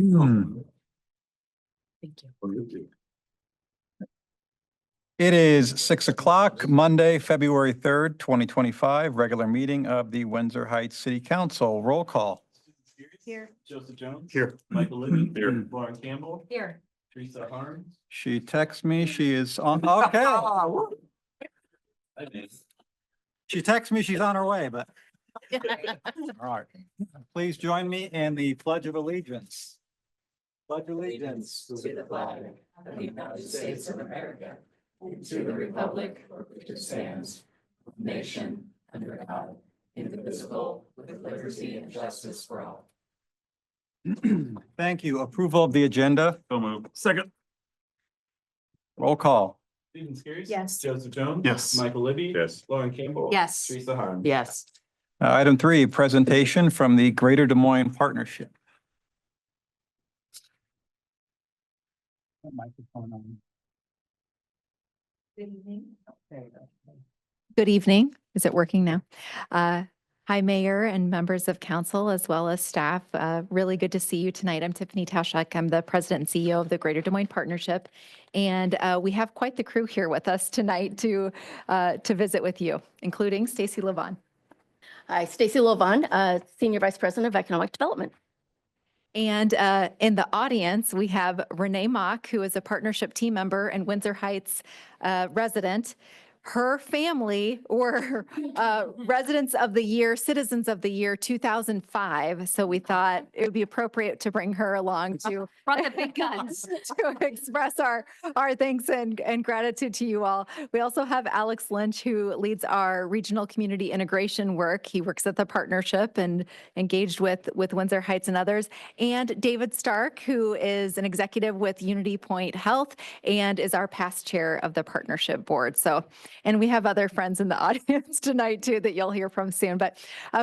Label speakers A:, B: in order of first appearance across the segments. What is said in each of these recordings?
A: Thank you.
B: It is 6 o'clock, Monday, February 3rd, 2025, regular meeting of the Windsor Heights City Council. Roll call.
A: Here.
C: Joseph Jones.
B: Here.
C: Michael Libby.
B: Here.
C: Lauren Campbell.
A: Here.
C: Teresa Harms.
B: She texts me. She is on. Okay. She texts me. She's on her way, but. All right. Please join me in the Pledge of Allegiance. Pledge allegiance
A: To the flag of the United States of America, and to the republic for which it stands, one nation, under God, indivisible, with liberty and justice for all.
B: Thank you. Approval of the agenda.
C: So moved. Second.
B: Roll call.
C: Stephen Scares.
A: Yes.
C: Joseph Jones.
D: Yes.
C: Michael Libby.
D: Yes.
C: Lauren Campbell.
A: Yes.
C: Teresa Harms.
A: Yes.
B: Item 3, presentation from the Greater Des Moines Partnership. Microphone on.
A: Good evening.
E: Good evening. Is it working now? Hi, Mayor and members of council, as well as staff. Really good to see you tonight. I'm Tiffany Tashuk. I'm the president and CEO of the Greater Des Moines Partnership. And we have quite the crew here with us tonight to visit with you, including Stacy Levon.
F: Hi, Stacy Lovon, Senior Vice President of Economic Development.
E: And in the audience, we have Renee Mock, who is a partnership team member and Windsor Heights resident. Her family were residents of the year, citizens of the year 2005. So we thought it would be appropriate to bring her along to
F: Brought the big guns.
E: to express our thanks and gratitude to you all. We also have Alex Lynch, who leads our regional community integration work. He works at the partnership and engaged with Windsor Heights and others. And David Stark, who is an executive with Unity Point Health and is our past chair of the partnership board. So, and we have other friends in the audience tonight too that you'll hear from soon. But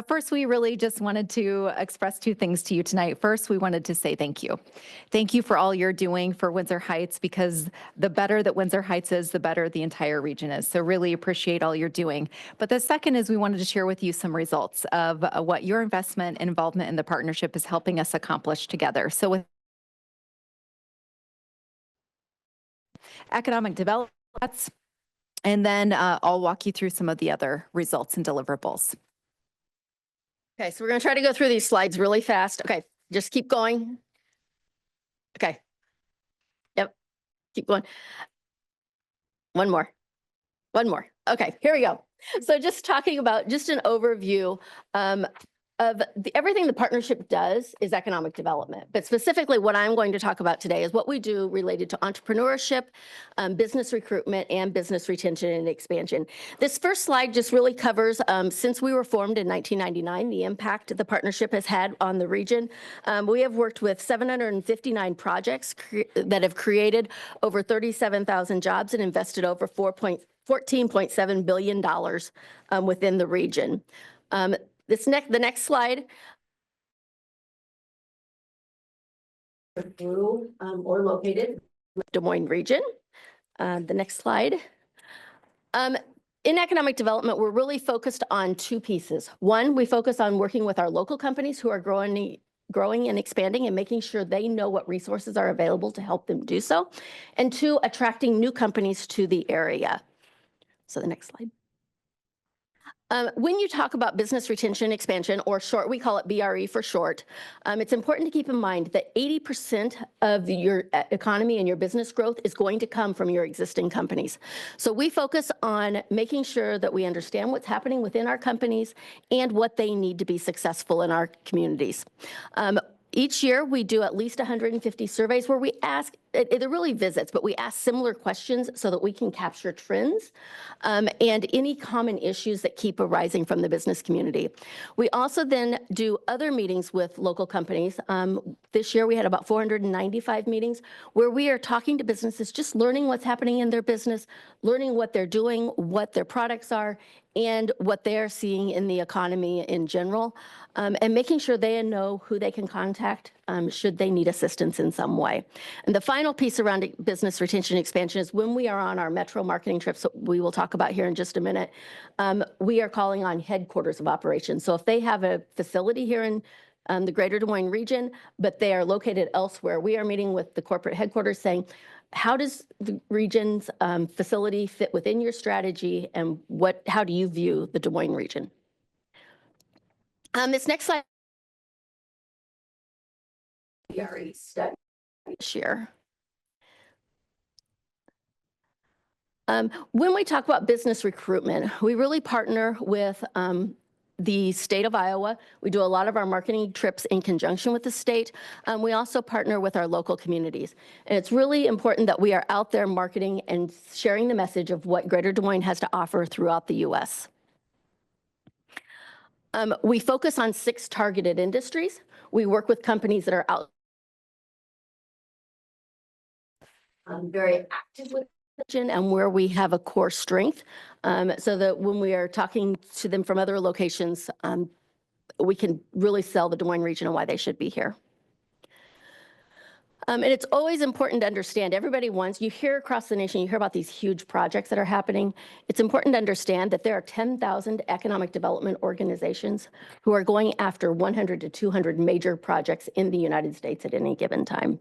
E: first, we really just wanted to express two things to you tonight. First, we wanted to say thank you. Thank you for all you're doing for Windsor Heights, because the better that Windsor Heights is, the better the entire region is. So really appreciate all you're doing. But the second is we wanted to share with you some results of what your investment and involvement in the partnership is helping us accomplish together. So with economic development, and then I'll walk you through some of the other results and deliverables.
F: Okay, so we're going to try to go through these slides really fast. Okay, just keep going. Okay. Yep, keep going. One more. Okay, here we go. So just talking about just an overview of everything the partnership does is economic development. But specifically what I'm going to talk about today is what we do related to entrepreneurship, business recruitment, and business retention and expansion. This first slide just really covers, since we were formed in 1999, the impact the partnership has had on the region. We have worked with 759 projects that have created over 37,000 jobs and invested over $14.7 billion within the region. The next slide. Or located in the Des Moines region. The next slide. In economic development, we're really focused on two pieces. One, we focus on working with our local companies who are growing and expanding and making sure they know what resources are available to help them do so. And two, attracting new companies to the area. So the next slide. When you talk about business retention expansion, or short, we call it BRE for short, it's important to keep in mind that 80% of your economy and your business growth is going to come from your existing companies. So we focus on making sure that we understand what's happening within our companies and what they need to be successful in our communities. Each year, we do at least 150 surveys where we ask, they're really visits, but we ask similar questions so that we can capture trends and any common issues that keep arising from the business community. We also then do other meetings with local companies. This year, we had about 495 meetings where we are talking to businesses, just learning what's happening in their business, learning what they're doing, what their products are, and what they're seeing in the economy in general, and making sure they know who they can contact should they need assistance in some way. And the final piece around business retention expansion is when we are on our metro marketing trips, we will talk about here in just a minute, we are calling on headquarters of operations. So if they have a facility here in the Greater Des Moines region, but they are located elsewhere. We are meeting with the corporate headquarters saying, how does the region's facility fit within your strategy, and how do you view the Des Moines region? This next slide. PRE study this year. When we talk about business recruitment, we really partner with the state of Iowa. We do a lot of our marketing trips in conjunction with the state. We also partner with our local communities. And it's really important that we are out there marketing and sharing the message of what Greater Des Moines has to offer throughout the U.S. We focus on 6 targeted industries. We work with companies that are out very active with and where we have a core strength, so that when we are talking to them from other locations, we can really sell the Des Moines region and why they should be here. And it's always important to understand, you hear across the nation, you hear about these huge projects that are happening. It's important to understand that there are 10,000 economic development organizations who are going after 100 to 200 major projects in the United States at any given time.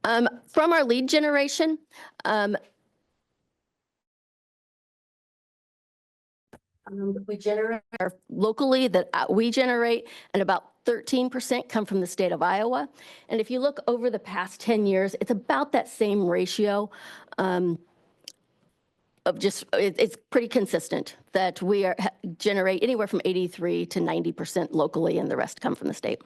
F: From our lead generation, we generate locally that we generate, and about 13% come from the state of Iowa. And if you look over the past 10 years, it's about that same ratio it's pretty consistent that we generate anywhere from 83 to 90% locally, and the rest come from the state.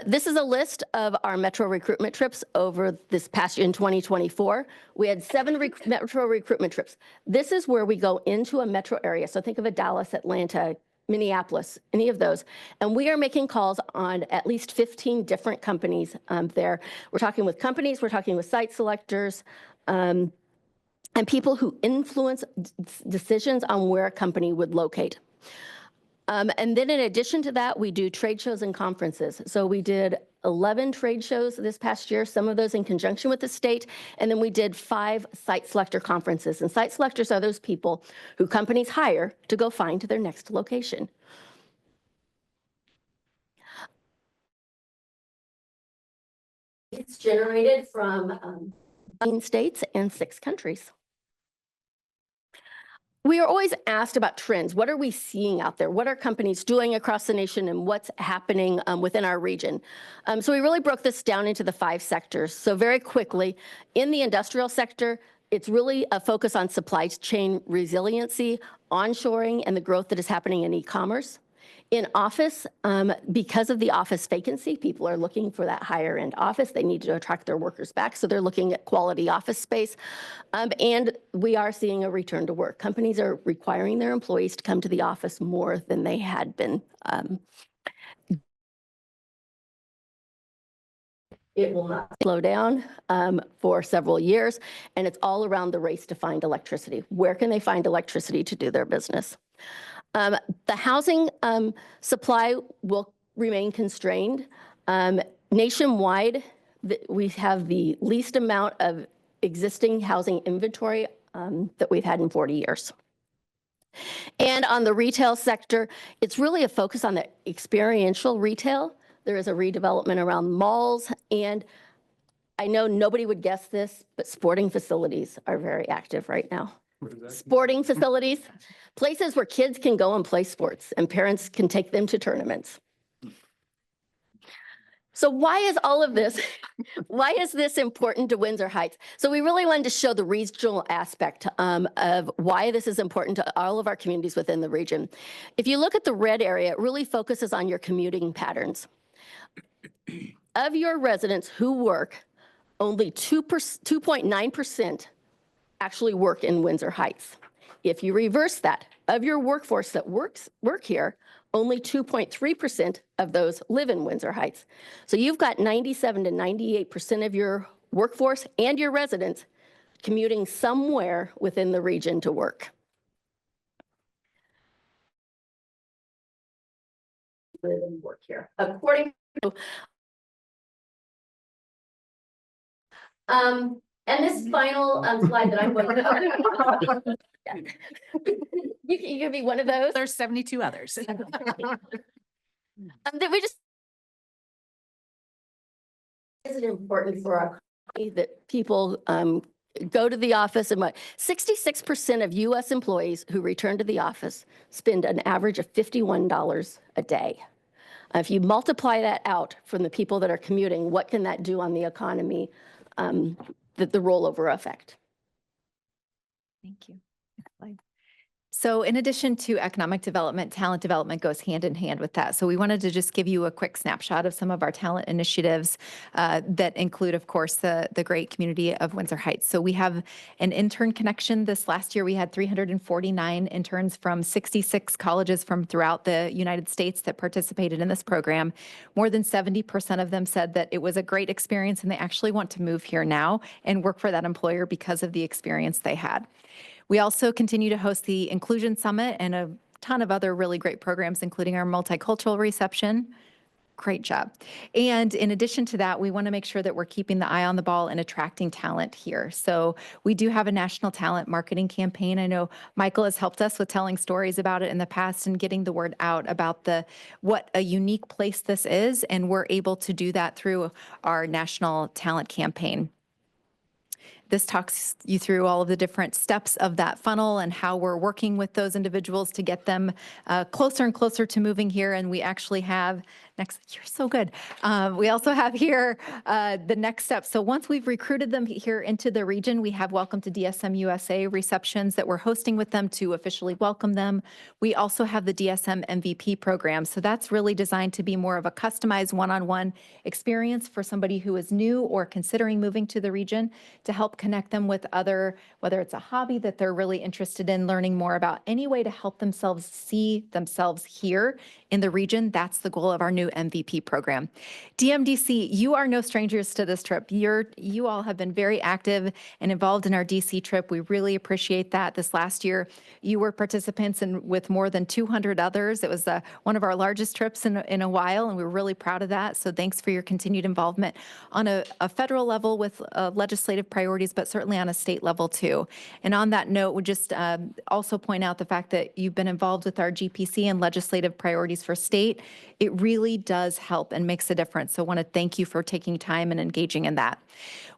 F: This is a list of our metro recruitment trips over this past year in 2024. We had 7 metro recruitment trips. This is where we go into a metro area. So think of a Dallas, Atlanta, Minneapolis, any of those. And we are making calls on at least 15 different companies there. We're talking with companies, we're talking with site selectors, and people who influence decisions on where a company would locate. And then in addition to that, we do trade shows and conferences. So we did 11 trade shows this past year, some of those in conjunction with the state. And then we did 5 site selector conferences. And site selectors are those people who companies hire to go find their next location. It's generated from 9 states and 6 countries. We are always asked about trends. What are we seeing out there? What are companies doing across the nation, and what's happening within our region? So we really broke this down into the 5 sectors. So very quickly, in the industrial sector, it's really a focus on supply chain resiliency, onshoring, and the growth that is happening in e-commerce. In office, because of the office vacancy, people are looking for that higher end office. They need to attract their workers back, so they're looking at quality office space. And we are seeing a return to work. Companies are requiring their employees to come to the office more than they had been. It will not slow down for several years, and it's all around the race to find electricity. Where can they find electricity to do their business? The housing supply will remain constrained. Nationwide, we have the least amount of existing housing inventory that we've had in 40 years. And on the retail sector, it's really a focus on the experiential retail. There is a redevelopment around malls, and I know nobody would guess this, but sporting facilities are very active right now. Sporting facilities, places where kids can go and play sports and parents can take them to tournaments. So why is all of this, why is this important to Windsor Heights? So we really wanted to show the regional aspect of why this is important to all of our communities within the region. If you look at the red area, it really focuses on your commuting patterns. Of your residents who work, only 2.9% actually work in Windsor Heights. If you reverse that, of your workforce that work here, only 2.3% of those live in Windsor Heights. So you've got 97 to 98% of your workforce and your residents commuting somewhere within the region to work. Live and work here. According to And this final slide that I'm going to. You can be one of those.
A: There's 72 others.
F: That we just. Is it important for our company that people go to the office and 66% of US employees who return to the office spend an average of $51 a day. If you multiply that out from the people that are commuting, what can that do on the economy, the rollover effect?
E: Thank you. Next slide. So in addition to economic development, talent development goes hand in hand with that. So we wanted to just give you a quick snapshot of some of our talent initiatives that include, of course, the great community of Windsor Heights. So we have an intern connection. This last year, we had 349 interns from 66 colleges from throughout the United States that participated in this program. More than 70% of them said that it was a great experience and they actually want to move here now and work for that employer because of the experience they had. We also continue to host the Inclusion Summit and a ton of other really great programs, including our multicultural reception. Great job. And in addition to that, we want to make sure that we're keeping the eye on the ball and attracting talent here. So we do have a national talent marketing campaign. I know Michael has helped us with telling stories about it in the past and getting the word out about what a unique place this is. And we're able to do that through our national talent campaign. This talks you through all of the different steps of that funnel and how we're working with those individuals to get them closer and closer to moving here. And we actually have you're so good. We also have here the next step. So once we've recruited them here into the region, we have Welcome to DSM USA receptions that we're hosting with them to officially welcome them. We also have the DSM MVP program. So that's really designed to be more of a customized one-on-one experience for somebody who is new or considering moving to the region to help connect them with other, whether it's a hobby that they're really interested in learning more about, any way to help themselves see themselves here in the region. That's the goal of our new MVP program. DMDC, you are no strangers to this trip. You all have been very active and involved in our DC trip. We really appreciate that. This last year, you were participants with more than 200 others. It was one of our largest trips in a while, and we're really proud of that. So thanks for your continued involvement on a federal level with legislative priorities, but certainly on a state level too. And on that note, would just also point out the fact that you've been involved with our GPC and legislative priorities for state. It really does help and makes a difference. So I want to thank you for taking time and engaging in that.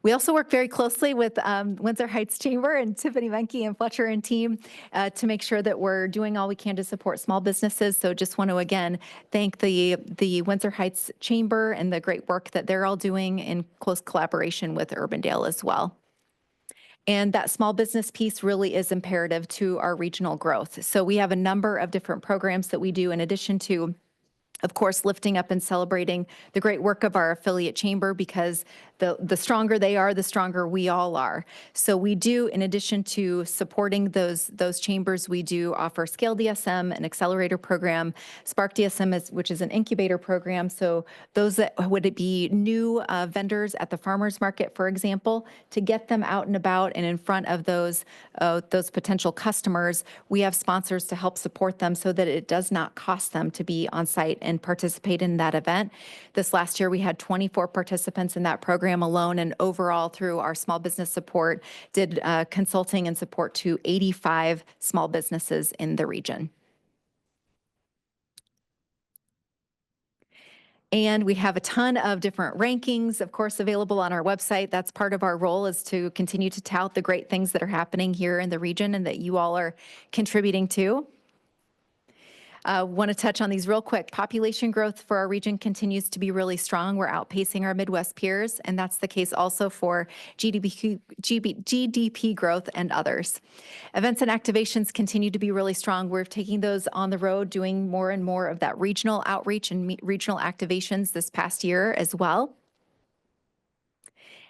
E: We also work very closely with Windsor Heights Chamber and Tiffany Menke and Fletcher and team to make sure that we're doing all we can to support small businesses. So just want to again thank the Windsor Heights Chamber and the great work that they're all doing in close collaboration with Urbandale as well. And that small business piece really is imperative to our regional growth. So we have a number of different programs that we do in addition to, of course, lifting up and celebrating the great work of our affiliate chamber, because the stronger they are, the stronger we all are. So we do, in addition to supporting those chambers, we do offer Scale DSM, an accelerator program, Spark DSM, which is an incubator program. So those that would be new vendors at the farmers market, for example, to get them out and about and in front of those potential customers, we have sponsors to help support them so that it does not cost them to be on site and participate in that event. This last year, we had 24 participants in that program alone, and overall through our small business support, did consulting and support to 85 small businesses in the region. And we have a ton of different rankings, of course, available on our website. That's part of our role, is to continue to tout the great things that are happening here in the region and that you all are contributing to. Want to touch on these real quick. Population growth for our region continues to be really strong. We're outpacing our Midwest peers, and that's the case also for GDP growth and others. Events and activations continue to be really strong. We're taking those on the road, doing more and more of that regional outreach and regional activations this past year as well.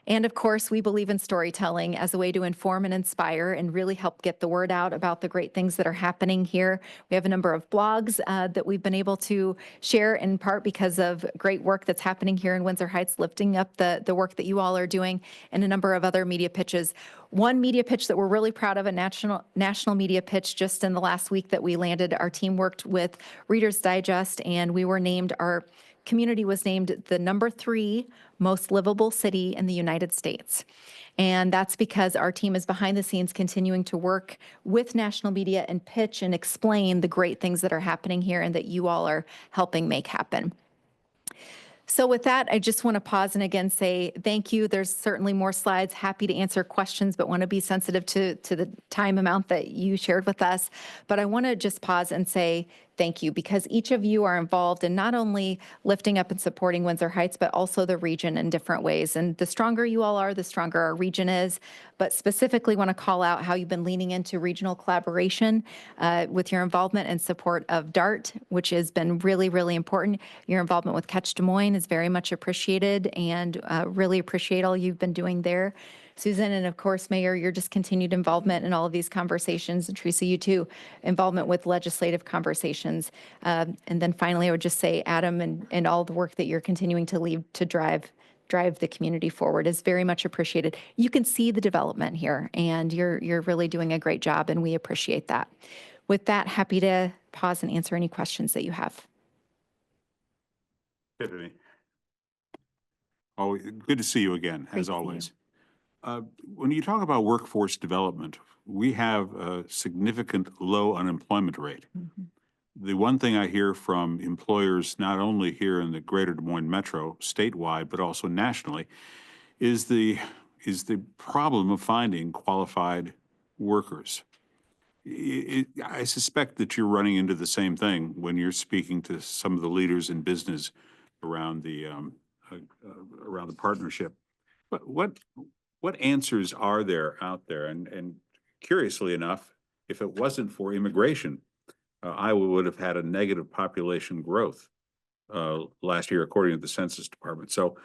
E: And of course, we believe in storytelling as a way to inform and inspire and really help get the word out about the great things that are happening here. We have a number of blogs that we've been able to share, in part because of great work that's happening here in Windsor Heights, lifting up the work that you all are doing, and a number of other media pitches. One media pitch that we're really proud of, a national media pitch just in the last week that we landed. Our team worked with Reader's Digest, and we were named our community was named the #3 most livable city in the United States. And that's because our team is behind the scenes continuing to work with national media and pitch and explain the great things that are happening here and that you all are helping make happen. So with that, I just want to pause and again say thank you. There's certainly more slides. Happy to answer questions, but want to be sensitive to the time amount that you shared with us. But I want to just pause and say thank you, because each of you are involved in not only lifting up and supporting Windsor Heights, but also the region in different ways. And the stronger you all are, the stronger our region is. But specifically want to call out how you've been leaning into regional collaboration with your involvement and support of DART, which has been really, really important. Your involvement with Catch Des Moines is very much appreciated, and really appreciate all you've been doing there. Susan, and of course, Mayor, your just continued involvement in all of these conversations, and Teresa, you too, involvement with legislative conversations. And then finally, I would just say, Adam, and all the work that you're continuing to lead to drive the community forward is very much appreciated. You can see the development here, and you're really doing a great job, and we appreciate that. With that, happy to pause and answer any questions that you have.
D: Tiffany. Oh, good to see you again,
E: Great
D: as
E: to see you.
D: always. When you talk about workforce development, we have a significant low unemployment rate. The one thing I hear from employers, not only here in the Greater Des Moines Metro statewide, but also nationally, is the problem of finding qualified workers. I suspect that you're running into the same thing when you're speaking to some of the leaders in business around the partnership. But what answers are there out there? And curiously enough, if it wasn't for immigration, Iowa would have had a negative population growth last year, according to the Census Department. So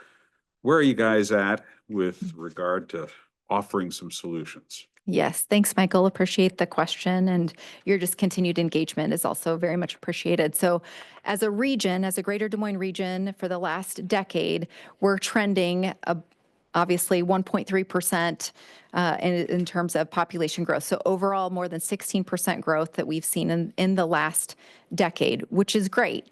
D: where are you guys at with regard to offering some solutions?
E: Yes, thanks, Michael. Appreciate the question, and your just continued engagement is also very much appreciated. So as a region, as a Greater Des Moines region, for the last decade, we're trending obviously 1.3% in terms of population growth. So overall, more than 16% growth that we've seen in the last decade, which is great.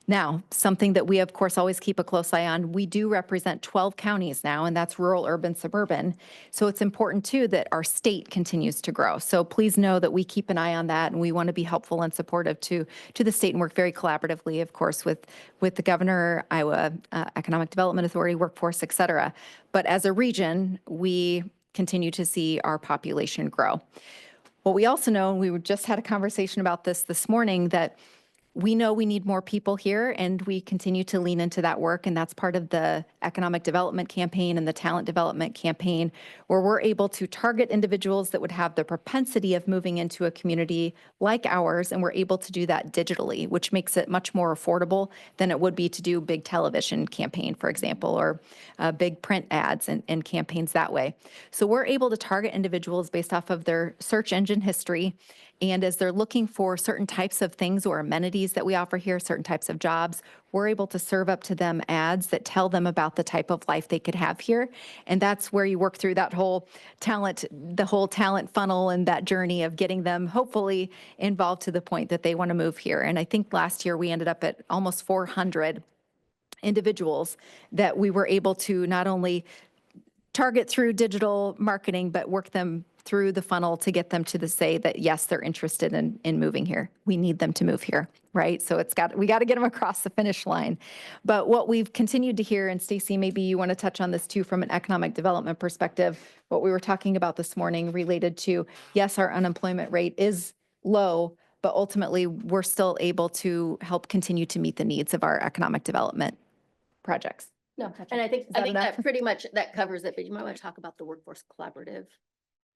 E: Now, something that we, of course, always keep a close eye on, we do represent 12 counties now, and that's rural, urban, suburban. So it's important, too, that our state continues to grow. So please know that we keep an eye on that, and we want to be helpful and supportive to the state and work very collaboratively, of course, with the governor, Iowa Economic Development Authority, workforce, et cetera. But as a region, we continue to see our population grow. What we also know, and we just had a conversation about this morning, that we know we need more people here, and we continue to lean into that work. And that's part of the economic development campaign and the talent development campaign, where we're able to target individuals that would have the propensity of moving into a community like ours. And we're able to do that digitally, which makes it much more affordable than it would be to do big television campaign, for example, or big print ads and campaigns that way. So we're able to target individuals based off of their search engine history. And as they're looking for certain types of things or amenities that we offer here, certain types of jobs, we're able to serve up to them ads that tell them about the type of life they could have here. And that's where you work through that whole talent, the whole talent funnel and that journey of getting them hopefully involved to the point that they want to move here. And I think last year we ended up at almost 400 individuals that we were able to not only target through digital marketing, but work them through the funnel to get them to say that, yes, they're interested in moving here. We need them to move here, right? So we got to get them across the finish line. But what we've continued to hear, and Stacy, maybe you want to touch on this too from an economic development perspective, what we were talking about this morning related to, yes, our unemployment rate is low, but ultimately we're still able to help continue to meet the needs of our economic development projects.
F: No, and I think
E: that enough?
F: that pretty much that covers it, but you might want to talk about the workforce collaborative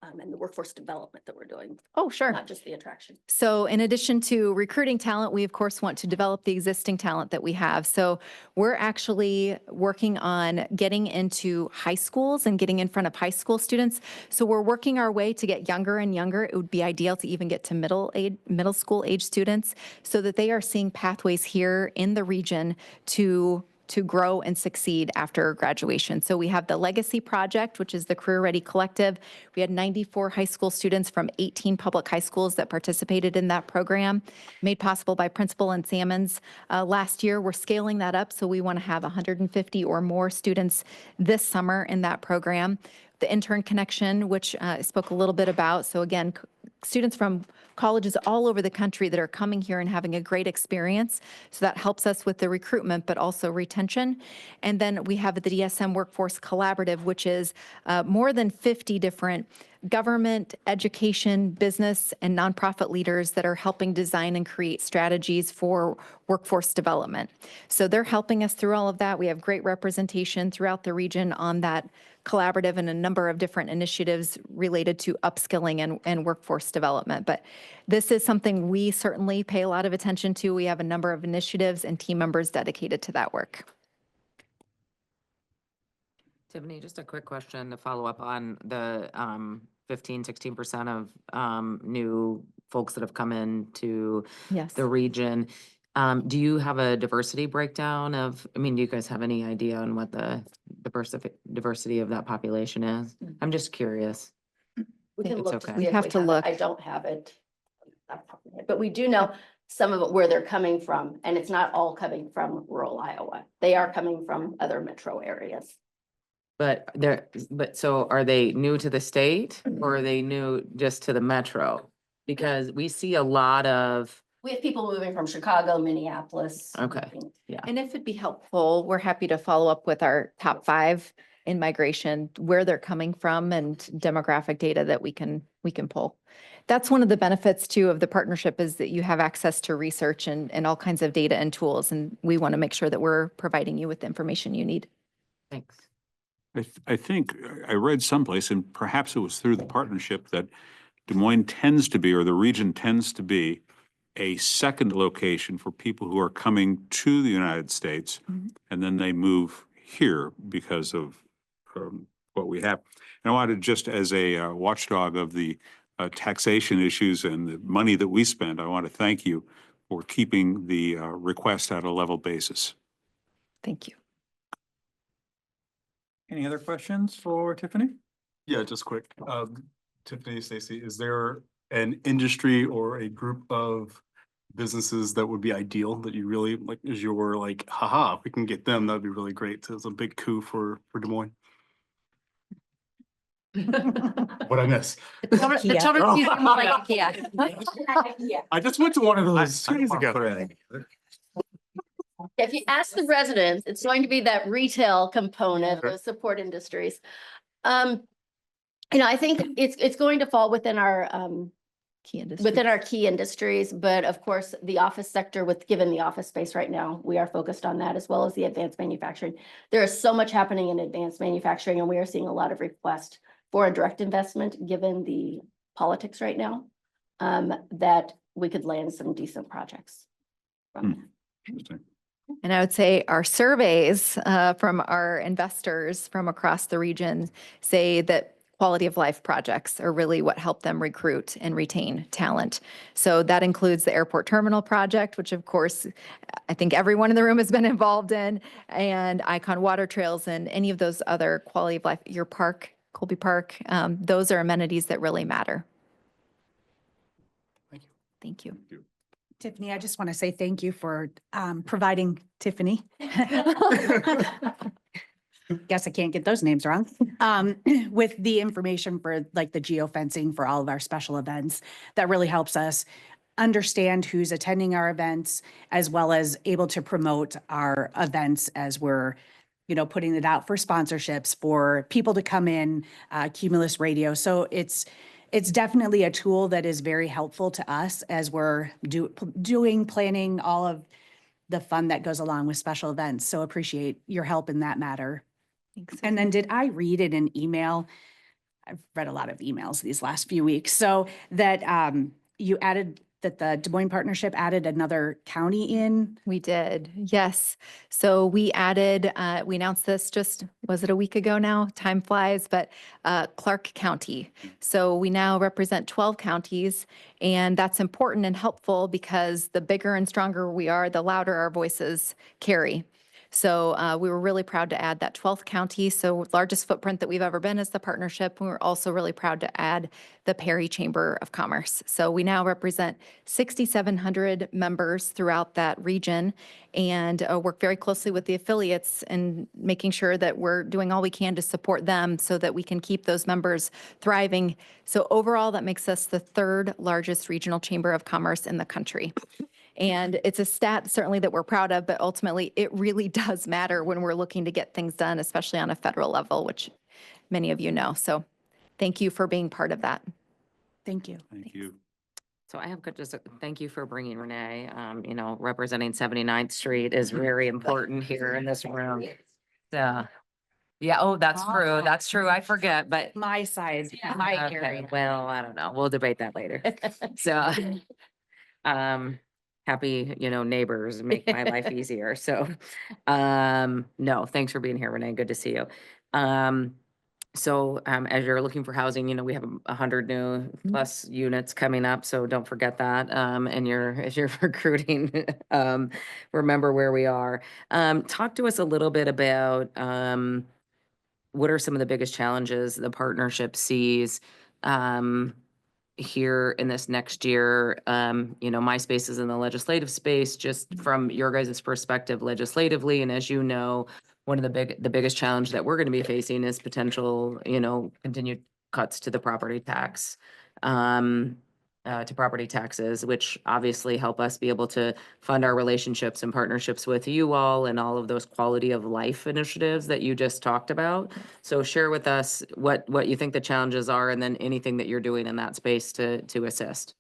F: and the workforce development that we're doing,
E: Oh, sure.
F: not just the attraction.
E: So in addition to recruiting talent, we of course want to develop the existing talent that we have. So we're actually working on getting into high schools and getting in front of high school students. So we're working our way to get younger and younger. It would be ideal to even get to middle school age students so that they are seeing pathways here in the region to to grow and succeed after graduation. So we have the Legacy Project, which is the Career Ready Collective. We had 94 high school students from 18 public high schools that participated in that program, made possible by Principal and Salmons. Last year, we're scaling that up, so we want to have 150 or more students this summer in that program. The Intern Connection, which I spoke a little bit about. So again, students from colleges all over the country that are coming here and having a great experience. So that helps us with the recruitment, but also retention. And then we have the DSM Workforce Collaborative, which is more than 50 different government, education, business, and nonprofit leaders that are helping design and create strategies for workforce development. So they're helping us through all of that. We have great representation throughout the region on that collaborative and a number of different initiatives related to upskilling and workforce development. But this is something we certainly pay a lot of attention to. We have a number of initiatives and team members dedicated to that work.
A: Tiffany, just a quick question to follow up on the 16% of new folks that have come into
E: Yes.
A: the region. Do you have a diversity breakdown of, do you guys have any idea on what the diversity of that population is? I'm just curious.
F: We can
A: It's
F: look
A: okay.
F: to
E: We
F: see if
E: have to look.
F: I don't have it. But we do know some of it where they're coming from, and it's not all coming from rural Iowa. They are coming from other metro areas.
A: But so are they new to the state or are they new just to the metro? Because we see a lot of,
F: We have people moving from Chicago, Minneapolis.
A: Okay.
E: And if it'd be helpful, we're happy to follow up with our top 5 in migration, where they're coming from and demographic data that we can pull. That's one of the benefits too of the partnership is that you have access to research and all kinds of data and tools. And we want to make sure that we're providing you with the information you need.
A: thanks.
D: I think I read someplace, and perhaps it was through the partnership, that Des Moines tends to be, or the region tends to be, a second location for people who are coming to the United States,
E: Mhm.
D: and then they move here because of what we have. And I wanted, just as a watchdog of the taxation issues and the money that we spend, I want to thank you for keeping the request at a level basis.
E: Thank you.
B: Any other questions for Tiffany?
C: Yeah, just quick. Tiffany, Stacy, is there an industry or a group of businesses that would be ideal that you really like, is your like, haha, if we can get them, that'd be really great. So it's a big coup for Des Moines. What I miss?
F: The children's museum would like IKEA.
C: I just went to one of those 2 days ago.
F: If you ask the residents, it's going to be that retail component, those support industries. I think it's going to fall within our
E: Key industry.
F: key industries, but of course, the office sector, given the office space right now, we are focused on that as well as the advanced manufacturing. There is so much happening in advanced manufacturing, and we are seeing a lot of requests for a direct investment, given the politics right now, that we could land some decent projects from that.
D: Interesting.
E: And I would say our surveys from our investors from across the region say that quality of life projects are really what help them recruit and retain talent. So that includes the airport terminal project, which of course, I think everyone in the room has been involved in, and Icon Water Trails and any of those other quality of life, your park, Colby Park, those are amenities that really matter.
C: Thank you.
E: Thank you.
G: Tiffany, I just want to say thank you for providing Tiffany. Guess I can't get those names wrong. With the information for like the geofencing for all of our special events, that really helps us understand who's attending our events, as well as able to promote our events as we're, putting it out for sponsorships, for people to come in, Cumulus Radio. So it's definitely a tool that is very helpful to us as we're planning all of the fun that goes along with special events. So appreciate your help in that matter.
E: Thanks.
G: And then did I read in an email? I've read a lot of emails these last few weeks. So that you added that the Des Moines Partnership added another county in.
E: We did, yes. So we added, we announced this was it a week ago now? Time flies, but Clark County. So we now represent 12 counties, and that's important and helpful because the bigger and stronger we are, the louder our voices carry. So we were really proud to add that 12th county, so largest footprint that we've ever been as the partnership. We were also really proud to add the Perry Chamber of Commerce. So we now represent 6,700 members throughout that region and work very closely with the affiliates and making sure that we're doing all we can to support them so that we can keep those members thriving. So overall, that makes us the third largest regional chamber of commerce in the country. And it's a stat certainly that we're proud of, but ultimately it really does matter when we're looking to get things done, especially on a federal level, which many of you know. So thank you for being part of that.
G: Thank you.
D: Thank you.
A: So I have just thank you for bringing Renee. Representing 79th Street is very important here in this room. So, yeah, oh, that's true. That's true. I forget, but
G: My side,
A: okay, well, I don't know. We'll debate that later. So, happy, neighbors make my life easier. So, no, thanks for being here, Renee. Good to see you. So as you're looking for housing, we have 100 new plus units coming up, so don't forget that. And as you're recruiting, remember where we are. Talk to us a little bit about what are some of the biggest challenges the partnership sees here in this next year. My space is in the legislative space, just from your guys' perspective legislatively, and as you know, one of the biggest challenge that we're going to be facing is potential, continued cuts to the property tax, to property taxes, which obviously help us be able to fund our relationships and partnerships with you all and all of those quality of life initiatives that you just talked about. So share with us what you think the challenges are, and then anything that you're doing in that space to assist.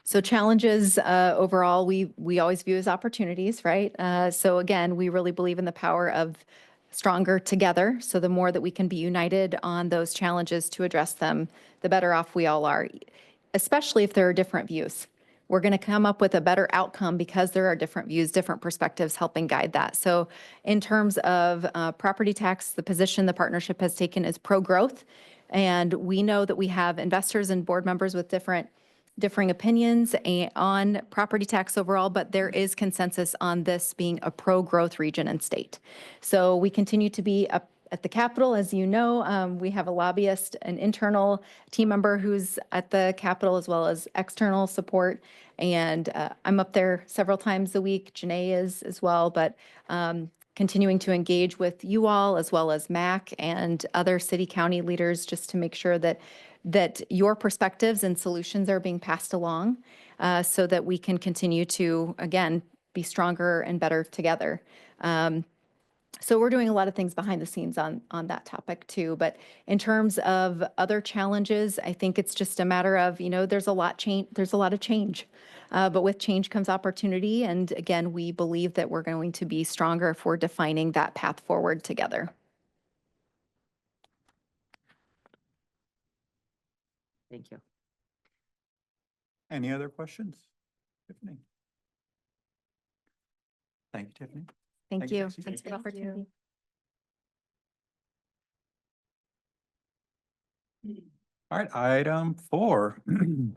E: So challenges overall, we always view as opportunities, right? So again, we really believe in the power of stronger together. So the more that we can be united on those challenges to address them, the better off we all are, especially if there are different views. We're going to come up with a better outcome because there are different views, different perspectives helping guide that. So in terms of property tax, the position the partnership has taken is pro-growth. And we know that we have investors and board members with differing opinions on property tax overall, but there is consensus on this being a pro-growth region and state. So we continue to be up at the Capitol. As you know, we have a lobbyist, an internal team member who's at the Capitol, as well as external support. And I'm up there several times a week. Janae is as well, but continuing to engage with you all, as well as MAC and other city county leaders, just to make sure that your perspectives and solutions are being passed along so that we can continue to, again, be stronger and better together. So we're doing a lot of things behind the scenes on that topic too. But in terms of other challenges, I think it's just a matter of, there's a lot of change. But with change comes opportunity. And again, we believe that we're going to be stronger if we're defining that path forward together.
A: Thank you.
B: Any other questions? Tiffany? Thank you, Tiffany.
E: Thank
B: Thank you,
E: you.
B: Tracy.
E: Thanks for the opportunity.
B: All right, item 4,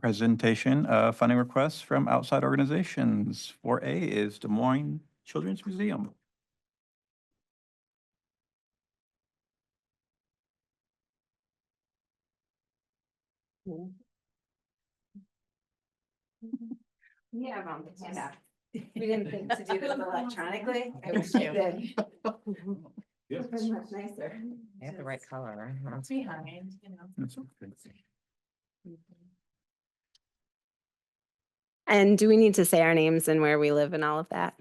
B: presentation of funding requests from outside organizations. 4A is Des Moines Children's Museum.
H: Yeah. We didn't think to do this electronically. I wish I did.
C: Yes.
H: It's much nicer.
A: I have the right color.
H: It's behind,
B: That's okay.
H: And do we need to say our names and where we live and all of that?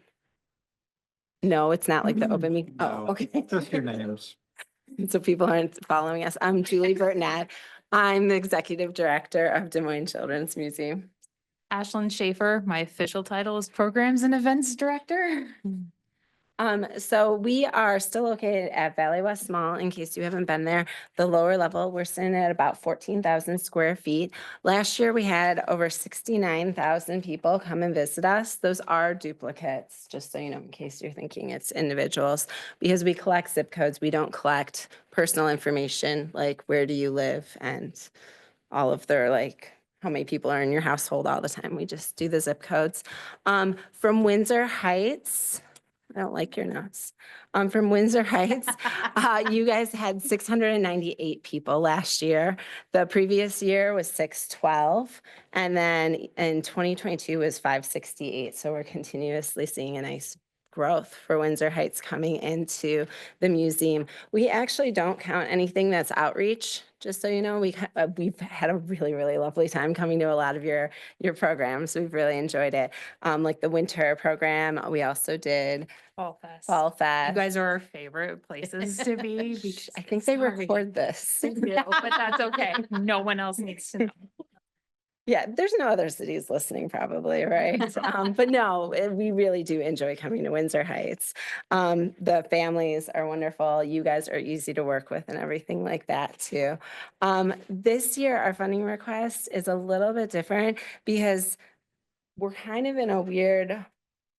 H: No, it's not like the open meeting.
B: No,
H: Oh, okay.
B: Just your names.
H: So people aren't following us. I'm Julie Burtnett. I'm the executive director of Des Moines Children's Museum.
I: Ashlyn Schaefer, my official title is Programs and Events Director.
H: So we are still located at Valley West Mall, in case you haven't been there. The lower level, we're sitting at about 14,000 square feet. Last year, we had over 69,000 people come and visit us. Those are duplicates, just so you know, in case you're thinking it's individuals. Because we collect zip codes, we don't collect personal information, like where do you live and all of their how many people are in your household all the time. We just do the zip codes. From Windsor Heights, I don't like your notes. From Windsor Heights, you guys had 698 people last year. The previous year was 612. And then in 2022 was 568. So we're continuously seeing a nice growth for Windsor Heights coming into the museum. We actually don't count anything that's outreach, just so you know. We've had a really, really lovely time coming to a lot of your programs. We've really enjoyed it. Like the winter program, we also did
I: Fall Fest.
H: Fall
I: You
H: Fest.
I: guys are our favorite places to be. because-
H: I think they
I: Sorry.
H: record this.
I: They do, but that's okay. No one else needs to know.
H: Yeah, there's no other cities listening probably, right? But no, we really do enjoy coming to Windsor Heights. The families are wonderful. You guys are easy to work with and everything like that too. This year, our funding request is a little bit different because we're kind of in a weird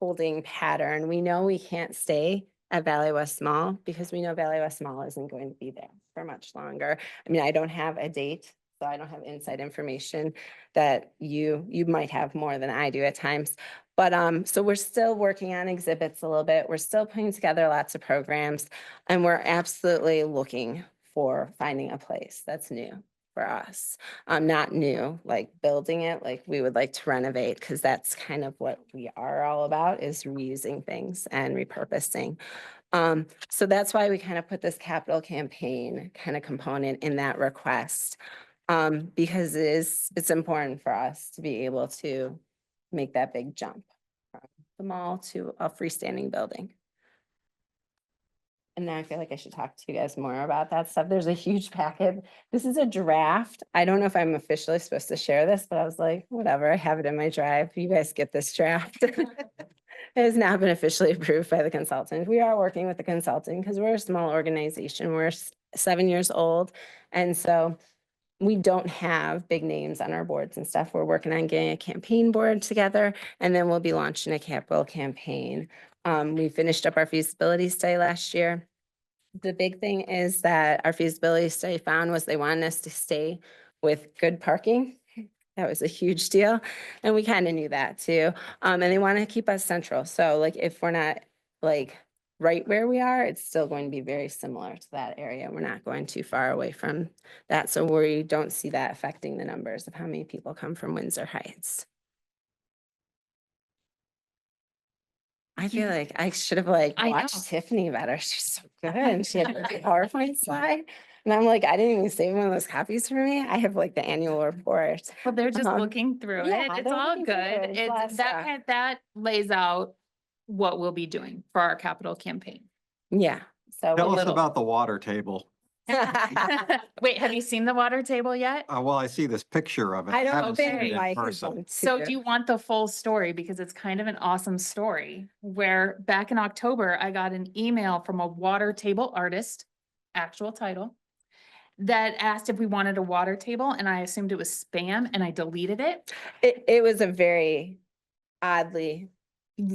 H: holding pattern. We know we can't stay at Valley West Mall because we know Valley West Mall isn't going to be there for much longer. I mean, I don't have a date, so I don't have inside information that you might have more than I do at times. But so we're still working on exhibits a little bit. We're still putting together lots of programs, and we're absolutely looking for finding a place that's new for us. Not new, like building it, like we would like to renovate, because that's kind of what we are all about, is reusing things and repurposing. So that's why we kind of put this capital campaign kind of component in that request. Because it's important for us to be able to make that big jump from the mall to a freestanding building. And now I feel like I should talk to you guys more about that stuff. There's a huge packet. This is a draft. I don't know if I'm officially supposed to share this, but I was like, whatever, I have it in my drive. You guys get this draft. It has not been officially approved by the consultant. We are working with the consultant because we're a small organization. We're 7 years old. And so we don't have big names on our boards and stuff. We're working on getting a campaign board together, and then we'll be launching a capital campaign. We finished up our feasibility study last year. The big thing is that our feasibility study found was they wanted us to stay with good parking. That was a huge deal. And we kind of knew that too. And they want to keep us central. So like if we're not like right where we are, it's still going to be very similar to that area. We're not going too far away from that. So we don't see that affecting the numbers of how many people come from Windsor Heights. I feel like I should have like
I: I know.
H: watched Tiffany better. She's so good. She had a PowerPoint slide. And I'm like, I didn't even save one of those copies for me. I have like the annual report.
I: Well, they're just
H: Um,
I: looking through
H: yeah,
I: it. It's
H: they're
I: all
H: looking through
I: good.
H: it. It's a lot of
I: It's
H: stuff.
I: that lays out what we'll be doing for our capital campaign.
H: Yeah. So
B: Tell us
I: little.
B: about the water table.
I: Wait, have you seen the water table yet?
B: Well, I see this picture of it.
H: I don't
B: Haven't seen
H: think
B: it in
H: Mike is
B: person.
H: going
I: So
H: to.
I: do you want the full story? Because it's kind of an awesome story where back in October, I got an email from a water table artist, actual title, that asked if we wanted a water table, and I assumed it was spam and I deleted it.
H: It was a very oddly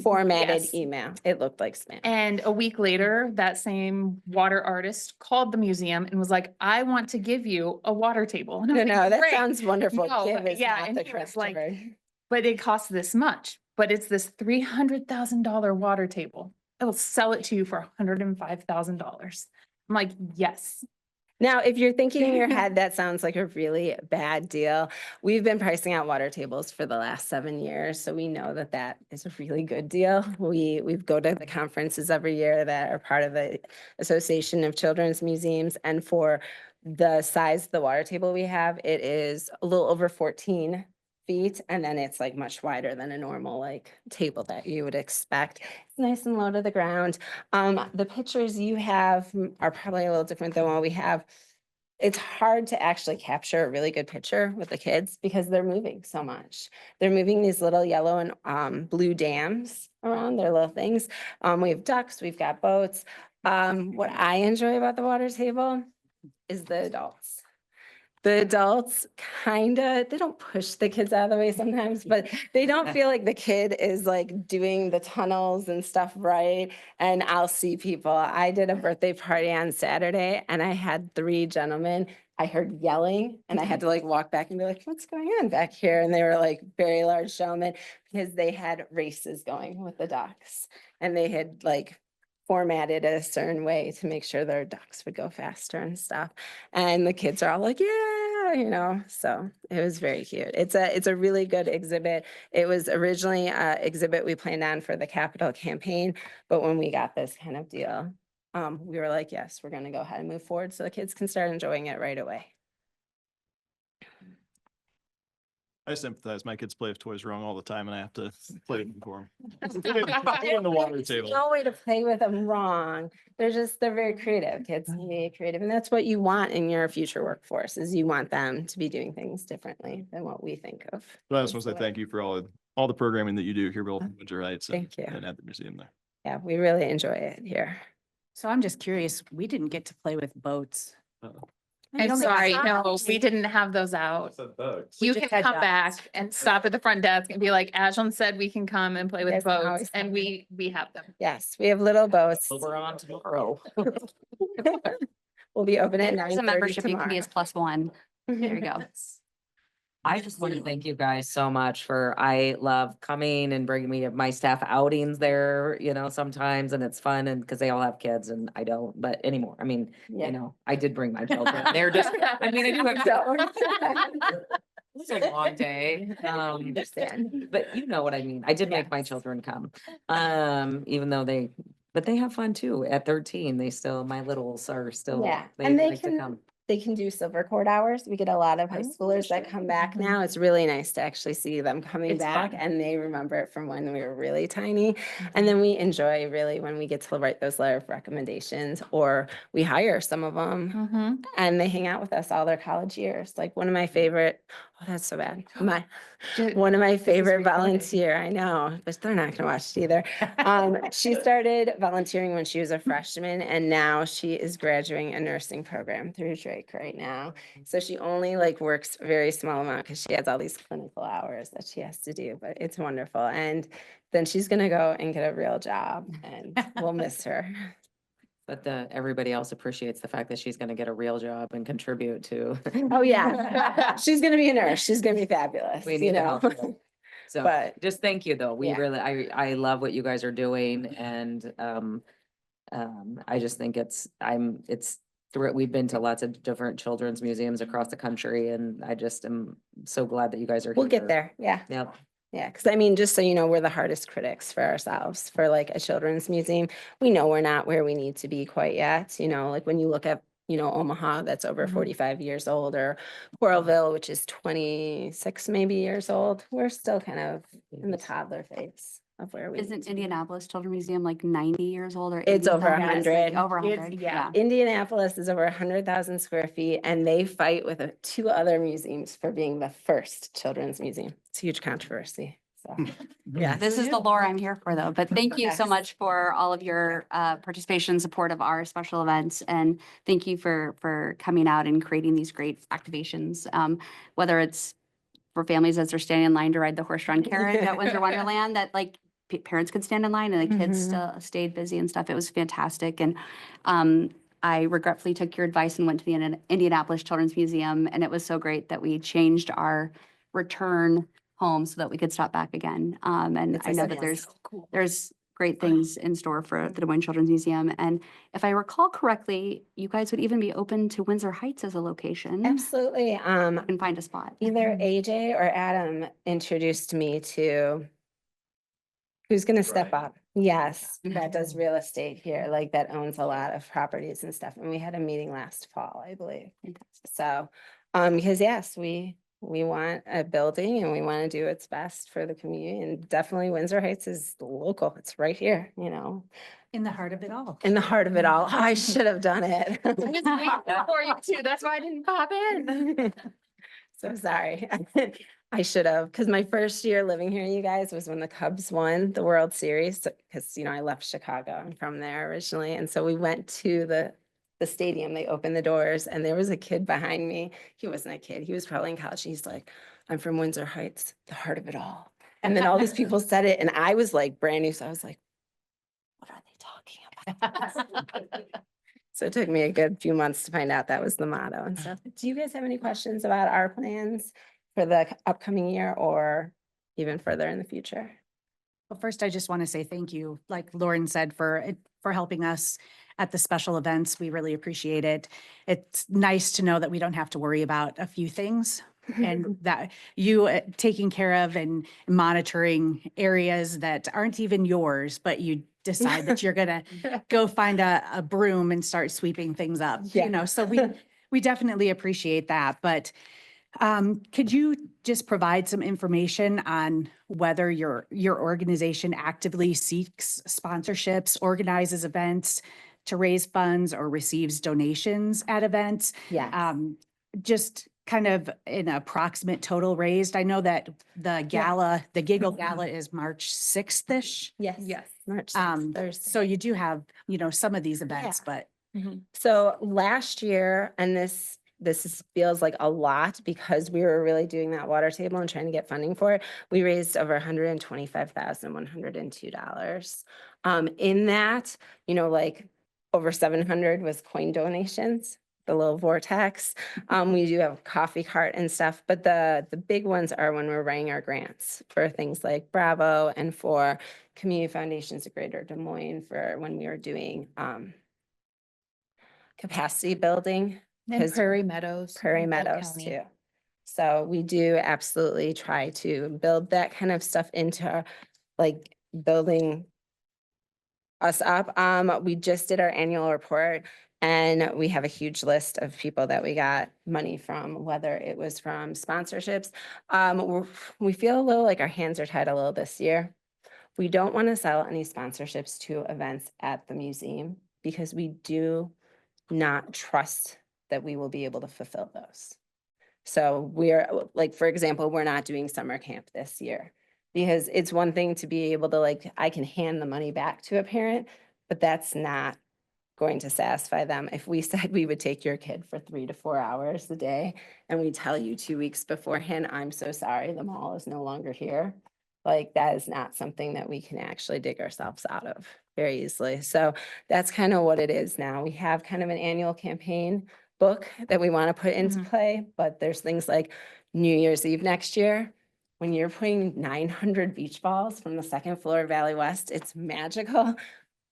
H: formatted
I: Yes.
H: email. It looked like spam.
I: And a week later, that same water artist called the museum and was like, I want to give you a water table. And I
H: No,
I: was
H: no,
I: like,
H: that
I: "Great."
H: sounds wonderful.
I: No,
H: Give
I: but
H: is
I: yeah,
H: not
I: and
H: the
I: he was
H: correct
I: like,
H: word.
I: but it costs this much, but it's this $300,000 water table. I will sell it to you for $105,000. I'm like, yes.
H: Now, if you're thinking in your head, that sounds like a really bad deal. We've been pricing out water tables for the last 7 years, so we know that that is a really good deal. We go to the conferences every year that are part of the Association of Children's Museums, and for the size of the water table we have, it is a little over 14 feet, and then it's like much wider than a normal like table that you would expect. It's nice and low to the ground. The pictures you have are probably a little different than what we have. It's hard to actually capture a really good picture with the kids because they're moving so much. They're moving these little yellow and blue dams around, their little things. We have ducks, we've got boats. What I enjoy about the water table is the adults. The adults they don't push the kids out of the way sometimes, but they don't feel like the kid is like doing the tunnels and stuff right. And I'll see people. I did a birthday party on Saturday and I had 3 gentlemen. I heard yelling and I had to like walk back and be like, what's going on back here? And they were like very large gentlemen because they had races going with the ducks and they had like formatted a certain way to make sure their ducks would go faster and stuff. And the kids are all like, yeah, so it was very cute. It's a really good exhibit. It was originally an exhibit we planned on for the capital campaign, but when we got this kind of deal, we were like, yes, we're gonna go ahead and move forward so the kids can start enjoying it right away.
J: I sympathize. My kids play with toys wrong all the time and I have to play with them for them. Even the water table.
H: No way to play with them wrong. They're very creative. Kids can be creative. And that's what you want in your future workforce is you want them to be doing things differently than what we think of.
J: But I just want
H: is
J: to
H: the
J: say
H: way.
J: thank you for all the programming that you do here, both in Windsor Heights
H: Thank you.
J: and at the museum there.
H: Yeah, we really enjoy it here.
G: So I'm just curious, we didn't get to play with boats.
I: I'm sorry, no, we didn't have those out.
G: We
I: You
G: just
I: can
G: had
I: come
G: ducks.
I: back and stop at the front desk and be like, Ashland said we can come and play
H: You guys
I: with
H: can
I: boats,
H: always
I: and
H: come.
I: we have them.
H: Yes, we have little boats.
A: We're on tomorrow.
H: We'll be open at
K: There's a
H: 9:30
K: membership, you can
H: tomorrow.
K: be as +1. There you go.
A: I just want to thank you guys so much I love coming and bringing me my staff outings there, sometimes, and it's fun and because they all have kids and I don't, but anymore. I mean,
H: Yeah.
A: I did bring my children. They're just, I mean, I do have. It's a long day.
H: Understand.
A: But you know what I mean. I did make my
H: Yes.
A: children come. Even though but they have fun too. At 13, my littles are still,
H: Yeah,
A: they
H: and
A: like to come.
H: they can do silver cord hours. We get a lot of high
A: Oh,
H: schoolers that come back now. It's really nice to actually see them coming
A: It's
H: back
A: fun.
H: and they remember it from when we were really tiny. And then we enjoy really when we get to write those letter of recommendations or we hire some of them
I: Mm-hmm.
H: and they hang out with us all their college years. Like one of my favorite, oh, that's so bad.
I: Ju-
H: One of my favorite
I: recorded.
H: volunteer, I know, but they're not gonna watch it either. She started volunteering when she was a freshman and now she is graduating a nursing program through Drake right now. So she only works a very small amount because she has all these clinical hours that she has to do, but it's wonderful. And then she's gonna go and get a real job and we'll miss her.
A: But everybody else appreciates the fact that she's gonna get a real job and contribute to.
H: Oh, yeah. She's gonna be a nurse. She's gonna be fabulous,
A: We need to help her. So
H: But-
A: just thank you though. We
H: Yeah.
A: really, I love what you guys are doing and, I just think we've been to lots of different children's museums across the country and I just am so glad that you guys are here.
H: We'll get there. Yeah.
A: Yep.
H: Yeah, because I mean, just so you know, we're the hardest critics for ourselves for a children's museum. We know we're not where we need to be quite yet, when you look at, Omaha, that's over 45 years old, or Coralville, which is 26 maybe years old. We're still kind of in the toddler phase of where we. need
K: Isn't
H: to be.
K: Indianapolis Children's Museum like 90 years old or?
H: It's
K: 80?
H: over
K: Yeah, it's like
H: 100.
K: Over
H: It's-
K: 100,
H: yeah.
K: yeah.
H: Indianapolis is over 100,000 square feet and they fight with 2 other museums for being the first children's museum. It's a huge controversy. So, yeah.
K: This is the lore I'm here for though, but thank you so
H: Yes.
K: much for all of your participation and support of our special events. And thank you for coming out and creating these great activations. Whether it's for families as they're standing in line to ride the horse-drawn carriage at Windsor Wonderland, that parents could stand in line and the kids
H: Mhm.
K: still stayed busy and stuff. It was fantastic. And I regretfully took your advice and went to the Indianapolis Children's Museum. And it was so great that we changed our return home so that we could stop back again. And
H: It's
K: I know
H: like
K: that
H: so
K: there's great things in store for the Des Moines Children's Museum. And if I recall correctly, you guys would even be open to Windsor Heights as a location.
H: Absolutely.
K: And find a spot.
H: Either AJ or Adam introduced me to who's gonna step up. Yes, that does real estate here, that owns a lot of properties and stuff. And we had a meeting last fall, I believe. So, because yes, we want a building and we want to do what's best for the community and definitely Windsor Heights is local. It's right here,
G: In the heart of it all.
H: in the heart of it all. I should have done it.
I: I was waiting for you too. That's why I didn't pop in.
H: So sorry. I should have, because my first year living here, you guys, was when the Cubs won the World Series. Because, I left Chicago. I'm from there originally. And so we went to the the stadium, they opened the doors and there was a kid behind me. He wasn't a kid. He was probably in college. He's like, I'm from Windsor Heights, the heart of it all. And then all these people said it and I was like brand new. So I was like, what are they talking about? So it took me a good few months to find out that was the motto and stuff. Do you guys have any questions about our plans for the upcoming year or even further in the future?
G: Well, first, I just want to say thank you, like Lauren said, for helping us at the special events. We really appreciate it. It's nice to know that we don't have to worry about a few things and that you taking care of and monitoring areas that aren't even yours, but you decide that you're gonna go find a broom and start sweeping things up, you know, so we definitely appreciate that. But could you just provide some information on whether your organization actively seeks sponsorships, organizes events to raise funds or receives donations at events?
H: Yeah.
G: Just kind of an approximate total raised. I know that the gala, the Giggle Gala is March 6th-ish.
H: Yes.
I: Yes.
H: March 6th, Thursday.
G: So you do have, you know, some of these events, but
H: So last year, and this feels like a lot because we were really doing that water table and trying to get funding for it. We raised over $125,102. In that, you know, like over 700 was coin donations, the little vortex. We do have a coffee cart and stuff, but the big ones are when we're writing our grants for things like Bravo and for community foundations of Greater Des Moines for when we were doing capacity building.
I: And
H: 'Cause
I: Prairie Meadows.
H: Prairie
I: in Polk
H: Meadows
I: County.
H: too. So we do absolutely try to build that kind of stuff into like building us up. We just did our annual report and we have a huge list of people that we got money from, whether it was from sponsorships. We feel a little like our hands are tied a little this year. We don't want to sell any sponsorships to events at the museum because we do not trust that we will be able to fulfill those. So we're like, for example, we're not doing summer camp this year because it's one thing to be able to like, I can hand the money back to a parent, but that's not going to satisfy them. If we said we would take your kid for 3 to 4 hours a day and we tell you 2 weeks beforehand, I'm so sorry, the mall is no longer here. Like that is not something that we can actually dig ourselves out of very easily. So that's kind of what it is now. We have kind of an annual campaign book that we want to put into play, but there's things like New Year's Eve next year. When you're putting 900 beach balls from the second floor of Valley West, it's magical.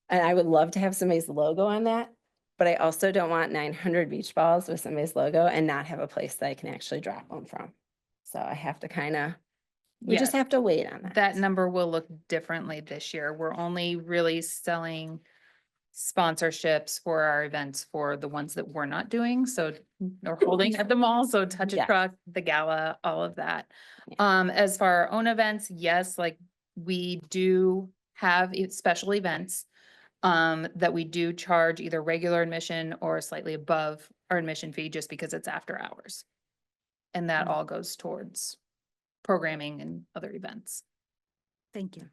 H: And I would love to have somebody's logo on that, but I also don't want 900 beach balls with somebody's logo and not have a place that I can actually drop them from. So I have to kind of, we just
I: Yes.
H: have to wait on that.
I: That number will look differently this year. We're only really selling sponsorships for our events for the ones that we're not doing. So we're holding at the mall. So Touch a
H: Yeah.
I: Truck, the gala, all of that.
H: Yeah.
I: As for our own events, yes, like we do have special events that we do charge either regular admission or slightly above our admission fee just because it's after hours. And that all goes towards programming and other events.
G: thank you.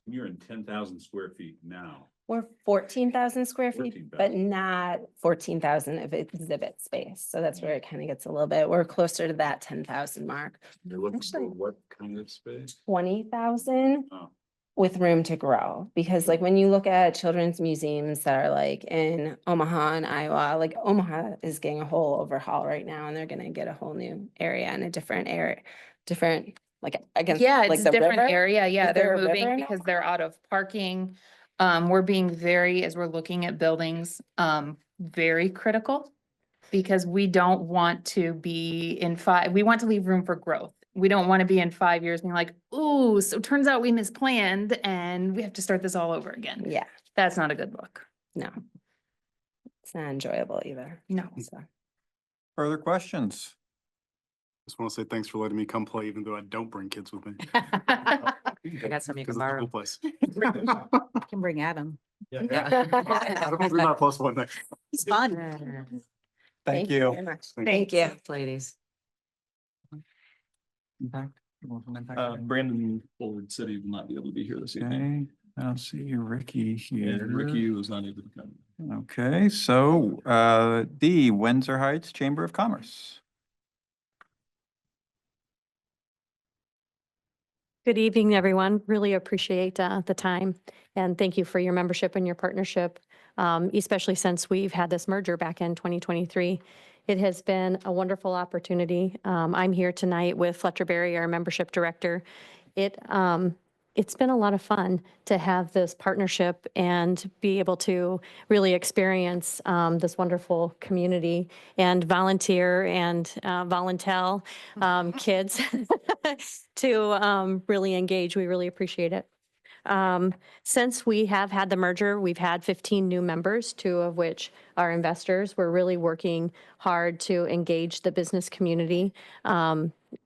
D: You're in 10,000 square feet now.
H: We're 14,000 square feet,
D: 14,000.
H: but not 14,000 of exhibit space. So that's where it kind of gets a little bit, we're closer to that 10,000 mark.
D: You're looking
H: Actually-
D: for what kind of space?
H: 20,000
D: Oh.
H: with room to grow. Because like when you look at children's museums that are like in Omaha and Iowa, like Omaha is getting a whole overhaul right now and they're gonna get a whole new area and a different area, different, like against.
I: Yeah,
H: like
I: it's
H: the
I: a different
H: river.
I: area. Yeah,
H: Is there
I: they're
H: a river
I: moving
H: now?
I: because they're out of parking. We're being very, as we're looking at buildings, very critical. Because we don't want to be we want to leave room for growth. We don't want to be in 5 years being like, ooh, so turns out we misplanned and we have to start this all over again.
H: Yeah,
I: That's not a good look.
H: no. It's not enjoyable either.
I: No.
H: So.
B: Further questions?
C: Just want to say thanks for letting me come play, even though I don't bring kids with me.
A: I got some you
C: Because
A: can
C: it's a cool
A: borrow.
C: place.
G: I can bring Adam.
C: Adam will be my plus one next.
G: It's fun.
B: Thank you.
H: very much.
C: Thank
H: Thank you.
A: Ladies.
B: Impact? You want some impact?
J: Brandon Ford said he will not be able to be here this evening.
B: Okay, I don't see Ricky here.
J: And Ricky was not able to come.
B: Okay, so D, Windsor Heights Chamber of Commerce.
L: Good evening, everyone. Really appreciate the time, and thank you for your membership and your partnership, especially since we've had this merger back in 2023. It has been a wonderful opportunity. I'm here tonight with Fletcher Berry, our membership director. It's been a lot of fun to have this partnership and be able to really experience this wonderful community and volunteer and voluntel kids to really engage. We really appreciate it. Since we have had the merger, we've had 15 new members, 2 of which are investors. We're really working hard to engage the business community.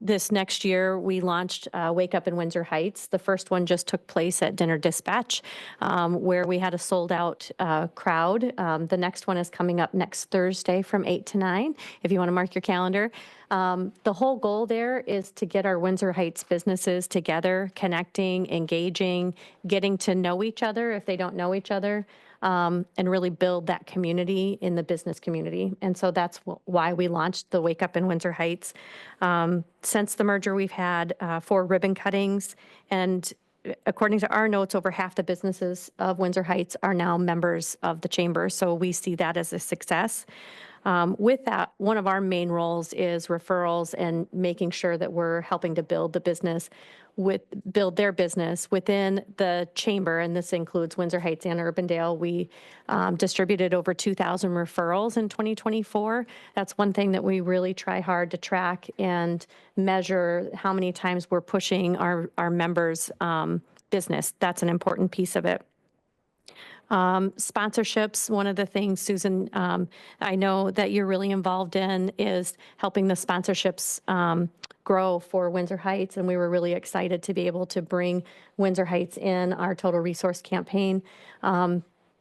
L: This next year, we launched Wake Up in Windsor Heights. The first one just took place at Dinner Dispatch, where we had a sold-out crowd. The next one is coming up next Thursday from 8 to 9, if you want to mark your calendar. The whole goal there is to get our Windsor Heights businesses together, connecting, engaging, getting to know each other if they don't know each other, and really build that community in the business community. And so that's why we launched the Wake Up in Windsor Heights. Since the merger, we've had 4 ribbon cuttings, and according to our notes, over half the businesses of Windsor Heights are now members of the chamber. So we see that as a success. With that, one of our main roles is referrals and making sure that we're helping to build their business within the chamber, and this includes Windsor Heights and Urbandale. We distributed over 2,000 referrals in 2024. That's one thing that we really try hard to track and measure how many times we're pushing our members' business. That's an important piece of it. Sponsorships, one of the things, Susan, I know that you're really involved in is helping the sponsorships grow for Windsor Heights, and we were really excited to be able to bring Windsor Heights in our Total Resource Campaign.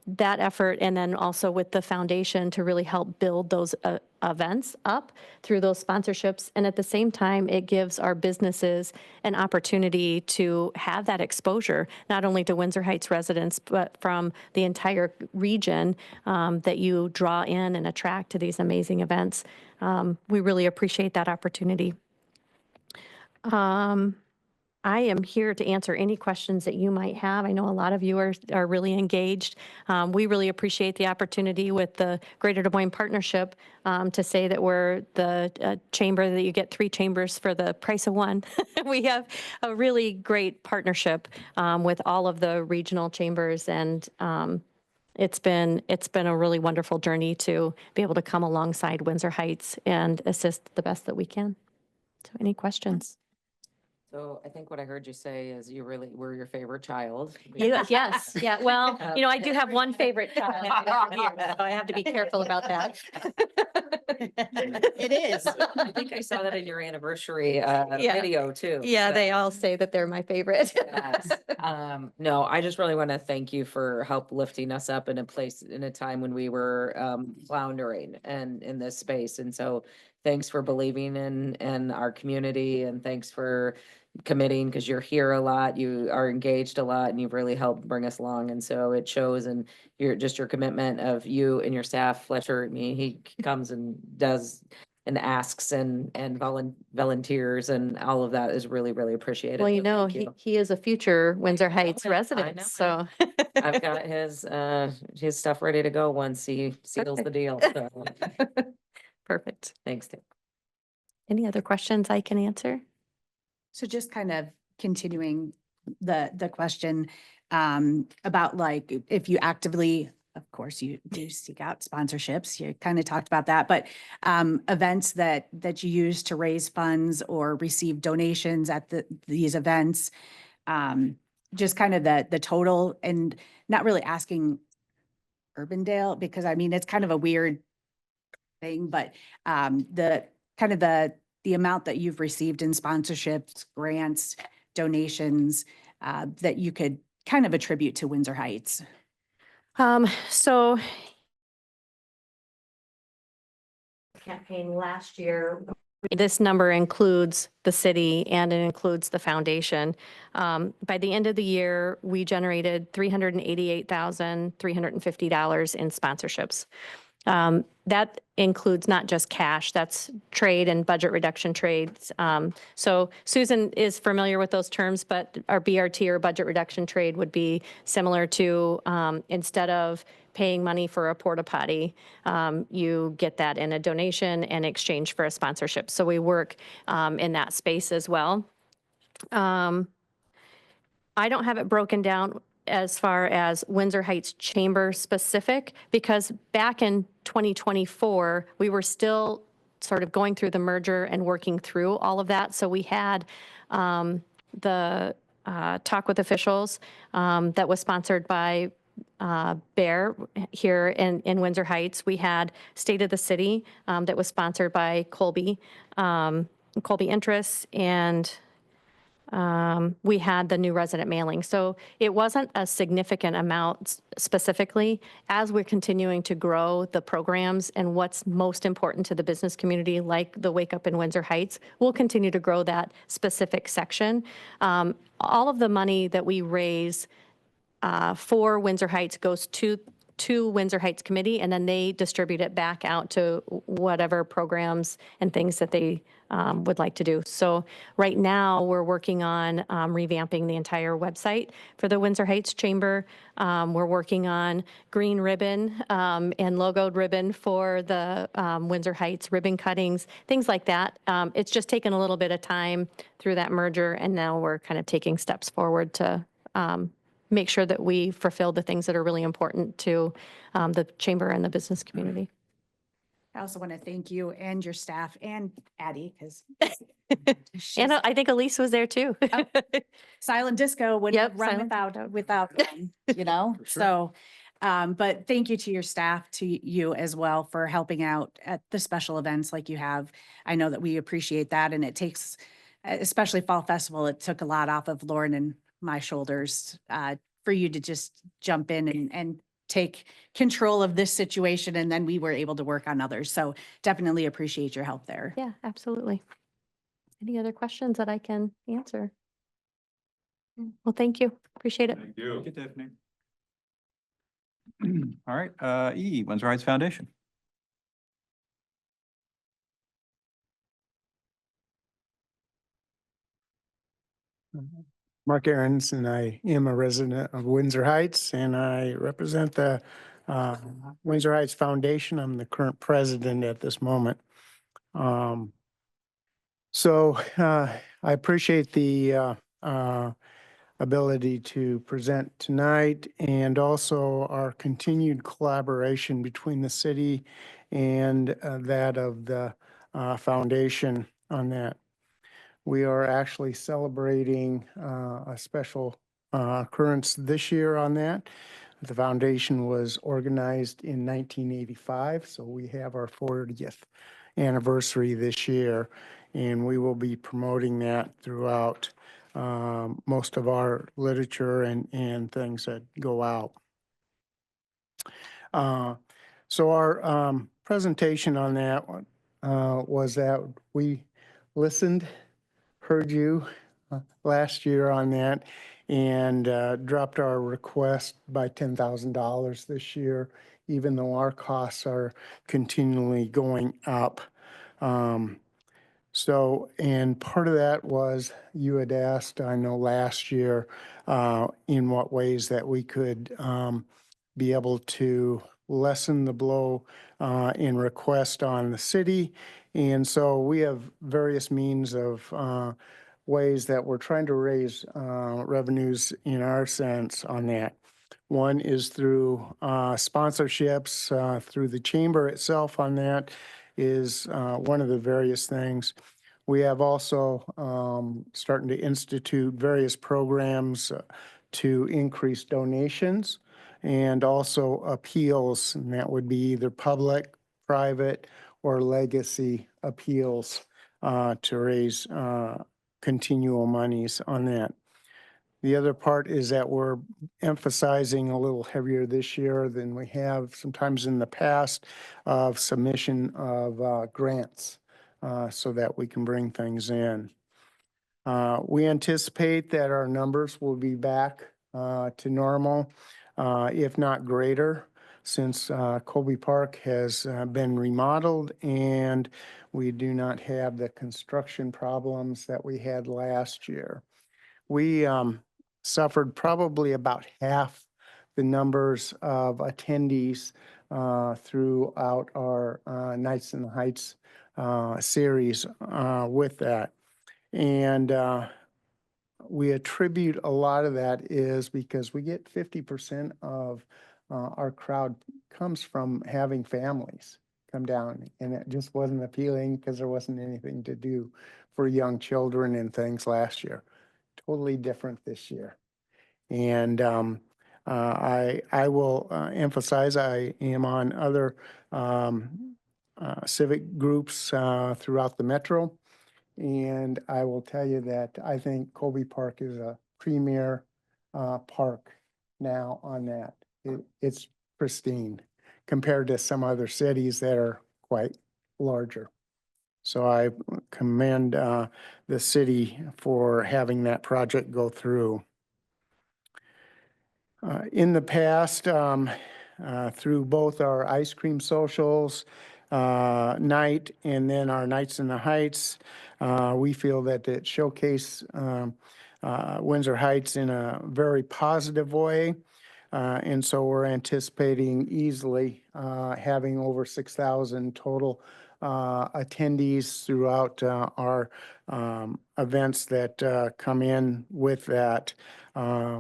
L: That effort, and then also with the foundation to really help build those events up through those sponsorships. And at the same time, it gives our businesses an opportunity to have that exposure, not only to Windsor Heights residents, but from the entire region that you draw in and attract to these amazing events. We really appreciate that opportunity. I am here to answer any questions that you might have. I know a lot of you are really engaged. We really appreciate the opportunity with the Greater Des Moines Partnership to say that we're the chamber that you get 3 chambers for the price of 1. We have a really great partnership with all of the regional chambers, and it's been a really wonderful journey to be able to come alongside Windsor Heights and assist the best that we can. So any questions?
A: So I think what I heard you say is you really were your favorite child.
L: Yes, yeah, well, I do have one favorite child here, so I have to be careful about that.
G: It is.
A: I think I saw that in your anniversary video too.
L: Yeah,
A: So,
L: they all say that they're my favorite.
A: yes. No, I just really want to thank you for help lifting us up in a time when we were floundering and in this space. And so thanks for believing in our community, and thanks for committing, because you're here a lot, you are engaged a lot, and you've really helped bring us along. And so it shows in your commitment of you and your staff. Fletcher, he comes and does and asks and volunteers, and all of that is really, really appreciated.
L: Well,
A: So thank you.
L: he is a future Windsor Heights
A: I know
L: resident,
A: it.
L: so.
A: I've got his stuff ready to go once he seals the deal. So
L: Perfect.
A: thanks, Tim.
L: Any other questions I can answer?
G: So just kind of continuing the question about, like, if you actively, of course, you do seek out sponsorships, you kind of talked about that, but events that you use to raise funds or receive donations at these events, just kind of the total, and not really asking Urbandale, because I mean, it's kind of a weird thing, but the kind of the amount that you've received in sponsorships, grants, donations, that you could kind of attribute to Windsor Heights.
L: So campaign last year, This number includes the city and it includes the foundation. By the end of the year, we generated $388,350 in sponsorships. That includes not just cash, that's trade and budget reduction trades. So Susan is familiar with those terms, but our BRT or budget reduction trade would be similar to instead of paying money for a porta potty, you get that in a donation in exchange for a sponsorship. So we work in that space as well. I don't have it broken down as far as Windsor Heights Chamber specific, because back in 2024, we were still sort of going through the merger and working through all of that. So we had the Talk with Officials that was sponsored by Bear here in Windsor Heights. We had State of the City that was sponsored by Colby Interests, and we had the new resident mailing. So it wasn't a significant amount specifically. As we're continuing to grow the programs and what's most important to the business community, like the Wake Up in Windsor Heights, we'll continue to grow that specific section. All of the money that we raise for Windsor Heights goes to Windsor Heights Committee, and then they distribute it back out to whatever programs and things that they would like to do. So right now, we're working on revamping the entire website for the Windsor Heights Chamber. We're working on green ribbon and logoed ribbon for the Windsor Heights ribbon cuttings, things like that. It's just taken a little bit of time through that merger, and now we're kind of taking steps forward to make sure that we fulfill the things that are really important to the chamber and the business community.
G: I also want to thank you and your staff and Addie, because
L: And I think Elise was there too.
G: Silent Disco wouldn't
L: Yep,
G: have run
L: silent-
G: without them, you know? So, but thank you to your staff, to you as well for helping out at the special events like you have. I know that we appreciate that, and it takes, especially Fall Festival, it took a lot off of Lauren and my shoulders for you to just jump in and take control of this situation, and then we were able to work on others. So definitely appreciate your help there.
L: Yeah, absolutely. Any other questions that I can answer? Well, thank you. Appreciate it.
B: Thank you, Tiffany. All right, Windsor Heights Foundation.
M: Mark Aarons, and I am a resident of Windsor Heights, and I represent the Windsor Heights Foundation. I'm the current president at this moment. So I appreciate the ability to present tonight, and also our continued collaboration between the city and that of the foundation on that. We are actually celebrating a special occurrence this year on that. The foundation was organized in 1985, so we have our 40th anniversary this year, and we will be promoting that throughout most of our literature and things that go out. So our presentation on that one was that we listened, heard you last year on that, and dropped our request by $10,000 this year, even though our costs are continually going up. So, and part of that was you had asked, I know last year, in what ways that we could be able to lessen the blow in request on the city. And so we have various means of ways that we're trying to raise revenues in our sense on that. One is through sponsorships through the chamber itself on that is one of the various things. We have also starting to institute various programs to increase donations and also appeals, and that would be either public, private, or legacy appeals to raise continual monies on that. The other part is that we're emphasizing a little heavier this year than we have sometimes in the past of submission of grants so that we can bring things in. We anticipate that our numbers will be back to normal, if not greater, since Colby Park has been remodeled and we do not have the construction problems that we had last year. We suffered probably about half the numbers of attendees throughout our Nights in the Heights series with that. And we attribute a lot of that is because we get 50% of our crowd comes from having families come down, and it just wasn't appealing because there wasn't anything to do for young children and things last year. Totally different this year. And I will emphasize I am on other civic groups throughout the metro. And I will tell you that I think Colby Park is a premier park now on that. It's pristine compared to some other cities that are quite larger. So I commend the city for having that project go through. In the past, through both our ice cream socials night and then our Nights in the Heights, we feel that it showcased Windsor Heights in a very positive way. And so we're anticipating easily having over 6,000 total attendees throughout our events that come in with that.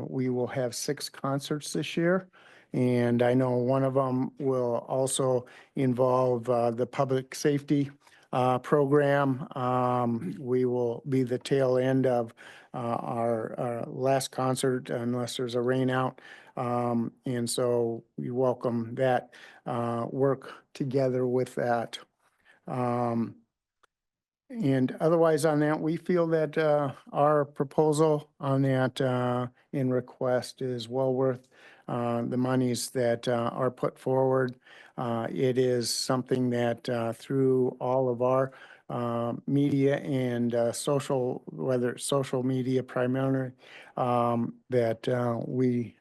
M: We will have 6 concerts this year. And I know one of them will also involve the public safety program. We will be the tail end of our last concert unless there's a rain out. And so we welcome that work together with that. And otherwise on that, we feel that our proposal on that in request is well worth the monies that are put forward. It is something that through all of our media and social, whether it's social media primarily, that we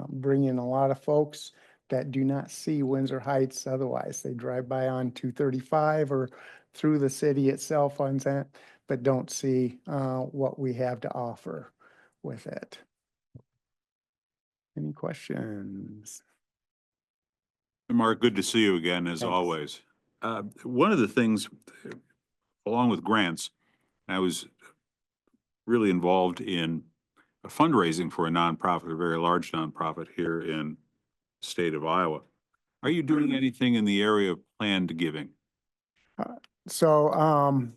M: bring in a lot of folks that do not see Windsor Heights otherwise. They drive by on 235 or through the city itself on that, but don't see what we have to offer with it. Any questions?
D: Mark, good to see you again, as
M: Thanks.
D: always. One of the things, along with grants, I was really involved in fundraising for a nonprofit, a very large nonprofit here in the state of Iowa. Are you doing anything in the area of planned giving?
M: So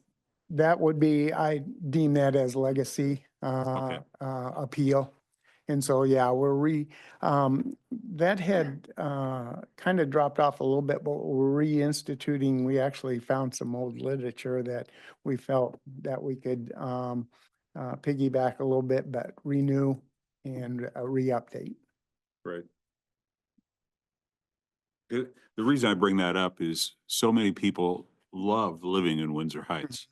M: that would be, I deem that as legacy appeal. And so, yeah, that had kind of dropped off a little bit, but we're reinstituting. We actually found some old literature that we felt that we could piggyback a little bit, but renew and re-update.
D: Right. The reason I bring that up is so many people love living in Windsor Heights.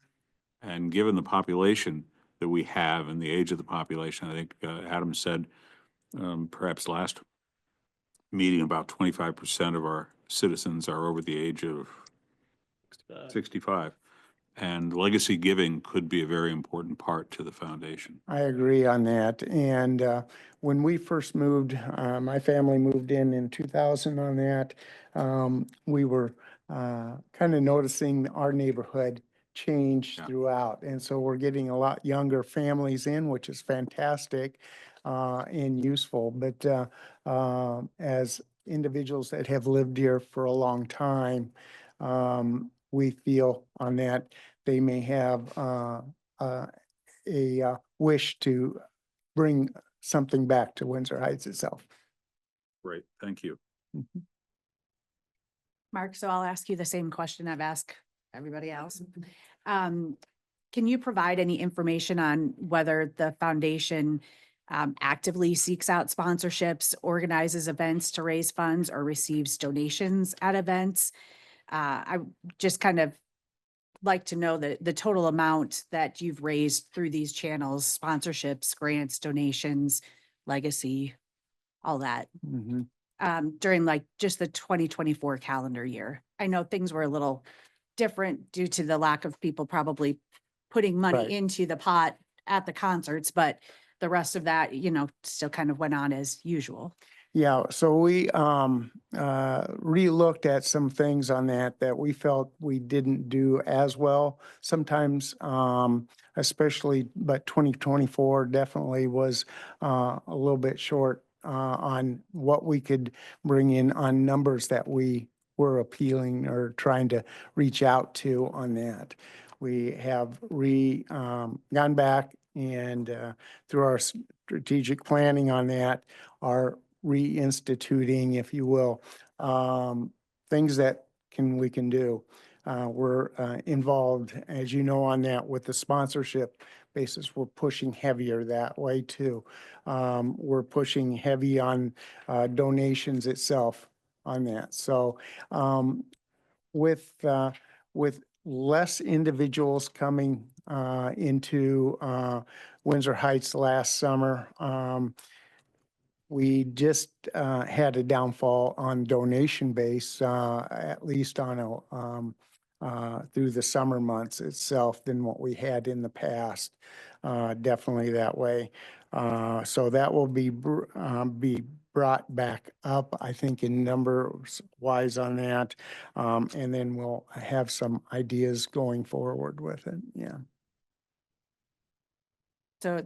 D: And given the population that we have and the age of the population, I think Adam said perhaps last meeting about 25% of our citizens are over the age of 65. And legacy giving could be a very important part to the foundation.
M: I agree on that. And when we first moved, my family moved in 2000 on that. We were kind of noticing our neighborhood change throughout. And so we're getting a lot younger families in, which is fantastic and useful. But as individuals that have lived here for a long time, we feel on that they may have a wish to bring something back to Windsor Heights itself.
D: Great, thank you.
M: Mm-hmm.
G: Mark, so I'll ask you the same question I've asked everybody else. Can you provide any information on whether the foundation actively seeks out sponsorships, organizes events to raise funds, or receives donations at events? I just kind of like to know the total amount that you've raised through these channels, sponsorships, grants, donations, legacy, all that,
M: Mhm.
G: during like just the 2024 calendar year. I know things were a little different due to the lack of people probably putting money
M: Right.
G: into the pot at the concerts, but the rest of that, still kind of went on as usual.
M: Yeah, so we re-looked at some things on that we felt we didn't do as well. Sometimes, especially, but 2024 definitely was a little bit short on what we could bring in on numbers that we were appealing or trying to reach out to on that. We have gone back and through our strategic planning on that, are reinstituting, if you will, things that we can do. We're involved, as you know, on that with the sponsorship basis. We're pushing heavier that way too. We're pushing heavy on donations itself on that. So with less individuals coming into Windsor Heights last summer, we just had a downfall on donation base, at least on through the summer months itself than what we had in the past. Definitely that way. So that will be brought back up, I think, in numbers wise on that. And then we'll have some ideas going forward with it. Yeah.
G: So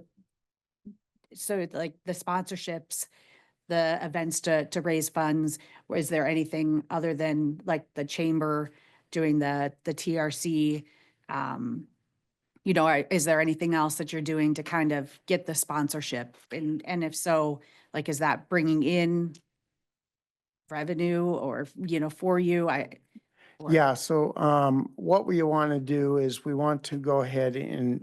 G: like the sponsorships, the events to raise funds, is there anything other than like the chamber doing the TRC? Is there anything else that you're doing to kind of get the sponsorship? And if so, like, is that bringing in revenue or, for you?
M: Yeah, so what we want to do is we want to go ahead and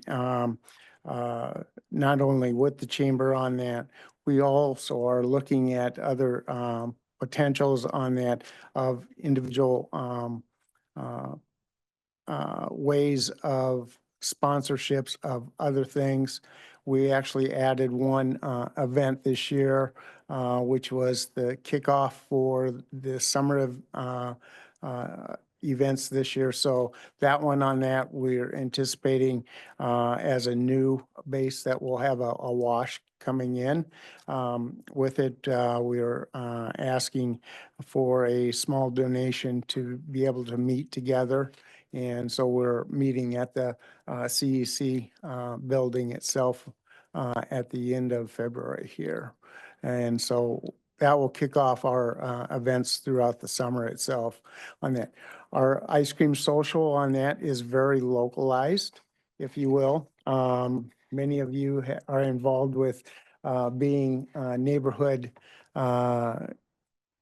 M: not only with the chamber on that, we also are looking at other potentials on that of individual ways of sponsorships of other things. We actually added one event this year, which was the kickoff for the summer of events this year. So that one on that, we're anticipating as a new base that we'll have a wash coming in. With it, we're asking for a small donation to be able to meet together. And so we're meeting at the CEC building itself at the end of February here. And so that will kick off our events throughout the summer itself on that. Our ice cream social on that is very localized, if you will. Many of you are involved with being neighborhood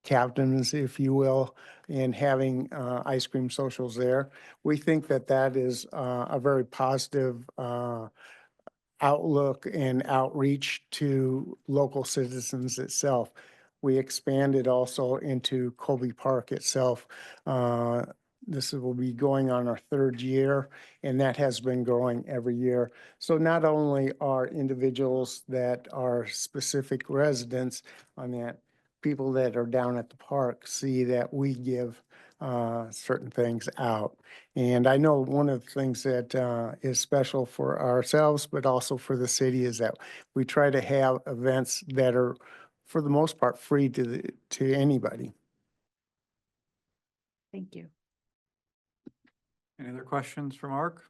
M: captains, if you will, and having ice cream socials there. We think that that is a very positive outlook and outreach to local citizens itself. We expanded also into Colby Park itself. This will be going on our third year, and that has been growing every year. So not only are individuals that are specific residents on that, people that are down at the park see that we give certain things out. And I know one of the things that is special for ourselves, but also for the city, is that we try to have events that are, for the most part, free to anybody.
G: Thank you.
B: Any other questions for Mark?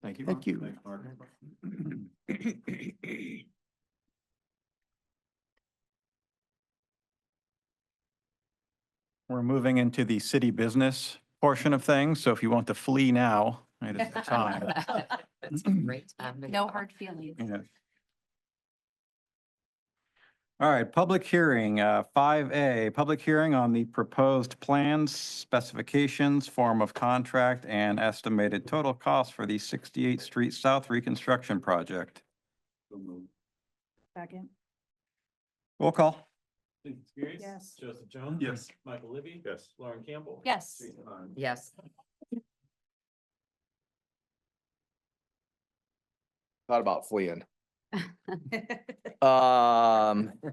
B: Thank you.
M: Thank you.
B: Thanks, Mark. We're moving into the city business portion of things, so if you want to flee now, it is the time.
A: That's a great time.
K: No hard feelings.
B: Yeah. All right, public hearing, 5A, public hearing on the proposed plans, specifications, form of contract, and estimated total cost for the 68th Street South Reconstruction Project.
G: Second.
B: Roll call.
J: Yes. Joseph Jones.
C: Yes.
J: Michael Libby.
C: Yes.
J: Lauren Campbell.
K: Yes.
J: Teresa Harms.
A: Yes.
N: Thought about fleeing.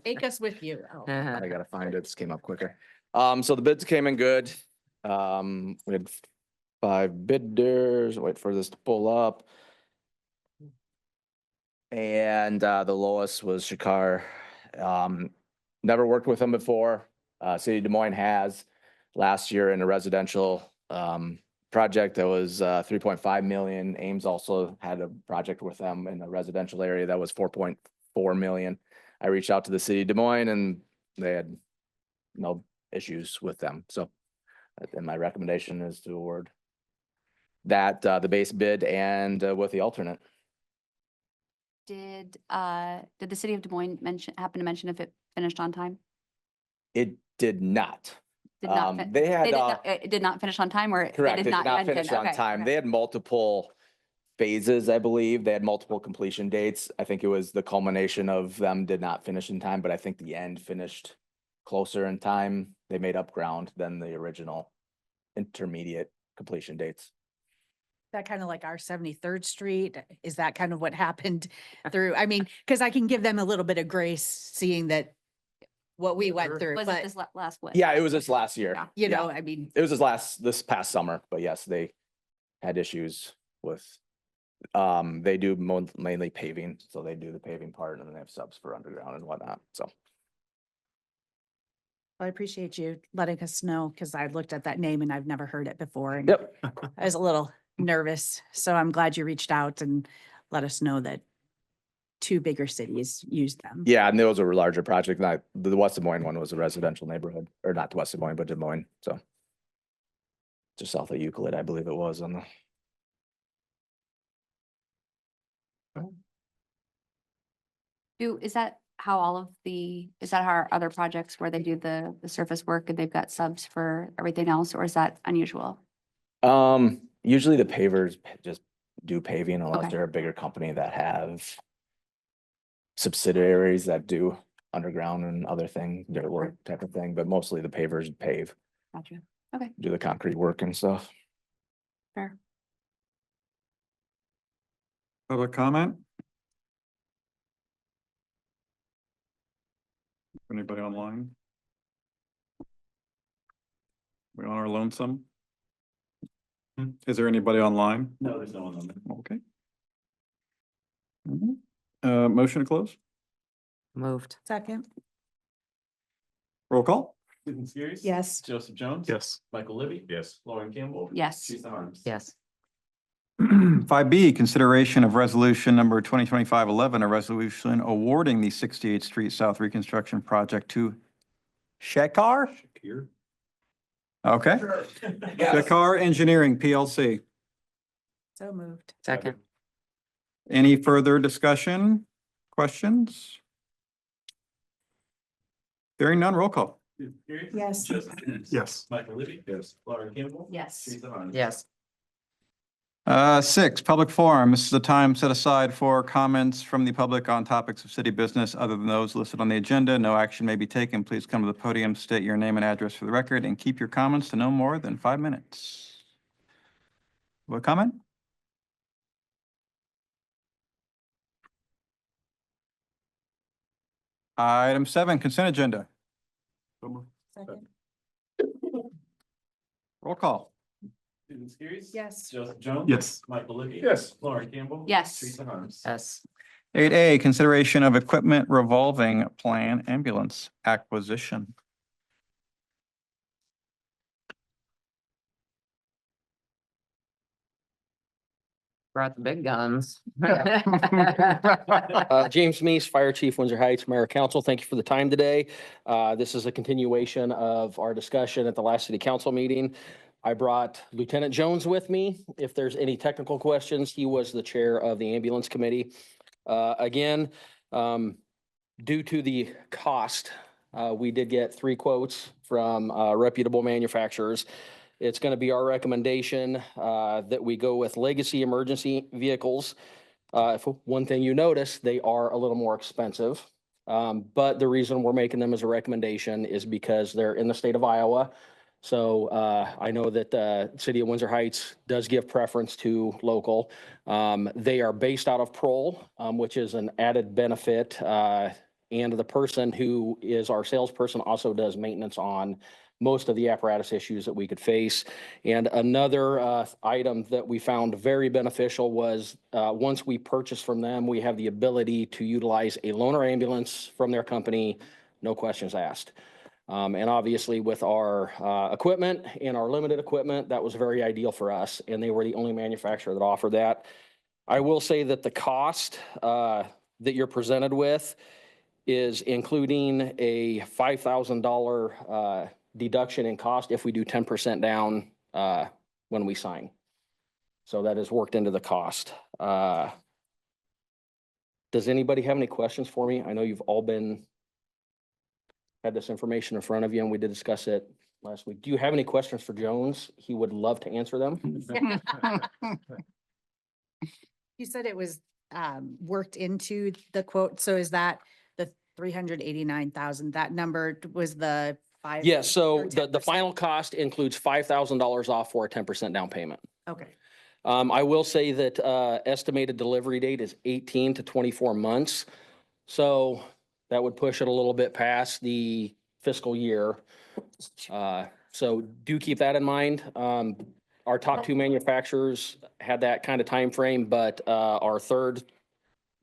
G: Take us with you.
N: I gotta find it. This came up quicker. So the bids came in good. We had 5 bidders. Wait for this to pull up. And the lowest was Shekar. Never worked with them before. City of Des Moines has last year in a residential project that was 3.5 million. Ames also had a project with them in a residential area that was 4.4 million. I reached out to the city of Des Moines and they had no issues with them. So and my recommendation is to award that the base bid and with the alternate.
K: Did the city of Des Moines happen to mention if it finished on time?
N: It did not.
K: Did not,
N: They had
K: it did not finish on time, or?
N: correct.
K: They
N: It did not
K: mention-
N: finish on
K: okay,
N: time.
K: okay.
N: They had multiple phases, I believe. They had multiple completion dates. I think it was the culmination of them did not finish in time, but I think the end finished closer in time. They made up ground than the original intermediate completion dates.
G: That kind of like our 73rd Street, is that kind of what happened through? I mean, because I can give them a little bit of grace, seeing that what we went through,
K: Was it
G: but
K: this last one?
N: Yeah, it was this last year.
G: you
N: Yeah.
G: know, I mean,
N: It was this past summer, but yes, they had issues with, they do mainly paving, so they do the paving part and then they have subs for underground and whatnot, so.
G: I appreciate you letting us know, because I looked at that name and I've never heard it before. And
N: Yep.
G: I was a little nervous, so I'm glad you reached out and let us know that 2 bigger cities used them.
N: Yeah, and those were a larger project. Not the West Des Moines one was a residential neighborhood, or not West Des Moines, but Des Moines, so. Just south of Euclid, I believe it was on the.
K: Is that how all of is that how our other projects where they do the surface work and they've got subs for everything else, or is that unusual?
N: Usually the pavers just do paving unless
K: Okay.
N: they're a bigger company that have subsidiaries that do underground and other thing, dirt work type of thing, but mostly the pavers pave,
K: Gotcha. Okay,
N: do the concrete work and stuff.
K: fair.
B: Public comment? Anybody online? We on our lonesome? Is there anybody online?
J: No, there's no one on there.
B: Okay. Motion to close?
A: Moved.
G: Second.
B: Roll call?
J: Susan Skiris.
G: Yes.
J: Joseph Jones.
C: Yes.
J: Michael Libby. Yes. Lauren Campbell.
K: Yes.
J: Teresa Harms.
A: Yes.
B: 5B, consideration of resolution number 2025-11, a resolution awarding the 68th Street South Reconstruction Project to Shekar?
C: Here.
B: Okay. Shekar Engineering PLC.
G: So moved.
A: Second.
B: Any further discussion, questions? Hearing none, roll call.
J: Susan Skiris.
G: Yes.
J: Joseph Jones.
C: Yes.
J: Michael Libby. Yes. Lauren Campbell.
K: Yes.
J: Teresa Harms.
A: Yes.
B: 6, public forum. This is the time set aside for comments from the public on topics of city business other than those listed on the agenda. No action may be taken. Please come to the podium, state your name and address for the record, and keep your comments to no more than 5 minutes. What comment? Item 7, consent agenda.
G: Second.
B: Roll call.
J: Susan Skiris.
G: Yes.
J: Joseph Jones.
C: Yes.
J: Michael Libby.
C: Yes.
J: Lauren Campbell.
K: Yes.
J: Teresa Harms.
A: Yes.
B: 8A, consideration of equipment revolving plan ambulance acquisition.
A: Brought the big guns.
O: James Meese, Fire Chief, Windsor Heights, Mayor Council, thank you for the time today. This is a continuation of our discussion at the last city council meeting. I brought Lieutenant Jones with me. If there's any technical questions, he was the chair of the ambulance committee. Again, due to the cost, we did get 3 quotes from reputable manufacturers. It's going to be our recommendation that we go with Legacy Emergency Vehicles. If one thing you notice, they are a little more expensive. But the reason we're making them as a recommendation is because they're in the state of Iowa. So I know that the city of Windsor Heights does give preference to local. They are based out of Prohl, which is an added benefit. And the person who is our salesperson also does maintenance on most of the apparatus issues that we could face. And another item that we found very beneficial was once we purchase from them, we have the ability to utilize a loaner ambulance from their company, no questions asked. And obviously with our equipment and our limited equipment, that was very ideal for us. And they were the only manufacturer that offered that. I will say that the cost that you're presented with is including a $5,000 deduction in cost if we do 10% down when we sign. So that is worked into the cost. Does anybody have any questions for me? I know you've all had this information in front of you and we did discuss it last week. Do you have any questions for Jones? He would love to answer them.
G: You said it was worked into the quote. So is that the 389,000? That number was the five?
O: Yes, so
G: or
O: the
G: 10%?
O: final cost includes $5,000 off for a 10% down payment.
G: Okay.
O: I will say that estimated delivery date is 18 to 24 months. So that would push it a little bit past the fiscal year. So do keep that in mind. Our top two manufacturers had that kind of time frame, but our third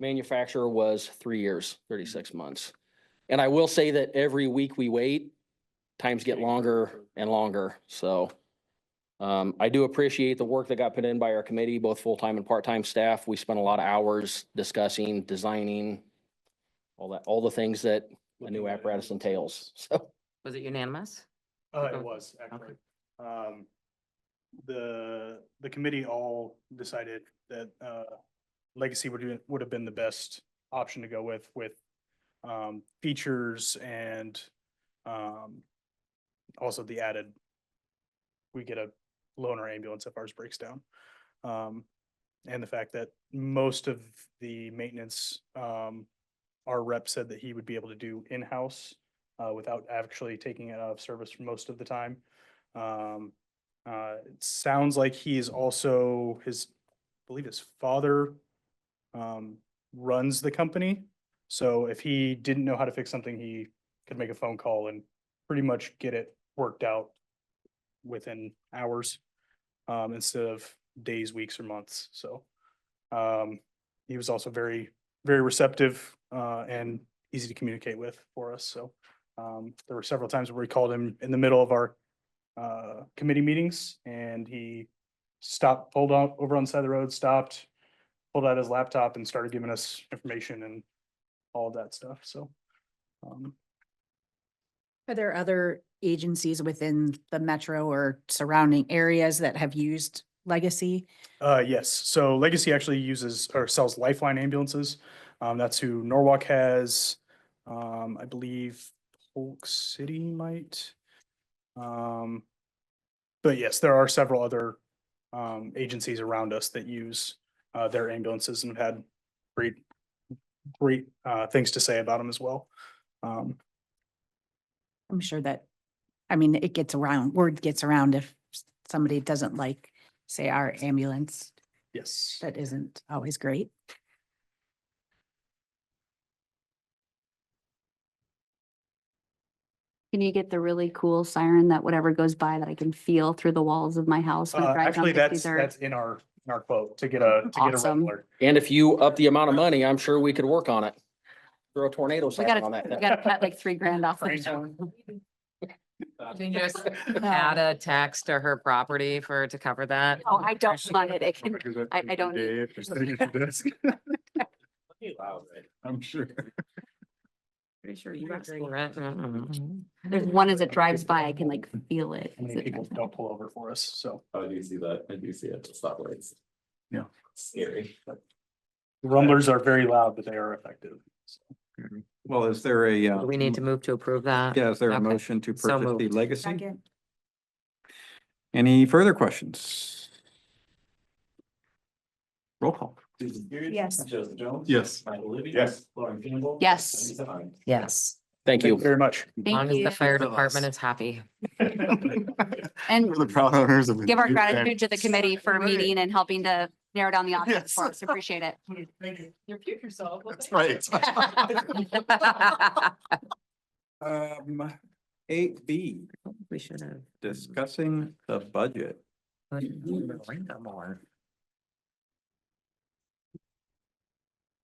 O: manufacturer was 3 years, 36 months. And I will say that every week we wait, times get longer and longer. So I do appreciate the work that got put in by our committee, both full-time and part-time staff. We spent a lot of hours discussing, designing, all the things that a new apparatus entails. So
A: Was it unanimous?
C: It was actually. The committee all decided that Legacy would have been the best option to go with features and also the added, we get a loaner ambulance if ours breaks down. And the fact that most of the maintenance, our rep said that he would be able to do in-house without actually taking it out of service for most of the time. It sounds like he is also I believe his father runs the company. So if he didn't know how to fix something, he could make a phone call and pretty much get it worked out within hours instead of days, weeks, or months. So he was also very, very receptive and easy to communicate with for us. So there were several times where we called him in the middle of our committee meetings and he stopped, pulled out over on the side of the road, stopped, pulled out his laptop and started giving us information and all of that stuff. So
G: Are there other agencies within the metro or surrounding areas that have used Legacy?
C: yes. So Legacy actually uses or sells Lifeline ambulances. That's who Norwalk has. I believe Polk City might. But yes, there are several other agencies around us that use their ambulances and have had great things to say about them as well.
G: I'm sure that, I mean, it gets around, word gets around if somebody doesn't like, say, our ambulance.
C: Yes.
G: That isn't always great.
K: Can you get the really cool siren that whatever goes by that I can feel through the walls of my house? when it drives
C: Actually,
K: down 53rd?
C: that's in our quote to get a red
K: Awesome.
C: alert.
O: and if you up the amount of money, I'm sure we could work on it. Throw a tornado
K: We
O: siren on that.
K: we gotta cut like $3,000 off.
C: Frank.
A: Can you just add a tax to her property to cover that?
K: Oh, I don't want it. It can, I don't need.
C: Dave, you're sitting at your desk. I'm sure.
A: Pretty sure you asked for it.
K: There's one as it drives by, I can like feel it.
C: How many people don't pull over for us? So
P: Oh, I do see that. I do see it. The stoplights.
C: Yeah.
P: Scary.
C: rumblers are very loud, but they are effective. So.
B: Well, is there a,
A: Do we need to move to approve that?
B: yeah, is there a
A: Okay.
B: motion to
A: So
B: purchase the
A: moved.
B: Legacy?
G: Second.
B: Any further questions? Roll call.
P: Susan Pierce.
L: Yes.
P: Joseph Jones.
C: Yes.
P: Michael Libby.
D: Yes.
P: Lauren Campbell.
K: Yes.
P: Lisa Harms.
A: Yes.
O: Thank you.
C: Very much.
K: Thank you.
A: Fire department is happy.
K: And
C: We're the proud owners of.
K: give our gratitude to the committee for meeting and helping to narrow down the options
C: Yes.
K: for us. Appreciate it.
C: Thank you.
I: Your future self.
C: That's right.
B: 8B,
A: We should have.
B: discussing the budget.
A: More.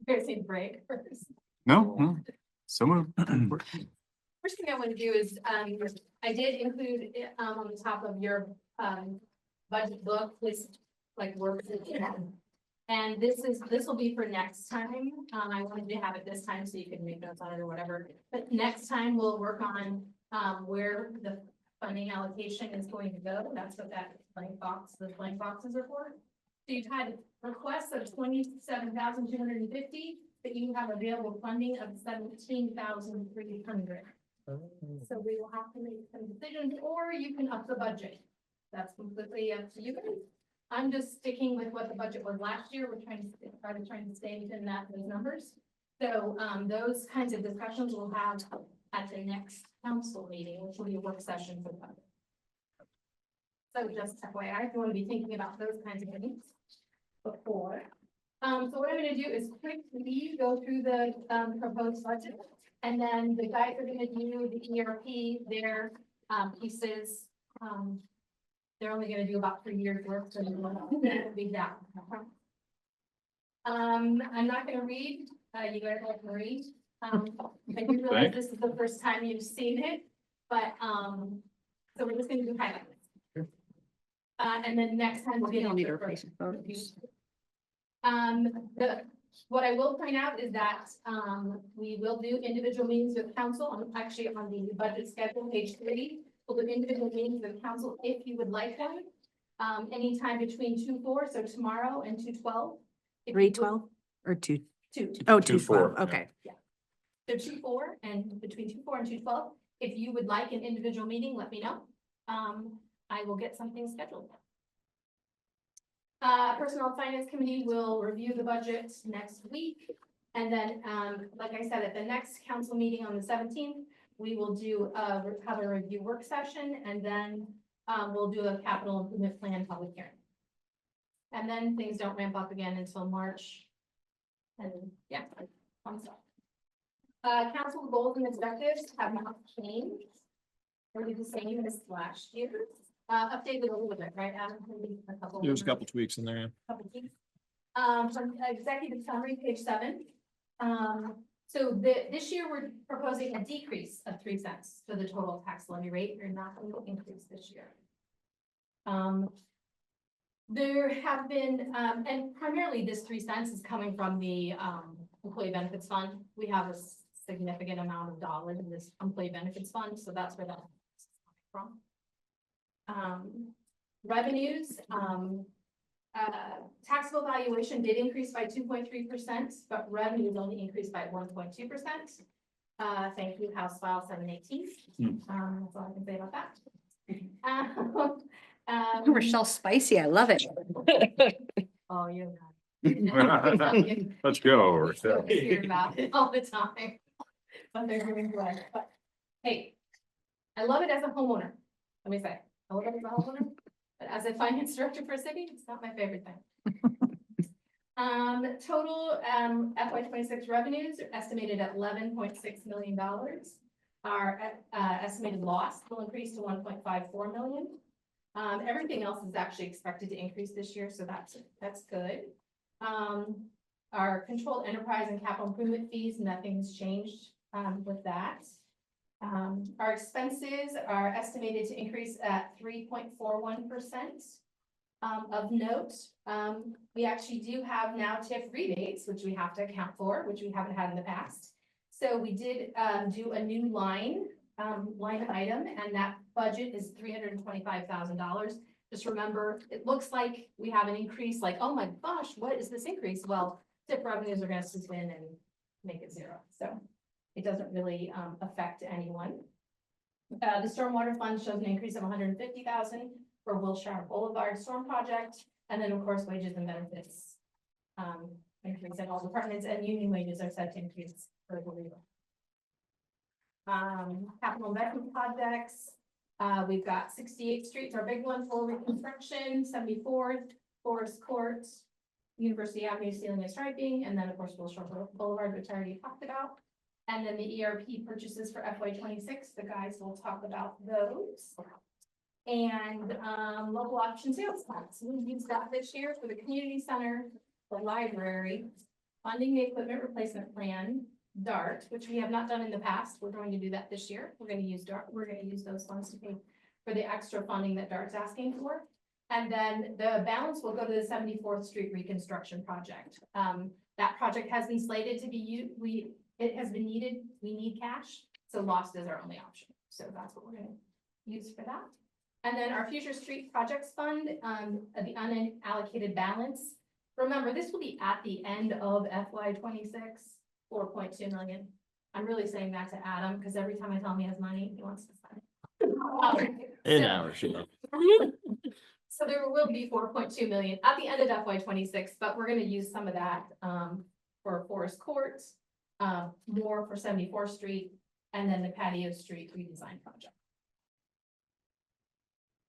E: Better say break first.
C: No, no. So moved.
E: First thing I want to do is, I did include, on the top of your, budget book, this, like, work. And this will be for next time. I wanted to have it this time so you can make notes on it or whatever. But next time we'll work on, where the funding allocation is going to go. That's what that blank box, the blank boxes are for. So you've had requests of 27,250, but you have available funding of 17,300. So we will have to make some decisions, or you can up the budget. That's completely up to you guys. I'm just sticking with what the budget was last year. We're trying to stay within those numbers. So, those kinds of discussions we'll have at the next council meeting, which will be a work session for the budget. So just FYI, if you want to be thinking about those kinds of things before. So what I'm going to do is quickly go through the proposed budget, and then the guys are going to do the ERP, their pieces. They're only going to do about 3 years worth, so it'll be that. I'm not going to read. You guys like to read. I do realize this is the first time you've seen it, but so we're just going to do highlights. And then next time we'll get into what I will point out is that we will do individual meetings with council. Actually on the budget schedule, page 3, we'll do individual meetings with council if you would like one. Anytime between 2-4, so tomorrow, and 2-12.
L: 3:12 or 2?
E: 2.
L: Oh,
D: 2:4,
L: 2:12. Okay.
E: So 2-4 and between 2-4 and 2-12. If you would like an individual meeting, let me know. I will get something scheduled. Personnel and Finance Committee will review the budget next week. And then, like I said, at the next council meeting on the 17th, we will do have a review work session, and then we'll do a capital improvement plan public hearing. And then things don't ramp up again until March. And yeah, fun stuff. Council goals and objectives have not changed. They're the same as last year. Updated a little bit, right, Adam? Maybe a couple.
J: There's a couple tweaks in there.
E: Couple tweaks. From executive summary, page 7. So this year we're proposing a decrease of 3 cents for the total tax levy rate. You're not going to increase this year. There have been, and primarily this 3 cents is coming from the employee benefits fund. We have a significant amount of dollars in this employee benefits fund, so that's where that is coming from. Revenues, taxable valuation did increase by 2.3%, but revenues only increased by 1.2%. Thank you, House File 718. That's all I can say about that.
K: Rochelle Spicy, I love it.
E: Oh, you're not.
D: Let's go.
E: I hear about it all the time. But they're doing good. But hey, I love it as a homeowner. Let me say, I love it as a homeowner, but as a finance director for a city, it's not my favorite thing. Total FY26 revenues are estimated at $11.6 million. Our estimated loss will increase to 1.54 million. Everything else is actually expected to increase this year, so that's good. Our controlled enterprise and capital improvement fees, nothing's changed with that. Our expenses are estimated to increase at 3.41%. Of note, we actually do have now TIF rebates, which we have to account for, which we haven't had in the past. So we did do a new line item, and that budget is $325,000. Just remember, it looks like we have an increase, like, oh my gosh, what is this increase? Well, TIF revenues are going to swoop in and make it 0. So it doesn't really affect anyone. The stormwater fund shows an increase of 150,000 for Wilshire Boulevard storm project, and then of course wages and benefits
Q: increase in all departments, and union wages are set to increase for the labor. Capital investment projects, we've got 68th Street, our big one for reconstruction, 74th, Forest Court, University Avenue ceiling and striping, and then of course Wilshire Boulevard, which I already talked about. And then the ERP purchases for FY26, the guys will talk about those. And local option sales tax, we used that this year for the community center, the library, funding the equipment replacement plan, DART, which we have not done in the past. We're going to do that this year. We're going to use DART. We're going to use those funds to pay for the extra funding that DART's asking for. And then the balance will go to the 74th Street reconstruction project. That project has been slated to be used. It has been needed. We need cash. So lost is our only option. So that's what we're going to use for that. And then our future street projects fund, the unallocated balance. Remember, this will be at the end of FY26, 4.2 million. I'm really saying that to Adam because every time I tell him he has money, he wants to spend it. So there will be 4.2 million at the end of FY26, but we're going to use some of that for Forest Court, more for 74th Street, and then the Patio Street redesign project.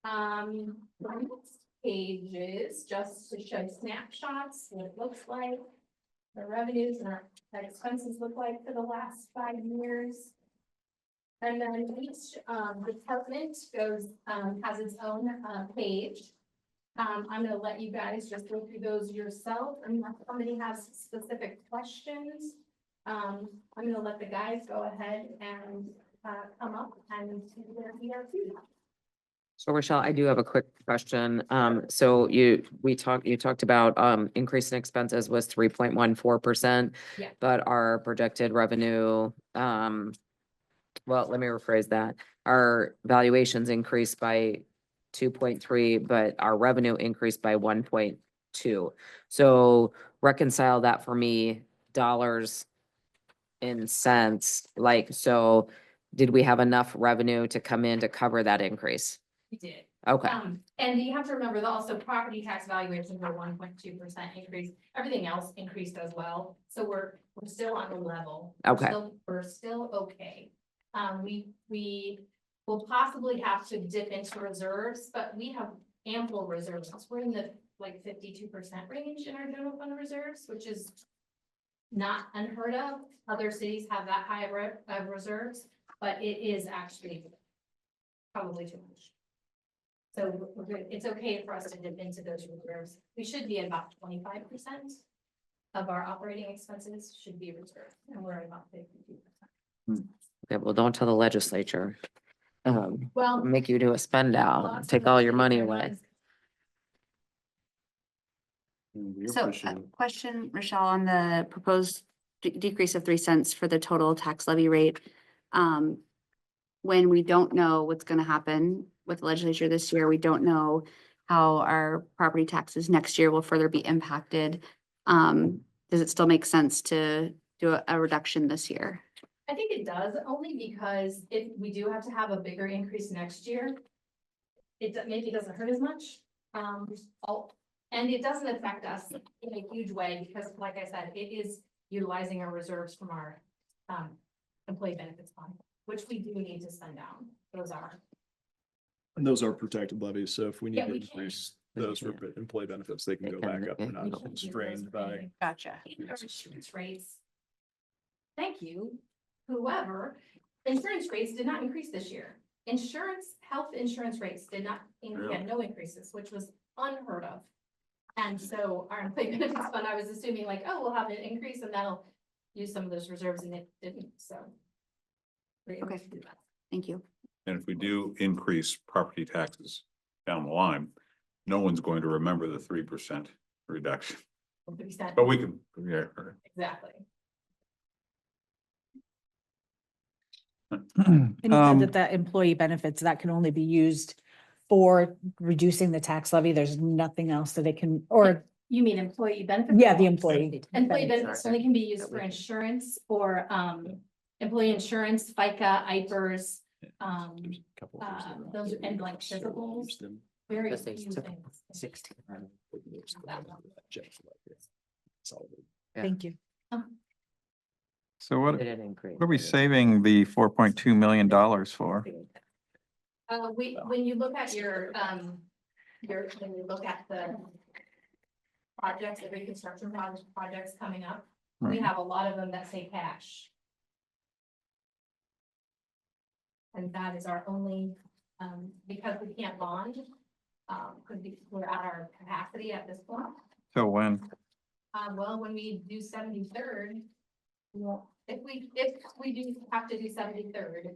Q: The next page is just to show snapshots, what it looks like, the revenues and our expenses look like for the last 5 years. And then each department goes has its own page. I'm going to let you guys just go through those yourself. Unless somebody has specific questions, I'm going to let the guys go ahead and come up and do their ERP.
R: So Rochelle, I do have a quick question. So you talked about increase in expenses was 3.14%.
Q: Yeah.
R: But our projected revenue, well, let me rephrase that. Our valuations increased by 2.3, but our revenue increased by 1.2. So reconcile that for me, dollars and cents. Like, so did we have enough revenue to come in to cover that increase?
Q: We did.
R: Okay.
Q: And you have to remember that also property tax valuations were 1.2% increase. Everything else increased as well. So we're still on the level.
R: Okay.
Q: We're still okay. We will possibly have to dip into reserves, but we have ample reserves. We're in the like 52% range in our general fund reserves, which is not unheard of. Other cities have that high of reserves, but it is actually probably too much. So we're good. It's okay for us to dip into those reserves. We should be at about 25% of our operating expenses should be reserved, and we're at about 52%.
R: Okay, well, don't tell the legislature.
Q: Well,
R: Make you do a spend out,
Q: lots
R: take
Q: of
R: all your
Q: those
R: money
Q: are
R: away.
K: So question, Rochelle, on the proposed decrease of 3 cents for the total tax levy rate. When we don't know what's going to happen with the legislature this year, we don't know how our property taxes next year will further be impacted. Does it still make sense to do a reduction this year?
Q: I think it does, only because if we do have to have a bigger increase next year, maybe doesn't hurt as much. And it doesn't affect us in a huge way because, like I said, it is utilizing our reserves from our employee benefits fund, which we do need to spend down. Those are.
J: And those are protected levies, so if we need
Q: Yeah,
J: to
Q: we can.
J: increase those for employee benefits, they can go back up. We're not constrained by.
G: Gotcha.
Q: Insurance rates. Thank you. Whoever, insurance rates did not increase this year. Health insurance rates did not, had no increases, which was unheard of. And so our employee benefits fund, I was assuming like, oh, we'll have an increase and that'll use some of those reserves, and it didn't, so.
K: Okay, thank you.
D: And if we do increase property taxes down the line, no one's going to remember the 3% reduction. But we can, yeah.
Q: Exactly.
G: And you said that the employee benefits, that can only be used for reducing the tax levy. There's nothing else that it can, or.
Q: You mean employee benefits?
G: Yeah, the employee.
Q: Employee benefits only can be used for insurance or employee insurance, FICA, IPERS, those and like physicals. Very few things.
R: 16.
G: Thank you.
B: So what
R: Did it increase?
B: are we saving the $4.2 million for?
Q: When you look at when you look at the projects, the reconstruction projects coming up, we
B: Right.
Q: have a lot of them that say cash. And that is our only, because we can't bond, because we're at our capacity at this point.
B: Till when?
Q: Well, when we do 73rd, if we do have to do 73rd,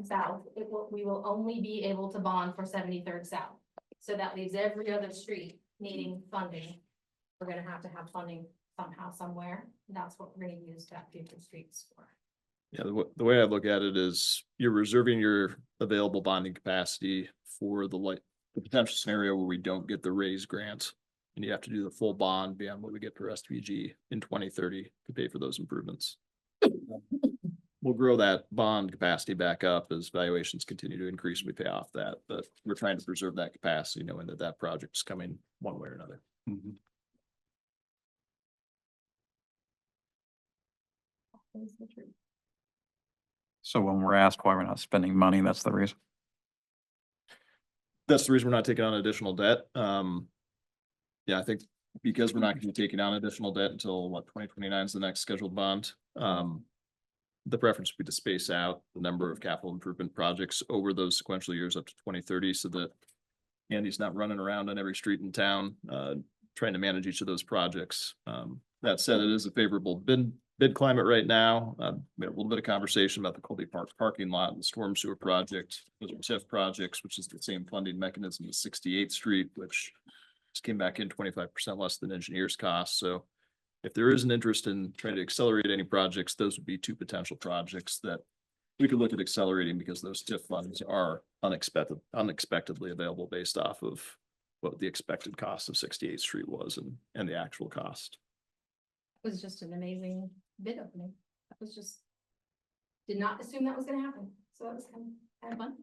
Q: south, we will only be able to bond for 73rd south. So that leaves every other street needing funding. We're gonna have to have funding somehow, somewhere. That's what we're gonna use that future streets for.
J: Yeah, the way I look at it is you're reserving your available bonding capacity for the potential scenario where we don't get the raise grants. And you have to do the full bond beyond what we get for SVG in 2030 to pay for those improvements. We'll grow that bond capacity back up as valuations continue to increase. We pay off that, but we're trying to preserve that capacity, knowing that that project's coming one way or another.
B: So when we're asked why we're not spending money, that's the reason.
J: That's the reason we're not taking on additional debt. Yeah, I think because we're not going to be taking on additional debt until 2029 is the next scheduled bond. The preference would be to space out the number of capital improvement projects over those sequential years up to 2030 so that Andy's not running around on every street in town, trying to manage each of those projects. That said, it is a favorable bid climate right now. We had a little bit of conversation about the Colby Park parking lot and the storm sewer project. Those are TIF projects, which is the same funding mechanism as 68th Street, which just came back in 25% less than engineers' costs. So if there is an interest in trying to accelerate any projects, those would be two potential projects that we could look at accelerating because those TIF funds are unexpectedly available based off of what the expected cost of 68th Street was and the actual cost.
Q: It was just an amazing bid opening. That was just, did not assume that was gonna happen. So that was kind of fun.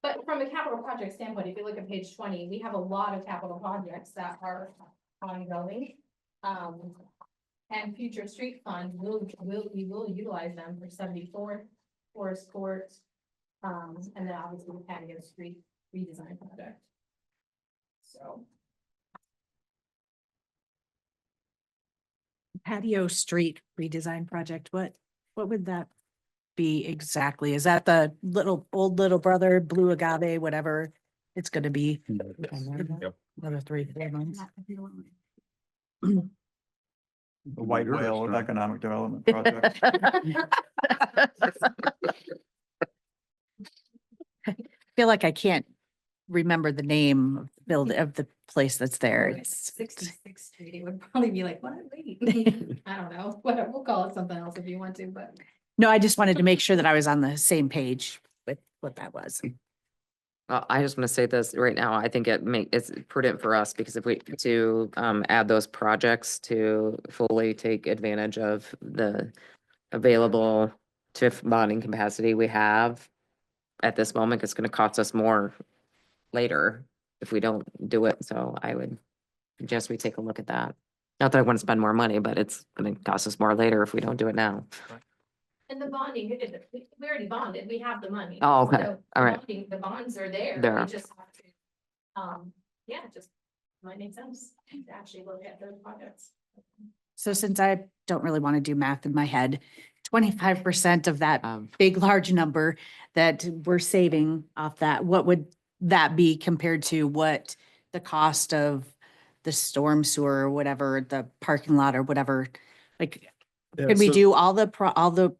Q: But from a capital project standpoint, if you look at page 20, we have a lot of capital projects that are ongoing. And future street fund we will utilize them for 74th, Forest Court, and then obviously the patio street redesign project. So.
G: Patio street redesign project, what would that be exactly? Is that the old little brother, blue agave, whatever it's gonna be?
J: Yep.
G: Another 3-4 months.
B: The white whale of economic development project.
G: I feel like I can't remember the name of the build of the place that's there. It's
Q: 66th Street, it would probably be like, what, wait, I don't know, whatever, we'll call it something else if you want to, but.
G: No, I just wanted to make sure that I was on the same page with what that was.
R: I just want to say this right now. I think it's prudent for us because if we to add those projects to fully take advantage of the available TIF bonding capacity we have at this moment, it's going to cost us more later if we don't do it. So I would suggest we take a look at that. Not that I want to spend more money, but it's going to cost us more later if we don't do it now.
Q: And the bonding, we already bonded, we have the money.
R: Oh, okay.
Q: So
R: All right.
Q: The bonds are there.
R: There.
Q: We just have to, yeah, just might make sense to actually look at those projects.
G: So since I don't really want to do math in my head, 25% of that big, large number that we're saving off that, what would that be compared to what the cost of the storm sewer or whatever, the parking lot or whatever, like, can we do all the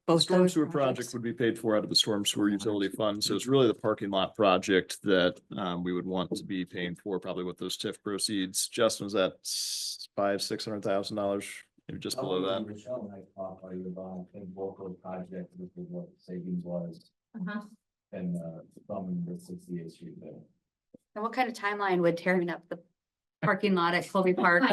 G: both
J: Storm
G: those
J: sewer project
G: projects?
J: would be paid for out of the storm sewer utility fund. So it's really the parking lot project that we would want to be paying for, probably with those TIF proceeds. Justin, was that $600,000, maybe just below that?
P: Michelle and I talked about your bond, I think both those projects, this is what the savings was. And from the 68th Street there.
K: And what kind of timeline would tearing up the parking lot at Colby Park?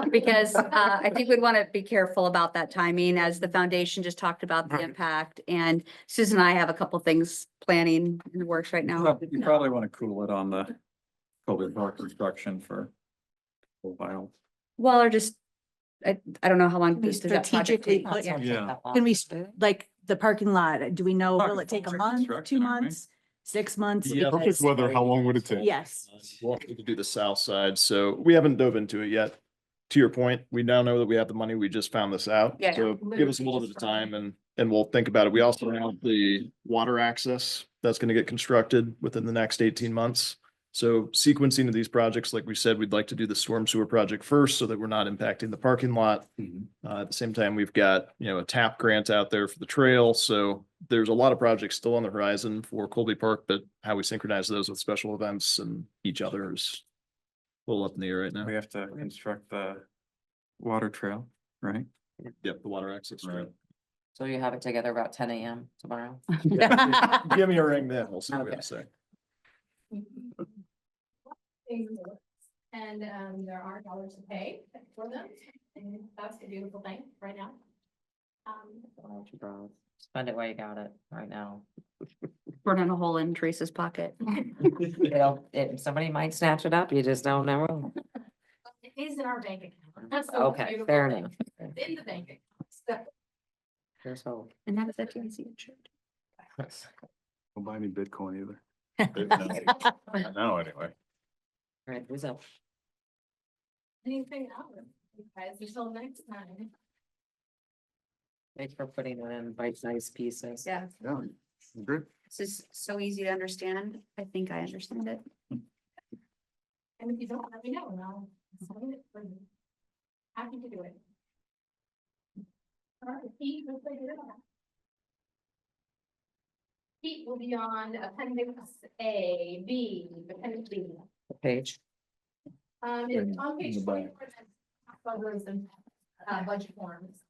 K: Because I think we'd want to be careful about that timing, as the foundation just talked about the impact. And Susan and I have a couple things planning in the works right now.
B: You probably want to cool it on the Colby Park construction for a while.
K: Well, or just, I don't know how long.
G: We
K: does that project
G: strategically
K: take?
G: put-
C: Yeah.
G: Can we, like, the parking lot, do we know, will it take a month,
B: Construction,
G: 2
B: aren't we?
G: months, 6 months?
J: Yeah.
C: Perfect
G: Because-
C: weather, how long would it take?
G: Yes.
J: We'll have to do the south side, so we haven't dove into it yet. To your point, we now know that we have the money, we just found this out.
K: Yeah.
J: So give us a little bit of time and we'll think about it. We also have the water access that's gonna get constructed within the next 18 months. So sequencing of these projects, like we said, we'd like to do the storm sewer project first so that we're not impacting the parking lot. At the same time, we've got, a TAP grant out there for the trail. So there's a lot of projects still on the horizon for Colby Park, but how we synchronize those with special events and each other is a little up in the air right now.
B: We have to construct the water trail, right?
J: Yep, the water access. Right.
R: So you have it together about 10 a.m. tomorrow?
J: Give me a ring then. We'll see what we have to say.
Q: And there are dollars to pay for them, and that's the beautiful thing right now.
R: Spend it while you got it right now.
K: Burning a hole in Teresa's pocket.
R: Somebody might snatch it up, you just don't know.
Q: It is in our bank account. That's the
R: Okay,
Q: beautiful
R: fair
Q: thing.
R: enough.
Q: It's in the bank account. So,
R: Here's hope.
K: And that is FDIC insured.
C: Don't buy any Bitcoin either.
B: No, anyway.
R: All right, who's up?
Q: anything else, you guys, until next time.
R: Thanks for putting it in bite-sized pieces.
K: Yeah.
C: Yeah, great.
K: This is so easy to understand. I think I understand it.
Q: And if you don't, let me know, and I'll sign it for you. Happy to do it. All right, Pete, we'll figure it out. Pete will be on appendix A, B, appendix B.
R: Page.
Q: It's on page 24, that's buzzers and budget forms.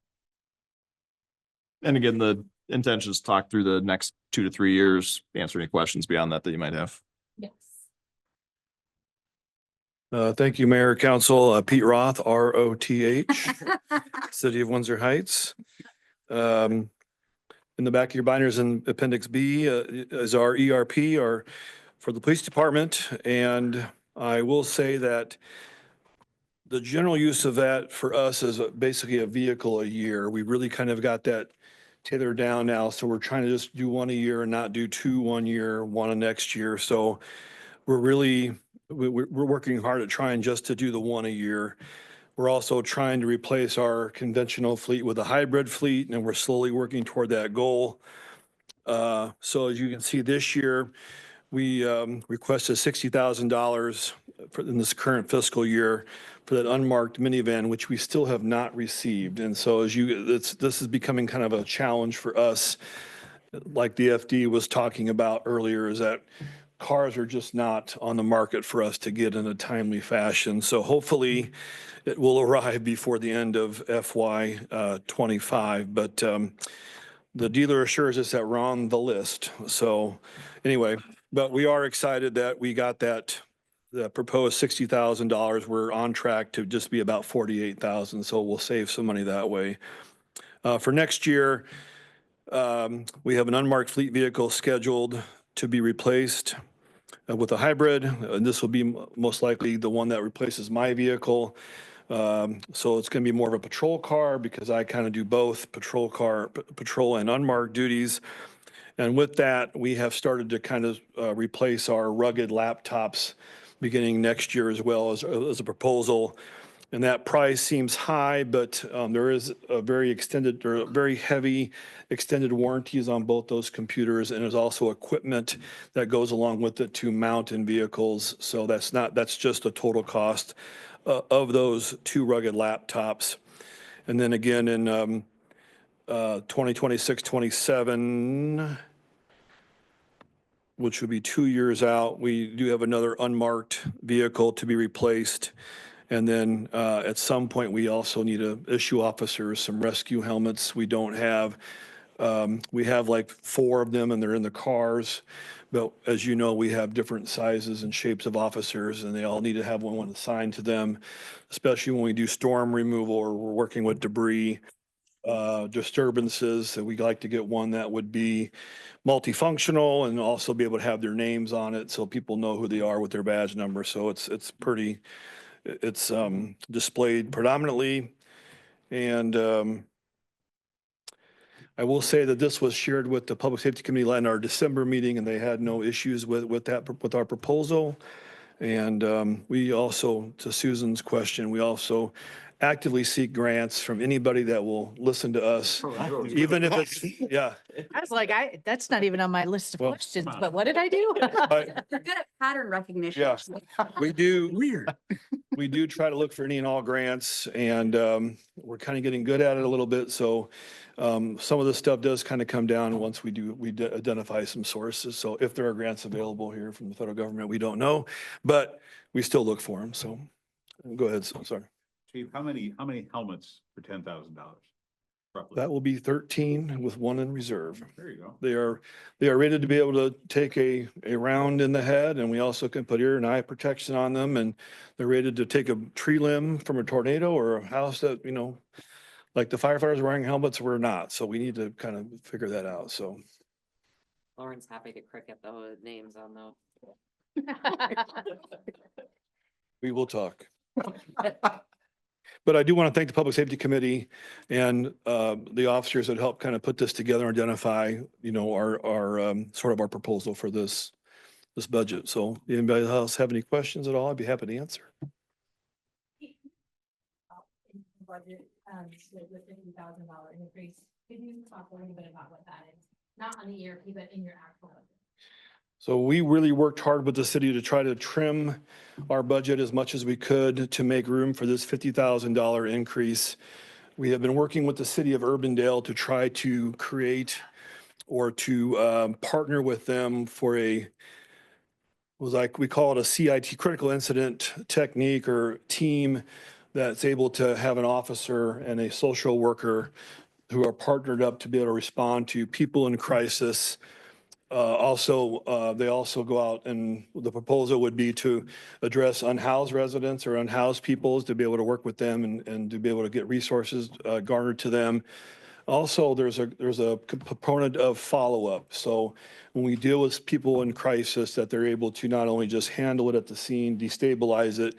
J: And again, the intention is to talk through the next 2 to 3 years, answer any questions beyond that you might have.
Q: Yes.
S: Thank you, Mayor, Council. Pete Roth, ROTH, City of Windsor Heights. In the back of your binders in Appendix B is our ERP for the police department. And I will say that the general use of that for us is basically a vehicle a year. We really kind of got that tailored down now. So we're trying to just do one a year and not do 2 1 year, one a next year. So we're working hard at trying just to do the one a year. We're also trying to replace our conventional fleet with a hybrid fleet, and we're slowly working toward that goal. So as you can see this year, we requested $60,000 in this current fiscal year for that unmarked minivan, which we still have not received. And so this is becoming kind of a challenge for us. Like the FD was talking about earlier, is that cars are just not on the market for us to get in a timely fashion. So hopefully it will arrive before the end of FY 25. But the dealer assures us that we're on the list. So anyway, but we are excited that we got that the proposed $60,000. We're on track to just be about 48,000. So we'll save some money that way. For next year, we have an unmarked fleet vehicle scheduled to be replaced with a hybrid. And this will be most likely the one that replaces my vehicle. So it's going to be more of a patrol car because I kind of do both patrol and unmarked duties. And with that, we have started to kind of replace our rugged laptops beginning next year as well as a proposal. And that price seems high, but there is a very heavy extended warranties on both those computers. And there's also equipment that goes along with it to mount in vehicles. So that's just a total cost of those 2 rugged laptops. And then again in 2026, 27, which would be 2 years out, we do have another unmarked vehicle to be replaced. And then at some point, we also need to issue officers some rescue helmets. We don't have, we have like 4 of them and they're in the cars. But as you know, we have different sizes and shapes of officers and they all need to have one assigned to them, especially when we do storm removal or we're working with debris, disturbances. So we like to get one that would be multifunctional and also be able to have their names on it so people know who they are with their badge number. So it's pretty It's displayed predominantly. And I will say that this was shared with the Public Safety Committee in our December meeting, and they had no issues with our proposal. And we also, to Susan's question, we also actively seek grants from anybody that will listen to us, even if it's, yeah.
G: I was like, that's not even on my list of
S: Well,
G: questions, but what did I do?
K: You're good at pattern recognition.
S: Yeah, we do. Weird. We do try to look for any and all grants, and we're kind of getting good at it a little bit. So some of the stuff does kind of come down once we identify some sources. So if there are grants available here from the federal government, we don't know, but we still look for them. So go ahead. So sorry.
D: Chief, how many helmets for $10,000? Roughly.
S: That will be 13 with one in reserve.
D: There you go.
S: They are rated to be able to take a round in the head, and we also can put ear and eye protection on them, and they're rated to take a tree limb from a tornado or a house that, like the firefighters wearing helmets, we're not. So we need to kind of figure that out. So
R: Lauren's happy to cricket the names on those.
S: we will talk. But I do want to thank the Public Safety Committee and the officers that helped kind of put this together and identify, our sort of our proposal for this budget. So anybody else have any questions at all? I'd be happy to answer.
Q: Budget, with the $50,000 increase. Could you talk a little bit about what that is? Not on the ERP, but in your actual budget.
S: So we really worked hard with the city to try to trim our budget as much as we could to make room for this $50,000 increase. We have been working with the city of Urbandale to try to create or to partner with them for we call it a CIT, critical incident technique or team, that's able to have an officer and a social worker who are partnered up to be able to respond to people in crisis. They also go out, and the proposal would be to address unhoused residents or unhoused peoples, to be able to work with them and to be able to get resources garnered to them. Also, there's a component of follow-up. So when we deal with people in crisis, that they're able to not only just handle it at the scene, destabilize it,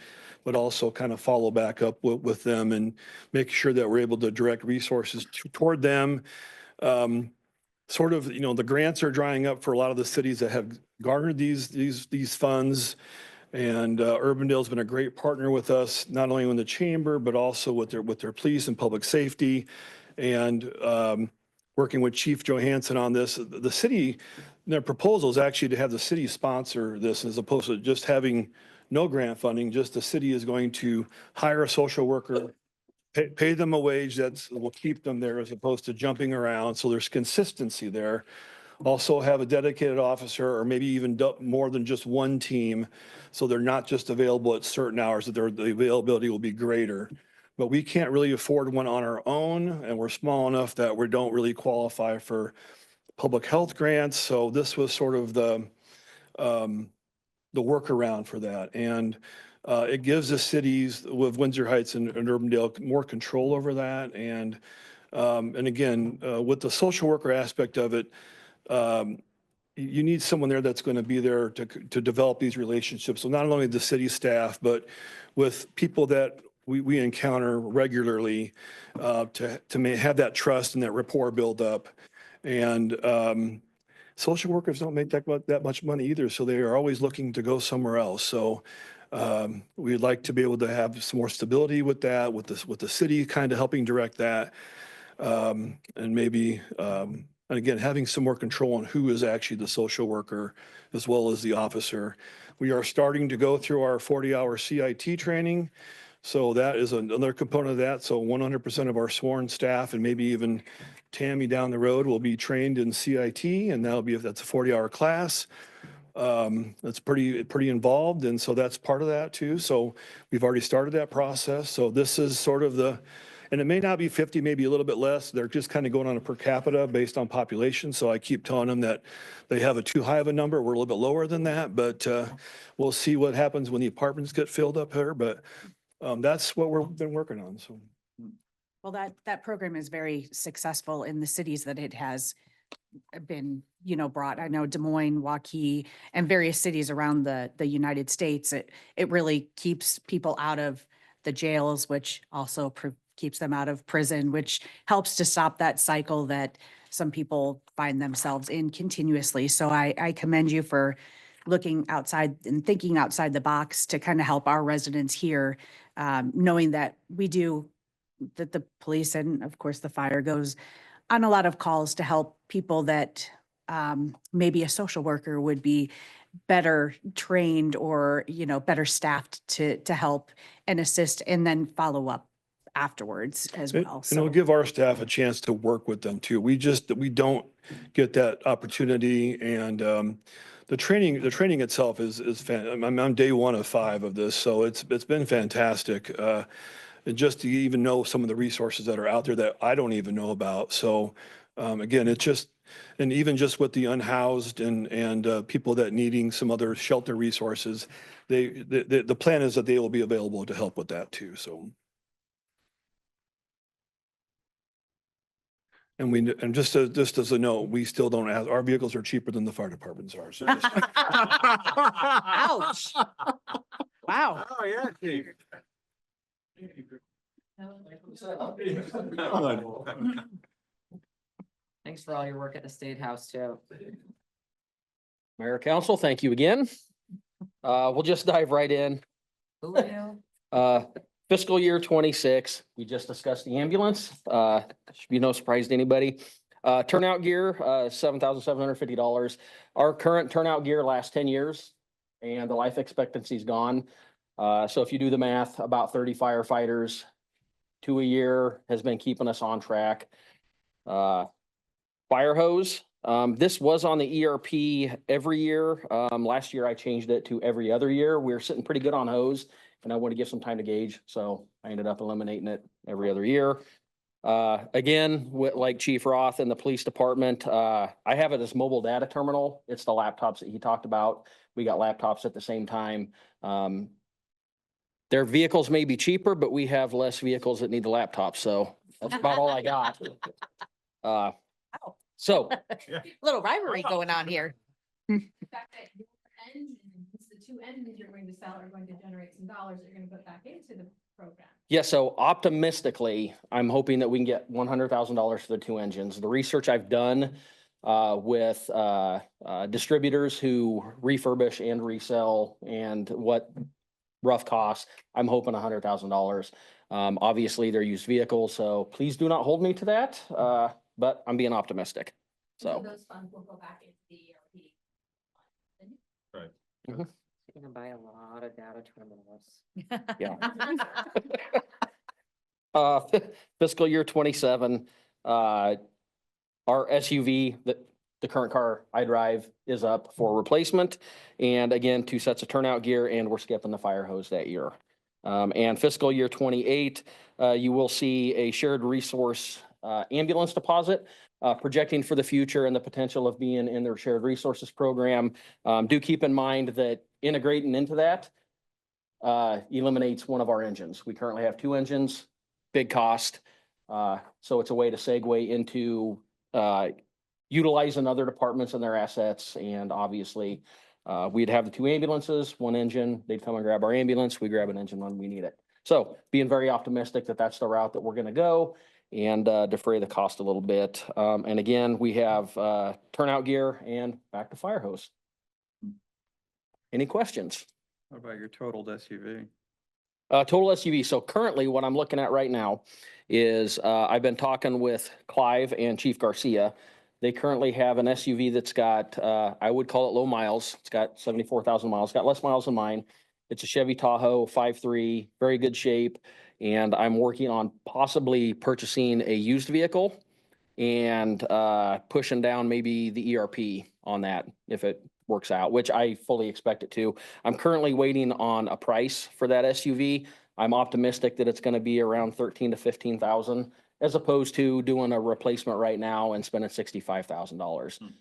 S: but also kind of follow back up with them and make sure that we're able to direct resources toward them. Sort of, the grants are drying up for a lot of the cities that have garnered these funds. And Urbandale's been a great partner with us, not only in the chamber, but also with their police and public safety. And working with Chief Johansson on this, the city, their proposal is actually to have the city sponsor this as opposed to just having no grant funding. Just the city is going to hire a social worker, pay them a wage that will keep them there as opposed to jumping around. So there's consistency there. Also have a dedicated officer or maybe even more than just one team. So they're not just available at certain hours, that the availability will be greater. But we can't really afford one on our own, and we're small enough that we don't really qualify for public health grants. So this was sort of the workaround for that. And it gives the cities with Windsor Heights and Urbandale more control over that. And again, with the social worker aspect of it, you need someone there that's going to be there to develop these relationships. So not only the city staff, but with people that we encounter regularly to have that trust and that rapport build up. And social workers don't make that much money either, so they are always looking to go somewhere else. So we'd like to be able to have some more stability with that, with the city kind of helping direct that, and maybe and again having some more control on who is actually the social worker as well as the officer. We are starting to go through our 40-hour CIT training. So that is another component of that. So 100% of our sworn staff and maybe even Tammy down the road will be trained in CIT, and that's a 40-hour class. That's pretty involved, and so that's part of that too. So we've already started that process. So this is sort of and it may not be 50, maybe a little bit less. They're just kind of going on a per capita based on population. So I keep telling them that they have a too high of a number. We're a little bit lower than that, but we'll see what happens when the apartments get filled up here. But that's what we've been working on. So,
G: Well, that program is very successful in the cities that it has been, brought. I know Des Moines, Waukee, and various cities around the United States. It really keeps people out of the jails, which also keeps them out of prison, which helps to stop that cycle that some people find themselves in continuously. So I commend you for looking outside and thinking outside the box to kind of help our residents here, knowing that that the police and of course the fire goes on a lot of calls to help people that maybe a social worker would be better trained or, better staffed to help and assist and then follow up afterwards as well.
S: And it'll give our staff a chance to work with them too. We don't get that opportunity, and the training itself is I'm day 1 of 5 of this, so it's been fantastic. And just to even know some of the resources that are out there that I don't even know about. So again, and even just with the unhoused and people that needing some other shelter resources, the plan is that they will be available to help with that too. So. And just as a note, we still don't ask, our vehicles are cheaper than the fire department's are. So
G: Ouch. Wow.
C: Oh, yeah, Chief.
R: Thanks for all your work at the State House too.
O: Mayor, council, thank you again. We'll just dive right in. Fiscal year 26, we just discussed the ambulance. Should be no surprise to anybody. Turnout gear, $7,750. Our current turnout gear lasts 10 years and the life expectancy is gone. So if you do the math, about 30 firefighters, 2 a year has been keeping us on track. Fire hose. This was on the ERP every year. Last year I changed it to every other year. We're sitting pretty good on hose and I want to give some time to gauge. So I ended up eliminating it every other year. Again, like Chief Roth and the police department, I have it as mobile data terminal. It's the laptops that he talked about. We got laptops at the same time. Their vehicles may be cheaper, but we have less vehicles that need the laptops. So that's about all I got. So
E: Little rivalry going on here.
Q: The fact that your engines, the 2 engines you're going to sell are going to generate some dollars that you're going to put back into the program.
O: yeah, so optimistically, I'm hoping that we can get $100,000 for the 2 engines. The research I've done with distributors who refurbish and resell and what rough costs, I'm hoping $100,000. Obviously, they're used vehicles, so please do not hold me to that. But I'm being optimistic. So
Q: those funds will go back into the ERP.
C: Right.
O: Mhm.
R: You're gonna buy a lot of data terminals.
O: Yeah. Fiscal year 27, our SUV, the current car I drive is up for replacement. And again, 2 sets of turnout gear, and we're skipping the fire hose that year. And fiscal year 28, you will see a shared resource ambulance deposit, projecting for the future and the potential of being in their shared resources program. Do keep in mind that integrating into that eliminates one of our engines. We currently have 2 engines, big cost. So it's a way to segue into utilizing other departments and their assets. And obviously, we'd have the 2 ambulances, 1 engine. They'd come and grab our ambulance. We grab an engine when we need it. So being very optimistic that that's the route that we're going to go and defray the cost a little bit. And again, we have turnout gear and back to fire hose. Any questions?
B: What about your totaled SUV?
O: Total SUV. So currently what I'm looking at right now is I've been talking with Clive and Chief Garcia. They currently have an SUV that's got, I would call it low miles. It's got 74,000 miles, got less miles than mine. It's a Chevy Tahoe 5.3, very good shape. And I'm working on possibly purchasing a used vehicle and pushing down maybe the ERP on that if it works out, which I fully expect it to. I'm currently waiting on a price for that SUV. I'm optimistic that it's going to be around 13 to 15,000 as opposed to doing a replacement right now and spending $65,000.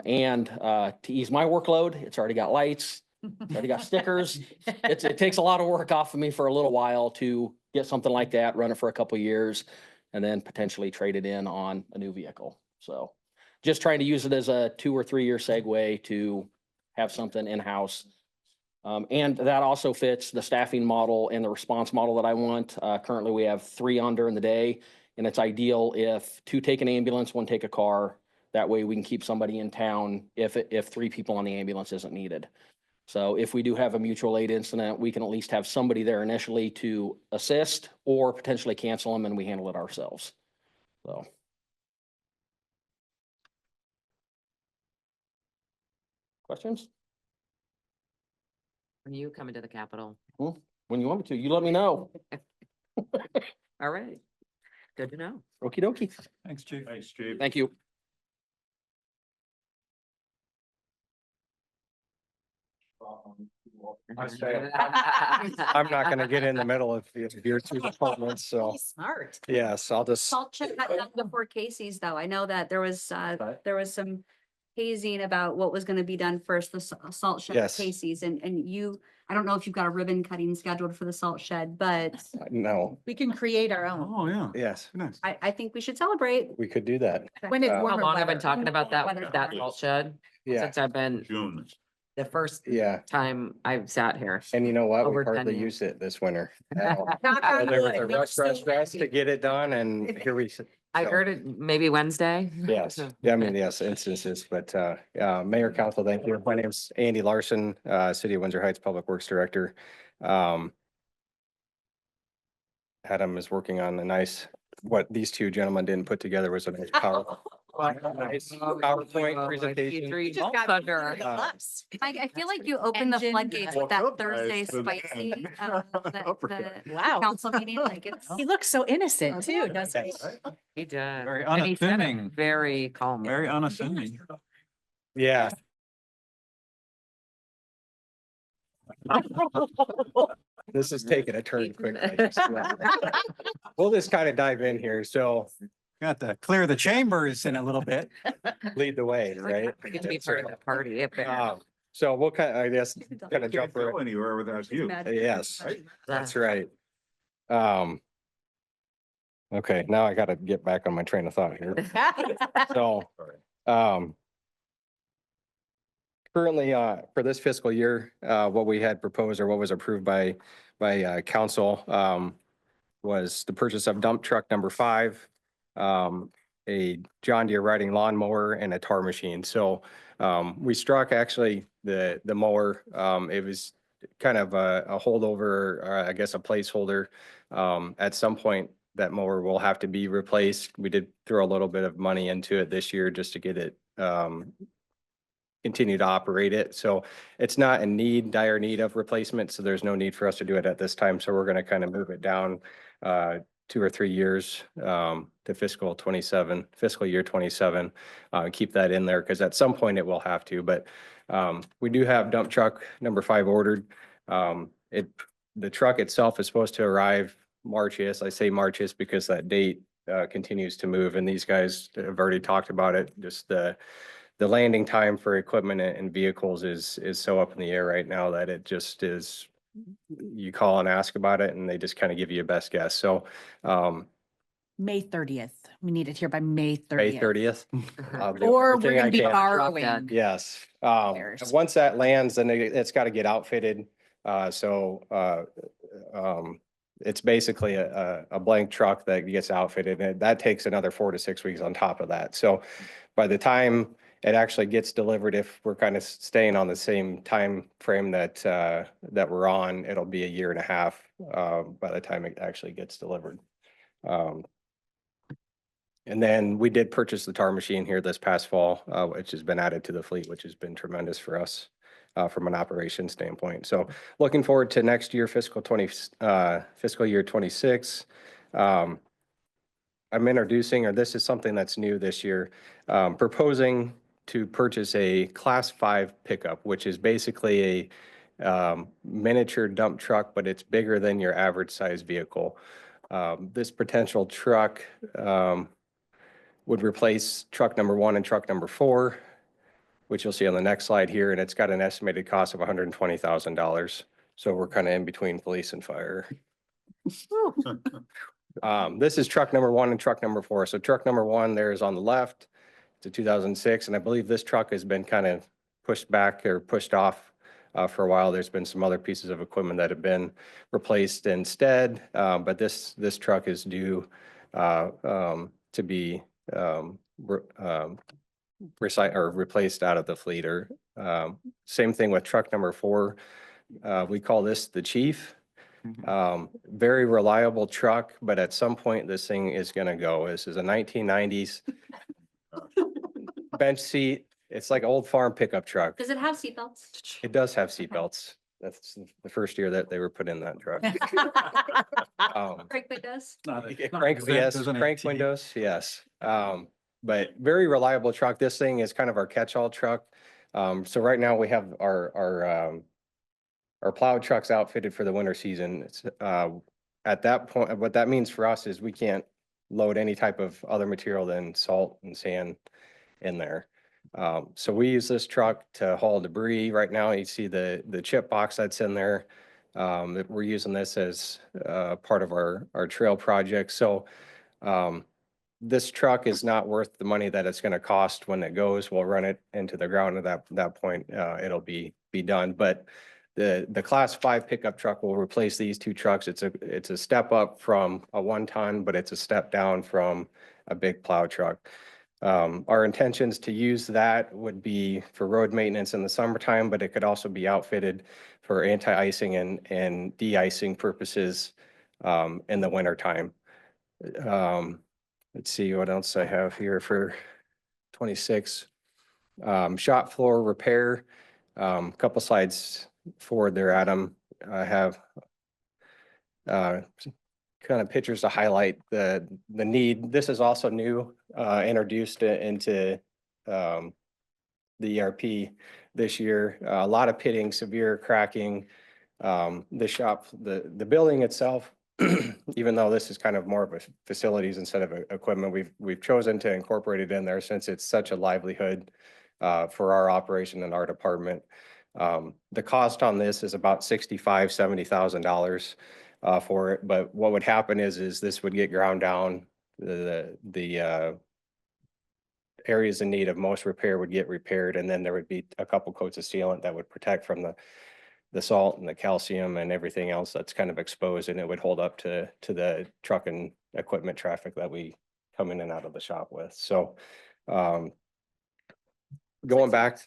O: And to ease my workload, it's already got lights, it's already got stickers. It takes a lot of work off of me for a little while to get something like that, run it for a couple of years, and then potentially trade it in on a new vehicle. So just trying to use it as a 2 or 3 year segue to have something in-house. And that also fits the staffing model and the response model that I want. Currently, we have 3 on during the day, and it's ideal if 2 take an ambulance, 1 take a car. That way we can keep somebody in town if 3 people on the ambulance isn't needed. So if we do have a mutual aid incident, we can at least have somebody there initially to assist or potentially cancel them and we handle it ourselves. So. Questions?
R: When you coming to the Capitol?
O: When you want me to, you let me know.
R: All right. Good to know.
O: Okie dokie.
B: Thanks, Chief.
C: Thanks, Chief.
O: Thank you.
T: I'm not gonna get in the middle of your 2 departments, so
K: Smart.
T: yes, I'll just.
K: Salt shed got done before Casey's though. I know that there was some hazing about what was gonna be done first, the salt shed at
T: Yes.
K: Casey's and you, I don't know if you've got a ribbon cutting scheduled for the salt shed, but
T: No,
E: We can create our own.
C: Oh, yeah.
T: yes,
C: Nice.
K: I think we should celebrate.
T: we could do that.
E: When it's
T: Uh,
R: How
E: warmer
R: long I've been
E: weather.
R: talking about that,
K: Weather's
R: that
K: better.
R: salt shed?
T: Yeah.
R: Since I've been,
D: June.
R: the first
T: Yeah,
R: time I've sat here.
T: and you know what? We
R: Over 10
T: hardly
R: years.
T: used it this winter.
E: Knock
T: So
E: on
T: there was
E: wood.
T: a rush to get it done and here we.
R: I
T: so,
R: heard it maybe Wednesday.
T: Yes, yeah, I mean, yes, instances, but Mayor, Council, thank you. My name's Andy Larson, City of Windsor Heights Public Works Director. Adam is working on a nice, what these 2 gentlemen didn't put together was a nice nice PowerPoint presentation.
K: I feel like you opened the
E: Engine.
K: floodgates with that
C: Well,
K: Thursday
C: guys, but-
K: spicy, the
E: Wow.
K: council meeting, like it's.
E: He looks so innocent too, doesn't he?
R: He did.
B: Very
R: And he said it
B: unassuming.
R: very calm.
B: Very unassuming.
T: Yeah. This is taking a turn quickly. We'll just kind of dive in here. So
B: Got to clear the chambers in a little bit.
T: lead the way, right?
R: I get to be part of the party if there.
T: So we'll kind of, I guess, kind of jump
D: Can't
T: right.
D: go anywhere without you.
T: Yes, that's right. Okay, now I gotta get back on my train of thought here. So, currently, for this fiscal year, what we had proposed or what was approved by council, was the purchase of dump truck number 5, a John Deere riding lawnmower and a tar machine. So, we struck actually the mower. It was kind of a holdover, or I guess a placeholder. At some point, that mower will have to be replaced. We did throw a little bit of money into it this year just to get it, continue to operate it. So it's not in dire need of replacement. So there's no need for us to do it at this time. So we're going to kind of move it down 2 or 3 years to fiscal year 27. Keep that in there because at some point it will have to. But we do have dump truck number 5 ordered. The truck itself is supposed to arrive Marchiest. I say Marchiest because that date continues to move, and these guys have already talked about it. Just the landing time for equipment and vehicles is so up in the air right now that it just is. You call and ask about it, and they just kind of give you a best guess. So,
G: May 30th. We need it here by May 30th.
T: May 30th.
G: Or we're gonna be borrowing.
T: Yes.
G: Theirs.
T: Once that lands, then it's got to get outfitted. It's basically a blank truck that gets outfitted, and that takes another 4 to 6 weeks on top of that. So by the time it actually gets delivered, if we're kind of staying on the same time frame that we're on, it'll be 1.5 years by the time it actually gets delivered. And then we did purchase the tar machine here this past fall, which has been added to the fleet, which has been tremendous for us from an operation standpoint. So looking forward to next year, fiscal year 26. I'm introducing, or this is something that's new this year, proposing to purchase a Class 5 pickup, which is basically a miniature dump truck, but it's bigger than your average size vehicle. This potential truck would replace truck number 1 and truck number 4, which you'll see on the next slide here, and it's got an estimated cost of $120,000. So we're kind of in between police and fire. This is truck number 1 and truck number 4. So truck number 1 there is on the left, to 2006. And I believe this truck has been kind of pushed back or pushed off for a while. There's been some other pieces of equipment that have been replaced instead. But this truck is due to be replaced out of the fleet. Or same thing with truck number 4. We call this the Chief. Very reliable truck, but at some point this thing is going to go. This is a 1990s bench seat. It's like an old farm pickup truck.
K: Does it have seatbelts?
T: It does have seatbelts. That's the first year that they were put in that truck.
K: Crank windows?
T: Crank windows, yes. But very reliable truck. This thing is kind of our catch-all truck. So right now we have our plow trucks outfitted for the winter season. It's, at that point, what that means for us is we can't load any type of other material than salt and sand in there. So we use this truck to haul debris. Right now, you see the chip box that's in there. We're using this as part of our trail project. So this truck is not worth the money that it's going to cost when it goes. We'll run it into the ground. At that point, it'll be done. But the Class 5 pickup truck will replace these 2 trucks. It's a step up from a 1-ton, but it's a step down from a big plow truck. Our intentions to use that would be for road maintenance in the summertime, but it could also be outfitted for anti-icing and de-icing purposes in the wintertime. Let's see what else I have here for 26. Shop floor repair. Couple slides forward there, Adam. I have kind of pictures to highlight the need. This is also new, introduced into the ERP this year. A lot of pitting, severe cracking. The building itself, even though this is kind of more of a facilities instead of equipment, we've chosen to incorporate it in there since it's such a livelihood for our operation and our department. The cost on this is about $65,000-$70,000 for it. But what would happen is this would get ground down. The areas in need of most repair would get repaired, and then there would be a couple coats of sealant that would protect from the salt and the calcium and everything else that's kind of exposed, and it would hold up to the truck and equipment traffic that we come in and out of the shop with. So going back.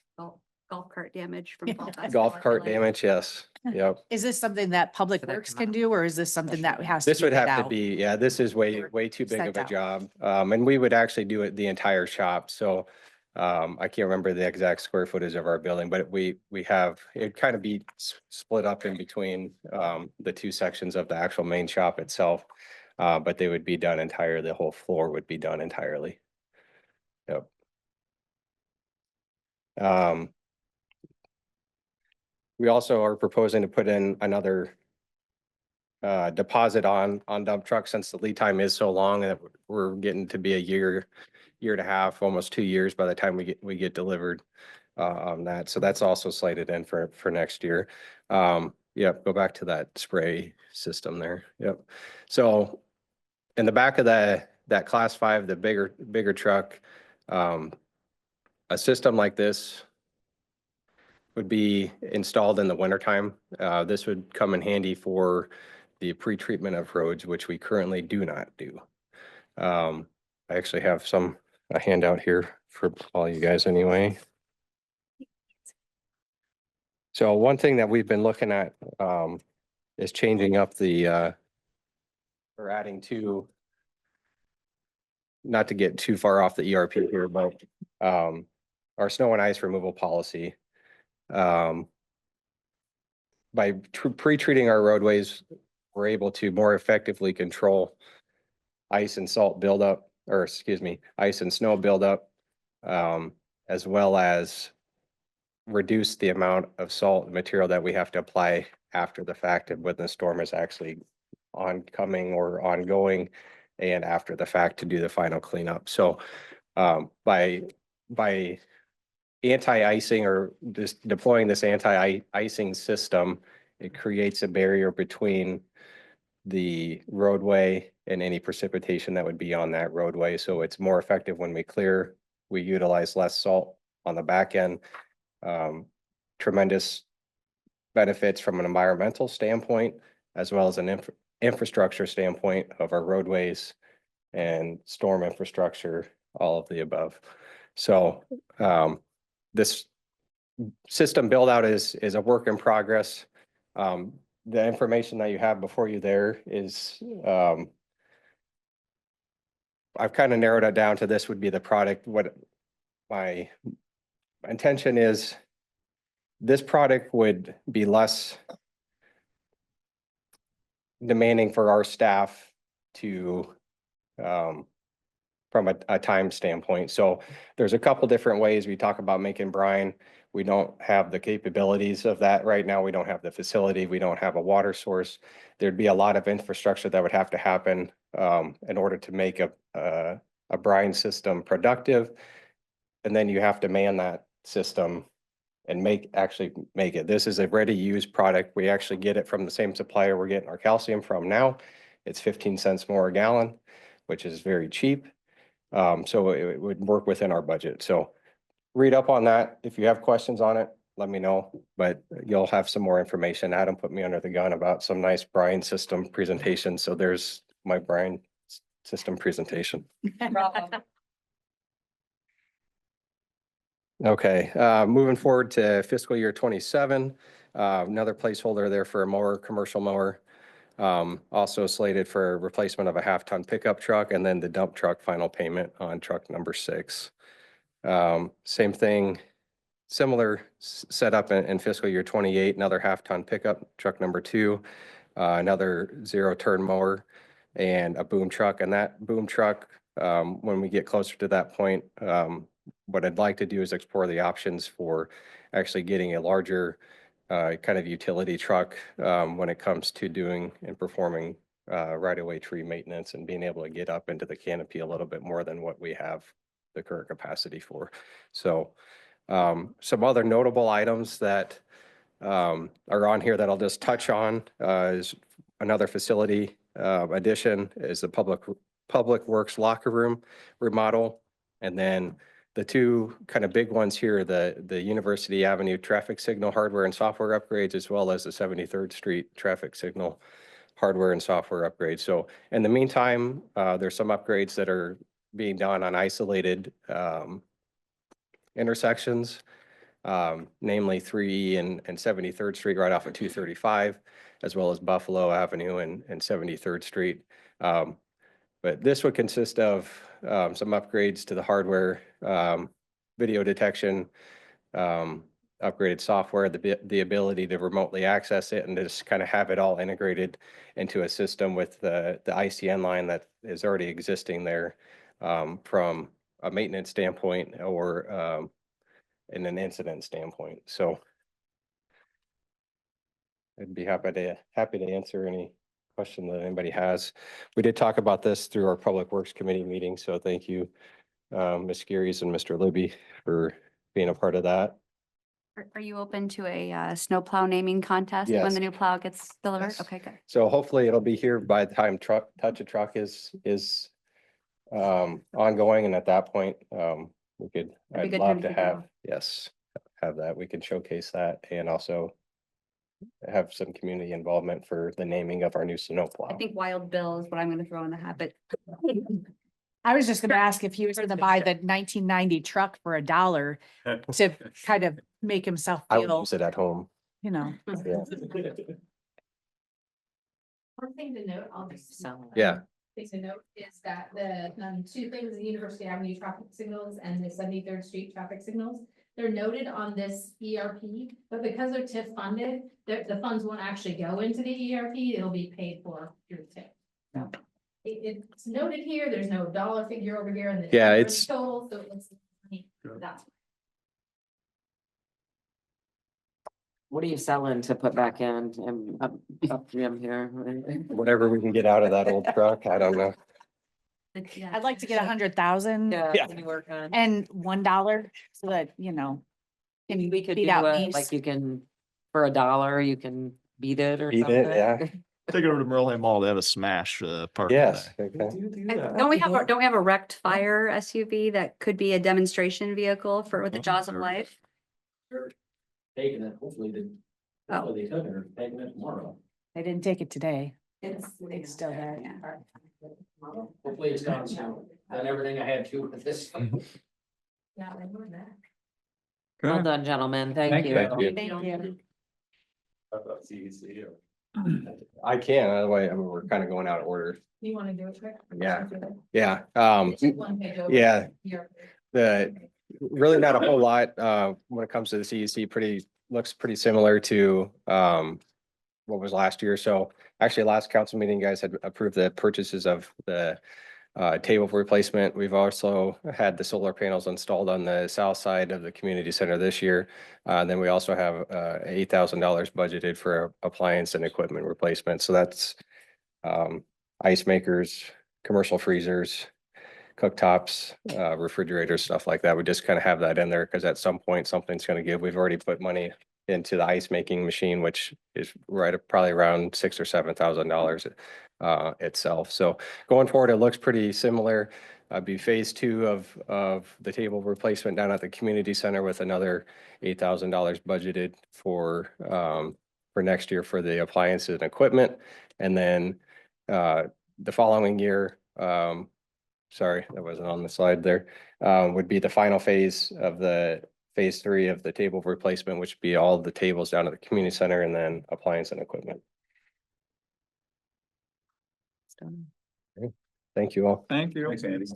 K: Golf cart damage from
T: Golf cart damage, yes. Yep.
G: Is this something that Public Works can do, or is this something that has?
T: This
G: to
T: would
G: be bid
T: have to
G: out?
T: be, yeah, this is way too big
G: Sent
T: of a
G: out.
T: job. And we would actually do it the entire shop. So I can't remember the exact square footage of our building, but we have, it'd kind of be split up in between the 2 sections of the actual main shop itself. But they would be done entire, the whole floor would be done entirely. Yep. We also are proposing to put in another deposit on dump trucks, since the lead time is so long that we're getting to be a year and a half, almost 2 years by the time we get delivered on that. So that's also slated in for next year. Yep, go back to that spray system there. Yep. So in the back of that Class 5, the bigger truck, a system like this would be installed in the wintertime. This would come in handy for the pre-treatment of roads, which we currently do not do. I actually have a handout here for all you guys anyway. So one thing that we've been looking at is changing up or adding to, not to get too far off the ERP here, but our snow and ice removal policy. By pre-treating our roadways, we're able to more effectively control ice and salt buildup, or excuse me, ice and snow buildup, as well as reduce the amount of salt material that we have to apply after the fact when the storm is actually oncoming or ongoing, and after the fact to do the final cleanup. So by anti-icing or just deploying this anti-icing system, it creates a barrier between the roadway and any precipitation that would be on that roadway. So it's more effective when we clear We utilize less salt on the back end. Tremendous benefits from an environmental standpoint, as well as an infrastructure standpoint of our roadways and storm infrastructure, all of the above. So this system build out is a work in progress. The information that you have before you there is I've kind of narrowed it down to this would be the product. What my intention is, this product would be less demanding for our staff to from a time standpoint. So there's a couple different ways we talk about making brine. We don't have the capabilities of that right now. We don't have the facility. We don't have a water source. There'd be a lot of infrastructure that would have to happen in order to make a brine system productive. And then you have to man that system and actually make it. This is a ready-use product. We actually get it from the same supplier we're getting our calcium from now. It's 15 cents more a gallon, which is very cheap. So it would work within our budget. So read up on that. If you have questions on it, let me know, but you'll have some more information. Adam put me under the gun about some nice brine system presentation. So there's my brine system presentation. Okay, moving forward to fiscal year 27, another placeholder there for a mower, commercial mower. Also slated for replacement of a 1/2-ton pickup truck, and then the dump truck final payment on truck number 6. Same thing, similar setup in fiscal year 28, another 1/2-ton pickup truck number 2, another 0-turn mower, and a boom truck. And that boom truck, when we get closer to that point, what I'd like to do is explore the options for actually getting a larger kind of utility truck when it comes to doing and performing right-of-way tree maintenance and being able to get up into the canopy a little bit more than what we have the current capacity for. So some other notable items that are on here that I'll just touch on is another facility addition is the public works locker room remodel. And then the two kind of big ones here, the University Avenue traffic signal hardware and software upgrades, as well as the 73rd Street traffic signal hardware and software upgrades. So in the meantime, there's some upgrades that are being done on isolated intersections, namely 3E and 73rd Street right off of 235, as well as Buffalo Avenue and 73rd Street. But this would consist of some upgrades to the hardware, video detection, upgraded software, the ability to remotely access it, and just kind of have it all integrated into a system with the ICN line that is already existing there from a maintenance standpoint or in an incident standpoint. So I'd be happy to answer any question that anybody has. We did talk about this through our Public Works Committee meeting, so thank you, Ms. Geary's and Mr. Libby for being a part of that.
K: Are you open to a snowplow naming contest when
T: Yes.
K: the new plow gets delivered?
T: Yes.
K: Okay, good.
T: So hopefully it'll be here by the time Touch a Truck is ongoing, and at that point, we could,
K: That'd be
T: I'd
K: good time
T: love
K: to
T: to
K: kick it
T: have,
K: off.
T: yes, have that. We can showcase that and also have some community involvement for the naming of our new snowplow.
K: I think Wild Bill is what I'm gonna throw in the hat, but
G: I was just gonna ask if he was gonna buy the 1990 truck for $1 to kind of make himself
T: I would
G: feel,
T: use it at home.
G: you know.
T: Yeah.
Q: One thing to note, I'll just.
T: Yeah.
Q: Thing to note is that the two things, the University Avenue traffic signals and the 73rd Street traffic signals, they're noted on this ERP, but because they're TIF funded, the funds won't actually go into the ERP, it'll be paid for through TIF. So it's noted here, there's no dollar figure over here and the.
T: Yeah, it's-
Q: Total, so it's, that's.
R: What are you selling to put back in and up Jim here?
T: Whatever we can get out of that old truck, I don't know.
G: I'd like to get 100,000
R: Yeah. Can you work on?
G: and $1 so that, you know, can
R: We could
G: beat
R: do
G: out
R: it,
G: Ace.
R: like you can, for $1, you can beat it or
T: Beat
R: something.
T: it, yeah.
J: Take it over to Merlin Mall. They have a smash park.
T: Yes.
K: Don't we have a wrecked fire SUV that could be a demonstration vehicle for with the Jaws of Life?
O: Taking it, hopefully
K: Oh.
O: they took it or taking it tomorrow.
G: They didn't take it today.
K: It's
G: It's still there.
O: Hopefully it's gone soon. Done everything I had to with this.
Q: Yeah, they were that.
R: Well done, gentlemen. Thank you.
T: Thank you.
G: Thank you.
T: I can, otherwise, I mean, we're kind of going out of order.
Q: You want to do it quick?
T: Yeah.
Q: It's
T: Yeah,
Q: just one page over.
T: yeah.
Q: Here.
T: Really not a whole lot, when it comes to the CEC, looks pretty similar to, what was last year. So actually, last council meeting, you guys had approved the purchases of the table replacement. We've also had the solar panels installed on the south side of the community center this year. Then we also have $8,000 budgeted for appliance and equipment replacement. So that's ice makers, commercial freezers, cooktops, refrigerators, stuff like that. We just kind of have that in there because at some point something's going to give. We've already put money into the ice making machine, which is probably around $6,000 or $7,000 itself. So going forward, it looks pretty similar. Be phase 2 of the table replacement down at the community center with another $8,000 budgeted for next year for the appliances and equipment. And then the following year, sorry, that wasn't on the slide there, would be the final phase of the phase 3 of the table replacement, which would be all the tables down at the community center and then appliance and equipment. Okay. Thank you all.
B: Thank you.
C: Thanks, Andy.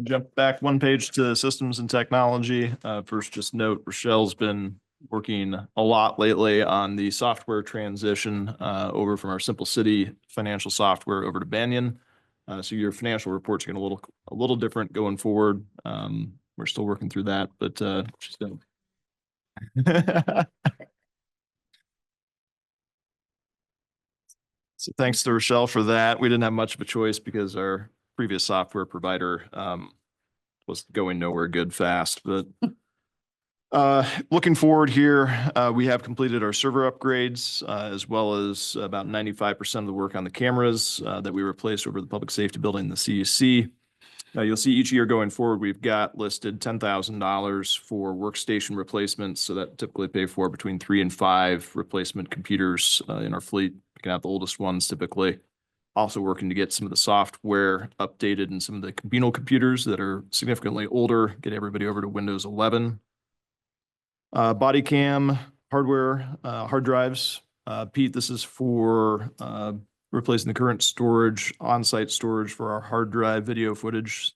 J: Jump back one page to systems and technology. First, just note Rochelle's been working a lot lately on the software transition over from our Simple City financial software over to Banyan. So your financial reports are getting a little different going forward. We're still working through that, but she's done. So thanks to Rochelle for that. We didn't have much of a choice because our previous software provider was going nowhere good fast, but looking forward here, we have completed our server upgrades as well as about 95% of the work on the cameras that we replaced over the public safety building in the CEC. You'll see each year going forward, we've got listed $10,000 for workstation replacements. So that typically pay for between 3 and 5 replacement computers in our fleet, picking out the oldest ones typically. Also working to get some of the software updated and some of the communal computers that are significantly older, get everybody over to Windows 11. Body cam hardware, hard drives. Pete, this is for replacing the current storage, on-site storage for our hard drive video footage.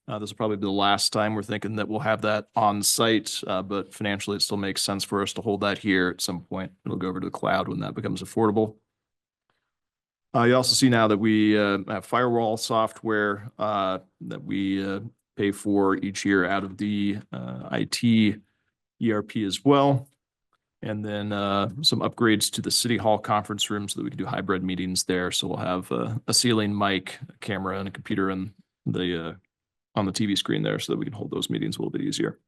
J: This will probably be the last time we're thinking that we'll have that on site, but financially it still makes sense for us to hold that here at some point. It'll go over to the cloud when that becomes affordable. You also see now that we have firewall software that we pay for each year out of the IT ERP as well. And then some upgrades to the City Hall conference room so that we can do hybrid meetings there. So we'll have a ceiling mic, a camera, and a computer on the TV screen there so that we can hold those meetings a little bit easier.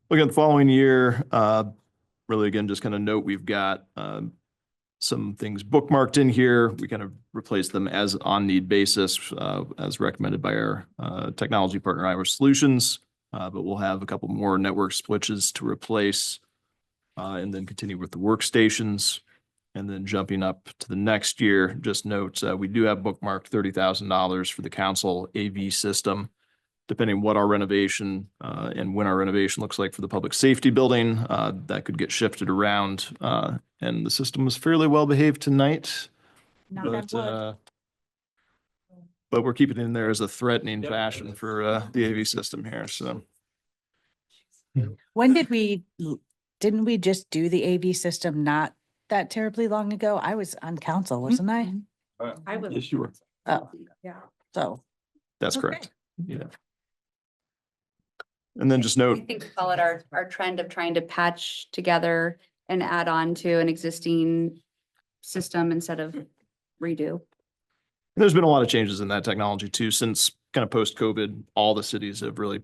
J: Looking at the following year, really again, just kind of note we've got some things bookmarked in here. We kind of replace them as on-need basis as recommended by our technology partner, Iowa Solutions. But we'll have a couple more network switches to replace and then continue with the workstations. And then jumping up to the next year, just note we do have bookmarked $30,000 for the council AV system. Depending on what our renovation and when our renovation looks like for the public safety building, that could get shifted around. And the system was fairly well behaved tonight. But we're keeping it in there as a threatening fashion for the AV system here. So
G: When didn't we just do the AV system not that terribly long ago? I was on council, wasn't I?
K: I was.
J: yes, you were.
G: Oh,
K: Yeah.
G: so.
J: That's
G: Okay.
J: correct. Yeah. And then just
K: I
J: note,
K: think we call it our trend of trying to patch together and add on to an existing system instead of redo.
J: there's been a lot of changes in that technology too, since kind of post-COVID, all the cities have really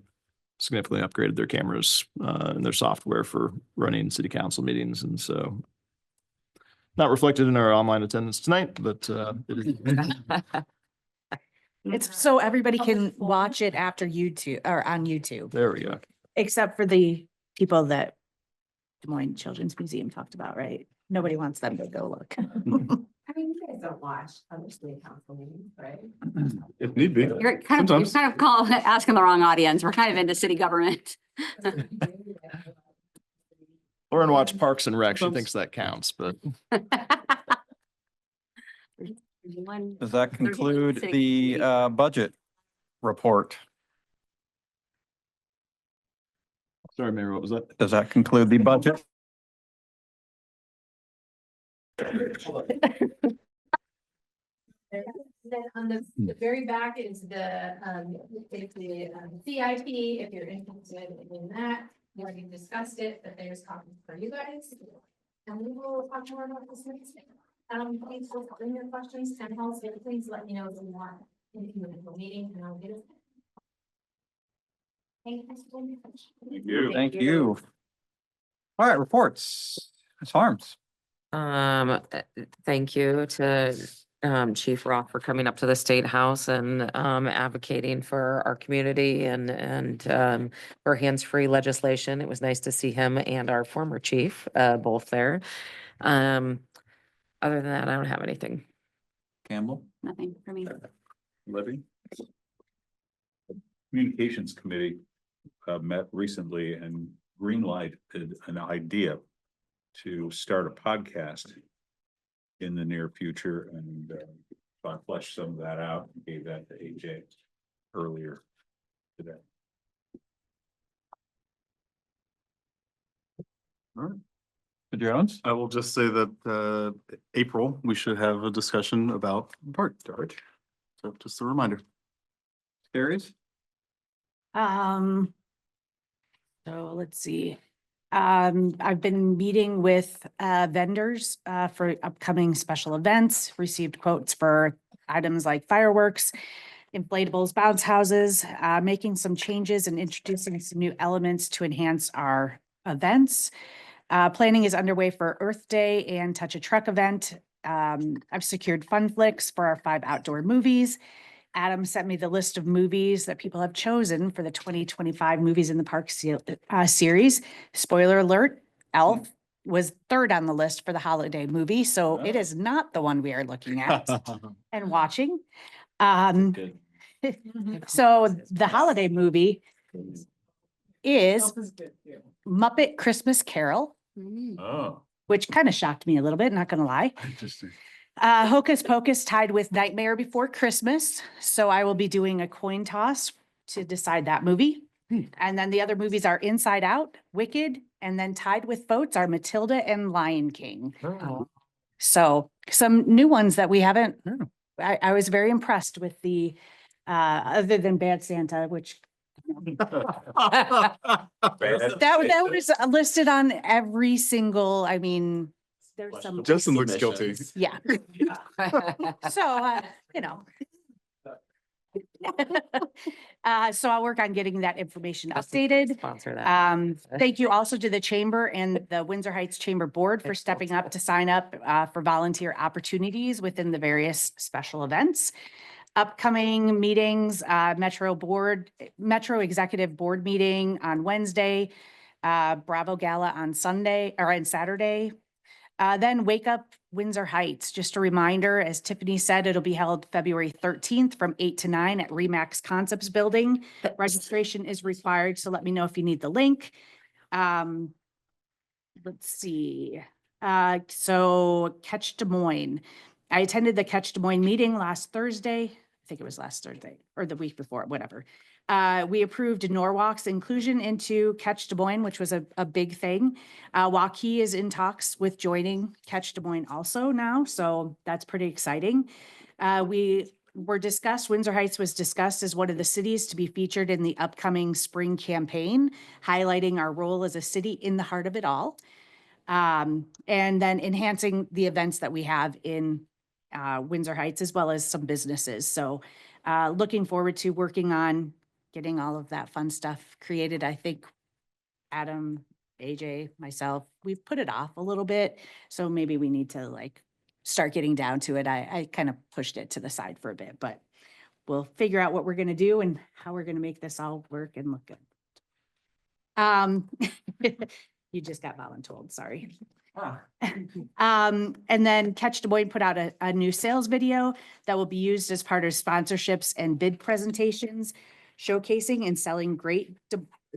J: significantly upgraded their cameras and their software for running city council meetings. And so Not reflected in our online attendance tonight, but it is.
G: It's so everybody can watch it after YouTube or on YouTube,
J: There we go.
G: except for the people that Des Moines Children's Museum talked about, right? Nobody wants them to go look.
A: I mean, you guys don't watch other city council meetings, right?
C: If need be.
K: You're kind of asking the wrong audience. We're kind of into city government.
J: Lauren watched Parks and Rec. She thinks that counts, but
B: Does that conclude the budget report?
J: sorry, Mayor, what was that?
B: Does that conclude the budget?
Q: Then on the very back is the, it's the CIP, if you're interested in that. We already discussed it, but there's copies for you guys. And we will talk more about this next week. Please bring your questions, town halls, please let me know if you want in the individual meeting and I'll get it. Thank you.
B: Thank you. All right, reports. Ms. Harms.
R: Thank you to Chief Roth for coming up to the State House and advocating for our community and for hands-free legislation. It was nice to see him and our former chief both there. Other than that, I don't have anything.
B: Campbell.
K: Nothing for me.
D: Levy? Communications Committee met recently and greenlighted an idea to start a podcast in the near future, and so I fleshed some of that out and gave that to AJ earlier today.
C: All right.
B: Jones?
C: I will just say that April, we should have a discussion about park charge. So just a reminder.
B: Carries?
G: So let's see. I've been meeting with vendors for upcoming special events, received quotes for items like fireworks, inflatables, bounce houses, making some changes and introducing some new elements to enhance our events. Planning is underway for Earth Day and Touch a Truck event. I've secured Fun Flicks for our 5 outdoor movies. Adam sent me the list of movies that people have chosen for the 2025 Movies in the Park series. Spoiler alert, Elf was 3rd on the list for the holiday movie, so it is not the one we are looking at and watching. So the holiday movie is Muppet Christmas Carol,
C: Oh,
G: which kind of shocked me a little bit, not gonna lie.
C: interesting.
G: Hocus Pocus tied with Nightmare Before Christmas. So I will be doing a coin toss to decide that movie. And then the other movies are Inside Out, Wicked, and then tied with votes are Matilda and Lion King. So some new ones that we haven't, I was very impressed with the, other than Bad Santa, which that was listed on every single, I mean, there's some.
C: Justin looks guilty.
G: Yeah. So, you know. So I'll work on getting that information updated.
R: Sponsor that.
G: Thank you also to the Chamber and the Windsor Heights Chamber Board for stepping up to sign up for volunteer opportunities within the various special events. Upcoming meetings, Metro Executive Board meeting on Wednesday, Bravo Gala on Sunday or on Saturday. Then Wake Up Windsor Heights. Just a reminder, as Tiffany said, it'll be held February 13th from 8 to 9 at Remax Concepts Building. Registration is required, so let me know if you need the link. Let's see. So Catch Des Moines. I attended the Catch Des Moines meeting last Thursday. I think it was last Thursday or the week before, whatever. We approved Norwalk's inclusion into Catch Des Moines, which was a big thing. Waukee is in talks with joining Catch Des Moines also now, so that's pretty exciting. Windsor Heights was discussed as one of the cities to be featured in the upcoming spring campaign, highlighting our role as a city in the heart of it all. And then enhancing the events that we have in Windsor Heights, as well as some businesses. So looking forward to working on getting all of that fun stuff created. I think Adam AJ, myself, we've put it off a little bit. So maybe we need to like start getting down to it. I kind of pushed it to the side for a bit, but we'll figure out what we're gonna do and how we're gonna make this all work and look good. You just got voluntold, sorry. And then Catch Des Moines put out a new sales video that will be used as part of sponsorships and bid presentations, showcasing and selling Great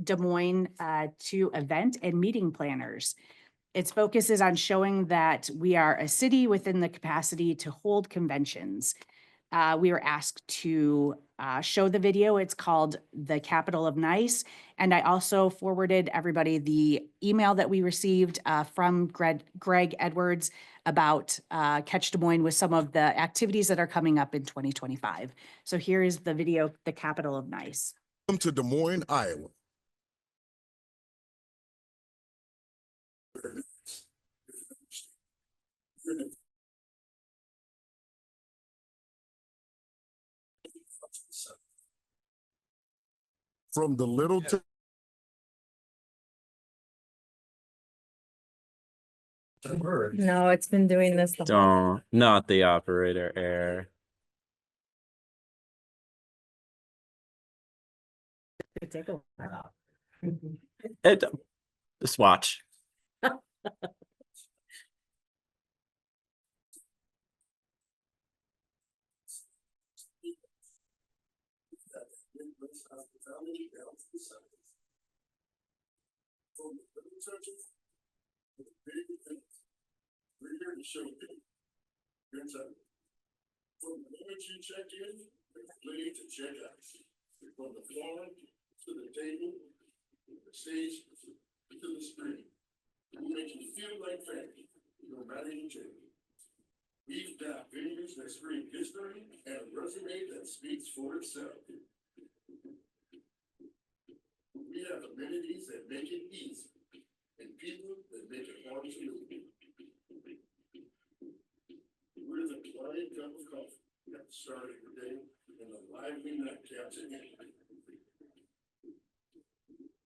G: Des Moines to event and meeting planners. Its focus is on showing that we are a city within the capacity to hold conventions. We were asked to show the video. It's called The Capital of Nice. And I also forwarded everybody the email that we received from Greg Edwards about Catch Des Moines with some of the activities that are coming up in 2025. So here is the video, The Capital of Nice.
U: Welcome to Des Moines, Iowa. From the little
E: No, it's been doing this.
V: Don't, not the operator error.
G: Take a while.
V: Just watch.
U: We're here to show you. From the moment you check in, ready to check out. From the floor to the table, the stage to the screen. We make you feel like family, no matter your journey. We've got venues that scream history and a resume that speaks for itself. We have amenities that make it easy and people that make it hard to live. We're the quiet cup of coffee that started the day and a lively nightcap to end.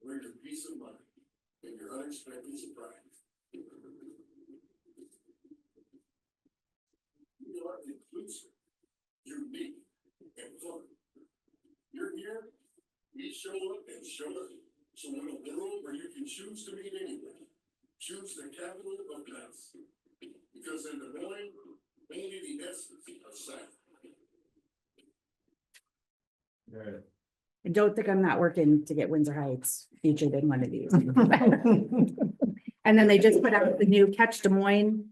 U: We're your peace of mind and your unexpected surprise. We are inclusive, unique, and fun. You're here, we show up and show up. So in a world where you can choose to meet anywhere, choose the capital of nice. Because in Des Moines, only the essence of silence.
G: And don't think I'm not working to get Windsor Heights featured in one of these. And then they just put out the new Catch Des Moines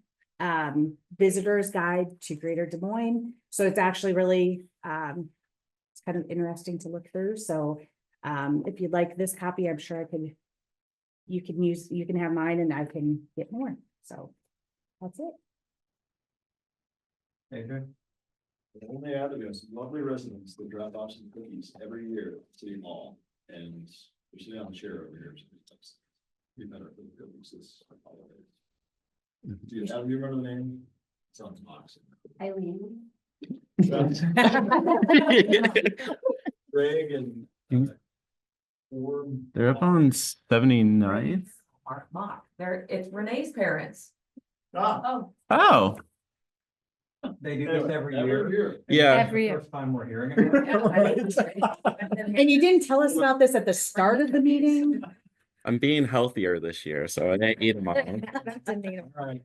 G: Visitor's Guide to Greater Des Moines. So it's actually really, it's kind of interesting to look through. So if you'd like this copy, I'm sure you can have mine and I can get more. So that's it.
P: The only avenue is lovely residents that drop off some cookies every year at City Hall, and we're sitting on the chair over here. We've had our cookies this holiday. Do you remember the name? Sounds boxing.
Q: Eileen.
P: Greg and
V: They're up on 79th.
A: It's Renee's parents.
Q: Oh.
V: Oh,
B: They do this every year.
V: yeah.
E: Every year.
B: First time we're hearing about it.
G: And you didn't tell us about this at the start of the meeting?
V: I'm being healthier this year, so I didn't eat them all.
B: Right.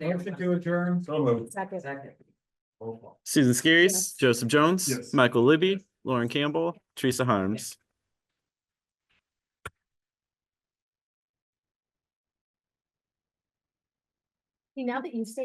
B: Motion to adjourn.
P: So moved.
G: Second.
V: Susan Skiris, Joseph Jones,
C: Yes.
V: Michael Libby, Lauren Campbell, Teresa Harms.
Q: Now that you say